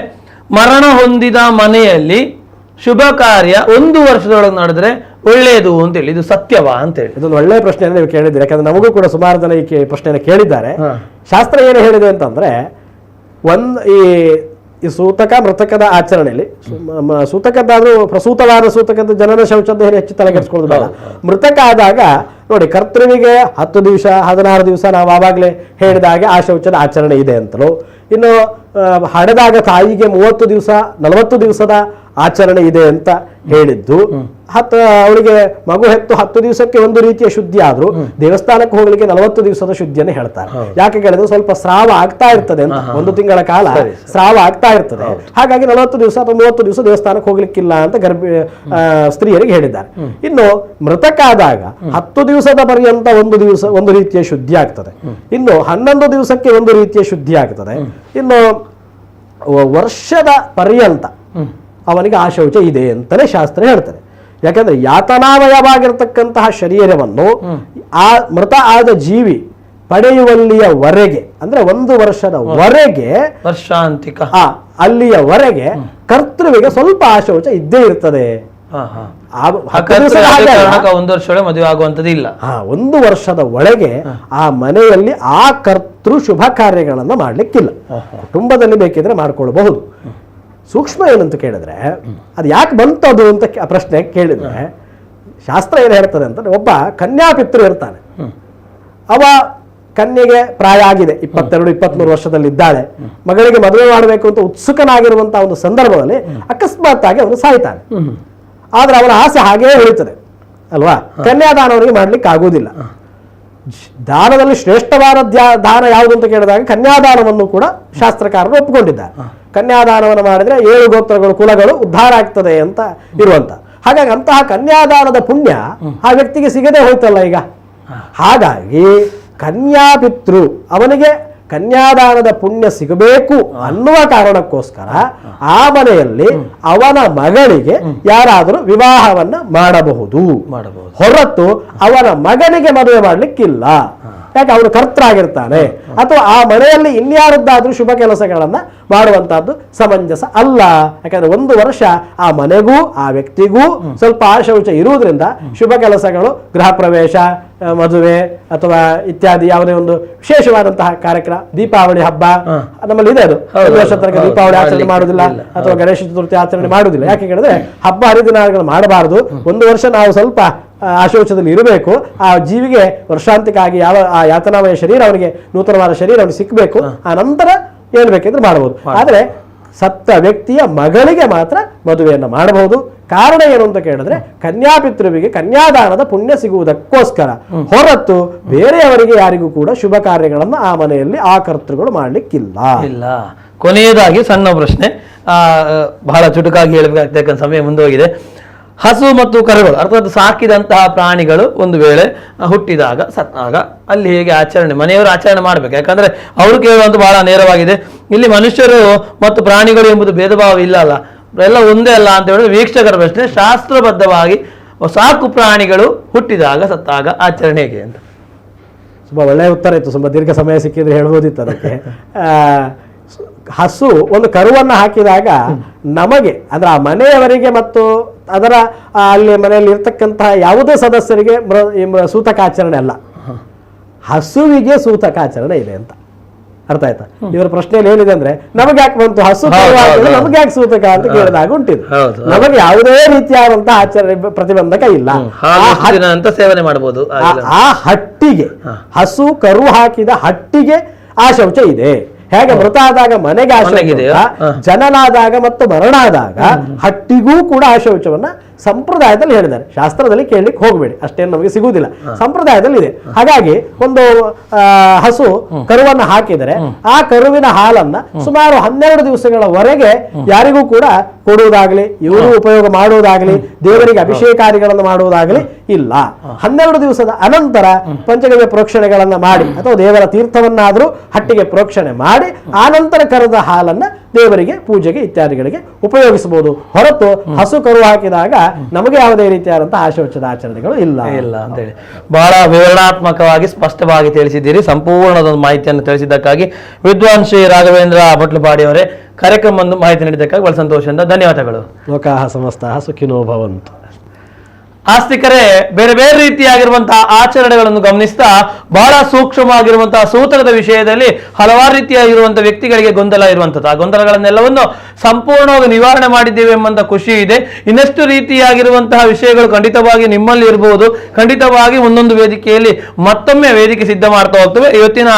ಮರಣ ಹೊಂದಿದ ಮನೆಯಲ್ಲಿ ಶುಭ ಕಾರ್ಯ 1 ವರ್ಷದೊಳಗೆ ನಡೆದ್ರೆ ಒಳ್ಳೆಯದು ಅಂತೇಳಿ, ಇದು ಸತ್ಯವಾ ಅಂತೇಳಿ? ಇದೊಂದು ಒಳ್ಳೆಯ ಪ್ರಶ್ನೆಯನ್ನು ನೀವು ಕೇಳಿದ್ದೀರಿ. ಯಾಕಂದ್ರೆ ನಮಗೂ ಕೂಡ ಸುಮಾರು ಜನ ಈ ಪ್ರಶ್ನೆಯನ್ನು ಕೇಳಿದ್ದಾರೆ. ಶಾಸ್ತ್ರ ಏನು ಹೇಳಿದೆ ಅಂತಂದ್ರೆ, ಈ ಸೂತಕ ಮೃತಕದ ಆಚರಣೆಯಲ್ಲಿ ಸೂತಕದ್ದಾದ್ರೂ ಪ್ರಸೂತವಾದ ಸೂತಕದ ಜನನ ಶೌಚದ ಹೆಚ್ಚು ತಲೆಗೆಡಿಸ್ಕೊಳ್ಳೋದು ಬೇಡ. ಮೃತಕ ಆದಾಗ ನೋಡಿ, ಕರ್ತೃವಿಗೆ 10 ದಿವಸ 16 ದಿವಸ ನಾವು ಆವಾಗಲೇ ಹೇಳಿದಾಗೆ ಆ ಶೌಚದ ಆಚರಣೆ ಇದೆ ಅಂತಲೂ, ಇನ್ನು ಹಡೆದಾಗ ತಾಯಿಗೆ 30 ದಿವಸ 40 ದಿವಸದ ಆಚರಣೆ ಇದೆ ಅಂತ ಹೇಳಿದ್ದು. ಅವಳಿಗೆ ಮಗು ಹೆತ್ತು 10 ದಿವಸಕ್ಕೆ ಒಂದು ರೀತಿಯ ಶುದ್ಧಿ ಆದ್ರೂ ದೇವಸ್ಥಾನಕ್ಕೆ ಹೋಗ್ಲಿಕ್ಕೆ 40 ದಿವಸದ ಶುದ್ಧಿಯನ್ನು ಹೇಳ್ತಾರೆ. ಯಾಕೆ ಕೇಳಿದ್ರೆ ಸ್ವಲ್ಪ ಸ್ರಾವ ಆಗ್ತಾ ಇರ್ತದೆ ಅಂತ, 1 ತಿಂಗಳ ಕಾಲ ಸ್ರಾವ ಆಗ್ತಾ ಇರ್ತದೆ. ಹಾಗಾಗಿ 40 ದಿವಸ ಅಥವಾ 30 ದಿವಸ ದೇವಸ್ಥಾನಕ್ಕೆ ಹೋಗ್ಲಿಕ್ಕಿಲ್ಲ ಅಂತ ಸ್ತ್ರೀಯರಿಗೆ ಹೇಳಿದ್ದಾರೆ. ಇನ್ನು ಮೃತಕ ಆದಾಗ 10 ದಿವಸದ ಪರ್ಯಂತ ಒಂದು ರೀತಿಯ ಶುದ್ಧಿ ಆಗ್ತದೆ. ಇನ್ನು 11 ದಿವಸಕ್ಕೆ ಒಂದು ರೀತಿಯ ಶುದ್ಧಿ ಆಗ್ತದೆ. ಇನ್ನು ವರ್ಷದ ಪರ್ಯಂತ ಅವನಿಗೆ ಆ ಶೌಚ ಇದೆ ಅಂತಲೇ ಶಾಸ್ತ್ರ ಹೇಳ್ತಾರೆ. ಯಾಕಂದ್ರೆ ಯಾತನಾಮಯವಾಗಿರ್ತಕ್ಕಂತಹ ಶರೀರವನ್ನು ಆ ಮೃತ ಆದ ಜೀವಿ ಪಡೆಯುವಲ್ಲಿಯವರೆಗೆ, ಅಂದ್ರೆ 1 ವರ್ಷದವರೆಗೆ, ವರ್ಷಾಂತಿಕ ಅಲ್ಲಿಯವರೆಗೆ ಕರ್ತೃವಿಗೆ ಸ್ವಲ್ಪ ಆ ಶೌಚ ಇದ್ದೇ ಇರ್ತದೆ. 1 ವರ್ಷದೊಳಗೆ ಮದುವೆ ಆಗುವಂತದ್ದು ಇಲ್ಲ. 1 ವರ್ಷದ ಒಳಗೆ ಆ ಮನೆಯಲ್ಲಿ ಆ ಕರ್ತೃ ಶುಭ ಕಾರ್ಯಗಳನ್ನ ಮಾಡ್ಲಿಕ್ಕಿಲ್ಲ. ಕುಟುಂಬದಲ್ಲಿ ಬೇಕಿದ್ರೆ ಮಾಡ್ಕೊಳ್ಬಹುದು. ಸೂಕ್ಷ್ಮ ಏನಂತ ಕೇಳಿದ್ರೆ, ಅದು ಯಾಕೆ ಬಂತದು ಅಂತ ಪ್ರಶ್ನೆ ಕೇಳಿದ್ರೆ, ಶಾಸ್ತ್ರ ಏನು ಹೇಳ್ತದೆ ಅಂತಂದ್ರೆ, ಒಬ್ಬ ಕನ್ಯಾಪಿತೃ ಇರ್ತಾನೆ. ಅವ ಕನ್ಯೆಗೆ ಪ್ರಾಯ ಆಗಿದೆ, 22-23 ವರ್ಷದಲ್ಲಿ ಇದ್ದಾಳೆ. ಮಗಳಿಗೆ ಮದುವೆ ಮಾಡಬೇಕು ಅಂತ ಉತ್ಸುಕನಾಗಿರುವಂತಹ ಒಂದು ಸಂದರ್ಭದಲ್ಲಿ ಅಕಸ್ಮಾತ್ ಆಗಿ ಅವನು ಸಾಯ್ತಾನೆ. ಆದ್ರೆ ಅವನ ಆಸೆ ಹಾಗೇ ಉಳಿತದೆ ಅಲ್ವಾ? ಕನ್ಯಾದಾನ ಅವನಿಗೆ ಮಾಡ್ಲಿಕ್ಕೆ ಆಗುವುದಿಲ್ಲ. ದಾನದಲ್ಲಿ ಶ್ರೇಷ್ಠವಾದ ದಾನ ಯಾವುದು ಅಂತ ಕೇಳಿದಾಗ ಕನ್ಯಾದಾನವನ್ನು ಕೂಡ ಶಾಸ್ತ್ರಕಾರರು ಒಪ್ಪಿಕೊಂಡಿದ್ದಾರೆ. ಕನ್ಯಾದಾನವನ್ನು ಮಾಡಿದ್ರೆ 7 ಗೋತ್ರಗಳು ಕುಲಗಳು ಉದ್ಧಾರ ಆಗ್ತದೆ ಅಂತ ಇರುವಂತ. ಹಾಗಾಗಿ ಅಂತಹ ಕನ್ಯಾದಾನದ ಪುಣ್ಯ ಆ ವ್ಯಕ್ತಿಗೆ ಸಿಗದೆ ಹೋಯ್ತಲ್ಲ ಈಗ. ಹಾಗಾಗಿ ಕನ್ಯಾಪಿತೃ ಅವನಿಗೆ ಕನ್ಯಾದಾನದ ಪುಣ್ಯ ಸಿಗಬೇಕು ಅನ್ನುವ ಕಾರಣಕ್ಕೋಸ್ಕರ ಆ ಮನೆಯಲ್ಲಿ ಅವನ ಮಗಳಿಗೆ ಯಾರಾದರೂ ವಿವಾಹವನ್ನ ಮಾಡಬಹುದು, ಹೊರತು ಅವನ ಮಗನಿಗೆ ಮದುವೆ ಮಾಡ್ಲಿಕ್ಕಿಲ್ಲ. ಯಾಕೆ? ಅವನು ಕರ್ತರಾಗಿರ್ತಾನೆ. ಅಥವಾ ಆ ಮನೆಯಲ್ಲಿ ಇನ್ಯಾರದ್ದಾದ್ರೂ ಶುಭ ಕೆಲಸಗಳನ್ನ ಮಾಡುವಂತಹದ್ದು ಸಮಂಜಸ ಅಲ್ಲ. ಯಾಕಂದ್ರೆ 1 ವರ್ಷ ಆ ಮನೆಗೂ ಆ ವ್ಯಕ್ತಿಗೂ ಸ್ವಲ್ಪ ಆಶೌಚ ಇರುವುದರಿಂದ ಶುಭ ಕೆಲಸಗಳು, ಗೃಹ ಪ್ರವೇಶ, ಮದುವೆ ಅಥವಾ ಇತ್ಯಾದಿ ಯಾವುದೇ ಒಂದು ವಿಶೇಷವಾದಂತಹ ಕಾರ್ಯಕ್ರಮ, ದೀಪಾವಳಿ ಹಬ್ಬ ನಮ್ಮಲ್ಲಿ ಇದೆ. ಅದು 1 ವರ್ಷ ತನಕ ದೀಪಾವಳಿ ಆಚರಣೆ ಮಾಡುವುದಿಲ್ಲ ಅಥವಾ ಗಣೇಶ ಚತುರ್ಥಿ ಆಚರಣೆ ಮಾಡುವುದಿಲ್ಲ. ಯಾಕೆ ಹೇಳಿದ್ರೆ ಹಬ್ಬ ಹರಿದಿನಗಳು ಮಾಡಬಾರದು. 1 ವರ್ಷ ನಾವು ಸ್ವಲ್ಪ ಆಶೋಚದಲ್ಲಿ ಇರಬೇಕು. ಆ ಜೀವಿಗೆ ವರ್ಷಾಂತಿಕಾಗಿ ಆ ಯಾತನಾಮಯ ಶರೀರ, ಅವನಿಗೆ ನೂತನವಾದ ಶರೀರ ಅವನಿಗೆ ಸಿಕ್ಕಬೇಕು. ಆ ನಂತರ ಏನ್ ಬೇಕಿದ್ರೆ ಮಾಡಬಹುದು. ಆದ್ರೆ ಸತ್ತ ವ್ಯಕ್ತಿಯ ಮಗಳಿಗೆ ಮಾತ್ರ ಮದುವೆಯನ್ನು ಮಾಡಬಹುದು. ಕಾರಣ ಏನು ಅಂತ ಕೇಳಿದ್ರೆ, ಕನ್ಯಾಪಿತೃವಿಗೆ ಕನ್ಯಾದಾನದ ಪುಣ್ಯ ಸಿಗುವುದಕ್ಕೋಸ್ಕರ, ಹೊರತು ಬೇರೆಯವರಿಗೆ ಯಾರಿಗೂ ಕೂಡ ಶುಭ ಕಾರ್ಯಗಳನ್ನು ಆ ಮನೆಯಲ್ಲಿ ಆ ಕರ್ತೃಗಳು ಮಾಡ್ಲಿಕ್ಕಿಲ್ಲ. ಇಲ್ಲ. ಕೊನೆಯದಾಗಿ ಸಣ್ಣ ಪ್ರಶ್ನೆ, ಬಹಳ ಚುಟುಕಾಗಿ ಹೇಳಬೇಕಾಗ್ತಕ್ಕಂಥ ಸಮಯ ಮುಂದೋಗಿದೆ. ಹಸು ಮತ್ತು ಕರುಗಳು ಅರ್ಥಾತ್ ಸಾಕಿದಂತಹ ಪ್ರಾಣಿಗಳು ಒಂದು ವೇಳೆ ಹುಟ್ಟಿದಾಗ ಸತ್ತಾಗ ಅಲ್ಲಿ ಹೇಗೆ ಆಚರಣೆ, ಮನೆಯವರು ಆಚರಣೆ ಮಾಡ್ಬೇಕು? ಯಾಕಂದ್ರೆ ಅವರು ಕೇಳುವಂತ ಬಹಳ ನೇರವಾಗಿದೆ. ಇಲ್ಲಿ ಮನುಷ್ಯರು ಮತ್ತು ಪ್ರಾಣಿಗಳು ಎಂಬುದು ಭೇದ ಭಾವ ಇಲ್ಲ ಅಲ್ಲ, ಎಲ್ಲ ಒಂದೇ ಅಲ್ಲ ಅಂತ ಹೇಳಿದ್ರೆ ವೀಕ್ಷಕರ ಪ್ರಶ್ನೆ, ಶಾಸ್ತ್ರಬದ್ಧವಾಗಿ ಸಾಕು ಪ್ರಾಣಿಗಳು ಹುಟ್ಟಿದಾಗ ಸತ್ತಾಗ ಆಚರಣೆ ಹೇಗೆ ಅಂತ. ತುಂಬಾ ಒಳ್ಳೆಯ ಉತ್ತರ ಇತ್ತು. ತುಂಬಾ ದೀರ್ಘ ಸಮಯ ಸಿಕ್ಕಿದ್ರೆ ಹೇಳ್ಬೋದಿತ್ತು ಅದಕ್ಕೆ. ಹಸು ಒಂದು ಕರುವನ್ನು ಹಾಕಿದಾಗ ನಮಗೆ ಅಂದ್ರೆ ಆ ಮನೆಯವರಿಗೆ ಮತ್ತು ಅದರ ಅಲ್ಲಿ ಮನೆಯಲ್ಲಿ ಇರ್ತಕ್ಕಂತಹ ಯಾವುದೇ ಸದಸ್ಯರಿಗೆ ಸೂತಕಾಚರಣೆ ಅಲ್ಲ, ಹಸುವಿಗೆ ಸೂತಕಾಚರಣೆ ಇದೆ ಅಂತ ಅರ್ಥ ಆಯ್ತಾ? ಇವರ ಪ್ರಶ್ನೆಯಲ್ಲಿ ಏನಿದೆ ಅಂದ್ರೆ, ನಮಗೆ ಯಾಕೆ ಬಂತು ಹಸು, ನಮಗೆ ಯಾಕೆ ಸೂತಕ ಅಂತ ಕೇಳಿದಾಗ ಉಂಟಿದ್ದು. ನಮಗೆ ಯಾವುದೇ ರೀತಿಯಾದಂತಹ ಆಚರಣೆ ಪ್ರತಿಬಂಧಕ ಇಲ್ಲ. ಸೇವನೆ ಮಾಡಬಹುದು. ಆ ಹಟ್ಟಿಗೆ, ಹಸು ಕರು ಹಾಕಿದ ಹಟ್ಟಿಗೆ ಆ ಶೌಚ ಇದೆ. ಹೇಗೆ ಮೃತ ಆದಾಗ ಮನೆಗೆ ಆ ಶೌಚ, ಜನನಾದಾಗ ಮತ್ತು ಮರಣ ಆದಾಗ ಹಟ್ಟಿಗೂ ಕೂಡ ಆ ಶೌಚವನ್ನ ಸಂಪ್ರದಾಯದಲ್ಲಿ ಹೇಳಿದ್ದಾರೆ. ಶಾಸ್ತ್ರದಲ್ಲಿ ಕೇಳಲಿಕ್ಕೆ ಹೋಗಬೇಡಿ, ಅಷ್ಟೇನು ನಮಗೆ ಸಿಗುವುದಿಲ್ಲ, ಸಂಪ್ರದಾಯದಲ್ಲಿ ಇದೆ. ಹಾಗಾಗಿ ಒಂದು ಹಸು ಕರುವನ್ನು ಹಾಕಿದರೆ ಆ ಕರುವಿನ ಹಾಲನ್ನ ಸುಮಾರು 12 ದಿವಸಗಳವರೆಗೆ ಯಾರಿಗೂ ಕೂಡ ಕೊಡುವುದಾಗಲಿ, ಇವರು ಉಪಯೋಗ ಮಾಡುವುದಾಗಲಿ, ದೇವರಿಗೆ ಅಭಿಷೇಕಾದಿಗಳನ್ನು ಮಾಡುವುದಾಗಲಿ ಇಲ್ಲ. 12 ದಿವಸದ ಅನಂತರ ಪಂಚಗವ್ಯ ಪ್ರೋಕ್ಷಣೆಗಳನ್ನ ಮಾಡಿ ಅಥವಾ ದೇವರ ತೀರ್ಥವನ್ನಾದರೂ ಹಟ್ಟಿಗೆ ಪ್ರೋಕ್ಷಣೆ ಮಾಡಿ ಆನಂತರ ಕರೆದ ಹಾಲನ್ನ ದೇವರಿಗೆ ಪೂಜೆಗೆ ಇತ್ಯಾದಿಗಳಿಗೆ ಉಪಯೋಗಿಸಬಹುದು. ಹೊರತು ಹಸು ಕರು ಹಾಕಿದಾಗ ನಮಗೆ ಯಾವುದೇ ರೀತಿಯಾದಂತಹ ಆಶೋಚದ ಆಚರಣೆಗಳು ಇಲ್ಲ ಅಂತ ಹೇಳಿ ಬಹಳ ವಿವರಣಾತ್ಮಕವಾಗಿ ಸ್ಪಷ್ಟವಾಗಿ ತಿಳಿಸಿದ್ದೀರಿ. ಸಂಪೂರ್ಣದ ಮಾಹಿತಿಯನ್ನು ತಿಳಿಸಿದ್ದಕ್ಕಾಗಿ ವಿದ್ವಾನ್ ಶ್ರೀ ರಾಘವೇಂದ್ರ ಭಟ್ಲಪಾಡಿ ಅವರೇ ಕಾರ್ಯಕ್ರಮವನ್ನು ಮಾಹಿತಿ ನೀಡಿದ್ದಕ್ಕಾಗಿ ಬಹಳ ಸಂತೋಷದಿಂದ ಧನ್ಯವಾದಗಳು. ಲೋಕಾಹ ಸಮಸ್ತಃ ಸುಖಿನೋ ಭವಂತು. ಆಸ್ತಿಕರೇ, ಬೇರೆ ಬೇರೆ ರೀತಿಯಾಗಿರುವಂತಹ ಆಚರಣೆಗಳನ್ನು ಗಮನಿಸ್ತಾ ಬಹಳ ಸೂಕ್ಷ್ಮವಾಗಿರುವಂತಹ ಸೂತಕದ ವಿಷಯದಲ್ಲಿ ಹಲವಾರು ರೀತಿಯಾಗಿರುವಂತಹ ವ್ಯಕ್ತಿಗಳಿಗೆ ಗೊಂದಲ ಇರುವಂಥದ್ದು. ಆ ಗೊಂದಲಗಳನ್ನೆಲ್ಲವನ್ನು ಸಂಪೂರ್ಣವಾಗಿ ನಿವಾರಣೆ ಮಾಡಿದ್ದೇವೆ ಎಂಬಂತ ಖುಷಿ ಇದೆ. ಇನ್ನಷ್ಟು ರೀತಿಯಾಗಿರುವಂತಹ ವಿಷಯಗಳು ಖಂಡಿತವಾಗಿ ನಿಮ್ಮಲ್ಲಿ ಇರಬಹುದು. ಖಂಡಿತವಾಗಿ ಒಂದೊಂದು ವೇದಿಕೆಯಲ್ಲಿ ಮತ್ತೊಮ್ಮೆ ವೇದಿಕೆ ಸಿದ್ಧ ಮಾಡ್ತಾ ಹೋಗ್ತೇವೆ. ಇವತ್ತಿನ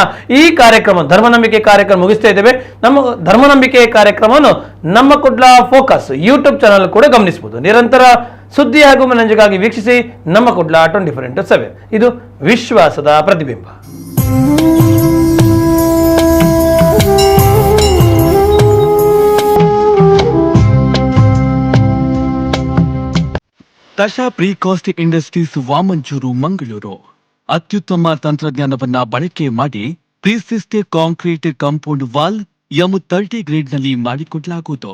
ಈ ಕಾರ್ಯಕ್ರಮ ಧರ್ಮನಂಬಿಕೆ ಕಾರ್ಯಕ್ರಮ ಮುಗಿಸ್ತಾ ಇದ್ದೇವೆ. ನಮ್ಮ ಧರ್ಮನಂಬಿಕೆ ಕಾರ್ಯಕ್ರಮವನ್ನು ನಮ್ಮ ಕುಡ್ಲ ಫೋಕಸ್ ಯೂಟ್ಯೂಬ್ ಚಾನಲ್ ಕೂಡ ಗಮನಿಸಬಹುದು. ನಿರಂತರ ಸುದ್ದಿ ಹಾಗೂ ಮನರಂಜನೆಗಾಗಿ ವೀಕ್ಷಿಸಿ ನಮ್ಮ ಕುಡ್ಲ 24x7. ಇದು ವಿಶ್ವಾಸದ ಪ್ರತಿಬಿಂಬ. ತಶಾ ಪ್ರೀಕಾಸ್ಟ್ ಇಂಡಸ್ಟ್ರೀಸ್ ವಾಮಂಚೂರು ಮಂಗಳೂರು ಅತ್ಯುತ್ತಮ ತಂತ್ರಜ್ಞಾನವನ್ನ ಬಳಕೆ ಮಾಡಿ ಪ್ರೀಸಿಸ್ಟೆ ಕಾಂಕ್ರೀಟ್ ಕಾಂಪೌಂಡ್ ವಾಲ್ M30 ಗ್ರೇಡ್ನಲ್ಲಿ ಮಾಡಿಕೊಡಲಾಗುವುದು.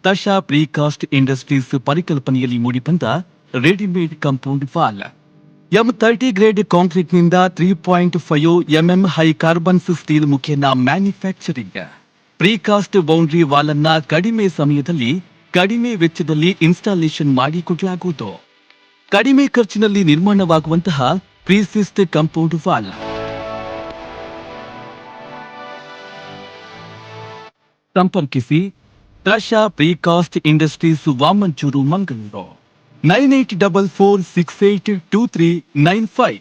ತಶಾ ಪ್ರೀಕಾಸ್ಟ್ ಇಂಡಸ್ಟ್ರೀಸ್ ಪರಿಕಲ್ಪನೆಯಲ್ಲಿ ಮೂಡಿಬಂದ readymade compound wall M30 grade ಕಾಂಕ್ರೀಟ್ನಿಂದ 3.5 mm ಹೈ ಕಾರ್ಬನ್ಸ್ ಸ್ಟೀಲ್ ಮುಖೇನ ಮ್ಯಾನುಫ್ಯಾಕ್ಚರಿಂಗ್. ಪ್ರೀಕಾಸ್ಟ್ ಬೌಂಡ್ರಿ ವಾಲ್ ಅನ್ನ ಕಡಿಮೆ ಸಮಯದಲ್ಲಿ ಕಡಿಮೆ ವೆಚ್ಚದಲ್ಲಿ ಇನ್ಸ್ಟಾಲೇಷನ್ ಮಾಡಿಕೊಡಲಾಗುವುದು. ಕಡಿಮೆ ಖರ್ಚಿನಲ್ಲಿ ನಿರ್ಮಾಣವಾಗುವಂತಹ ಪ್ರೀಸಿಸ್ಟ್ ಕಾಂಪೌಂಡ್ ವಾಲ್. ಸಂಪರ್ಕಿಸಿ ತಶಾ ಪ್ರೀಕಾಸ್ಟ್ ಇಂಡಸ್ಟ್ರೀಸ್ ವಾಮಂಚೂರು ಮಂಗಳೂರು 9844682395.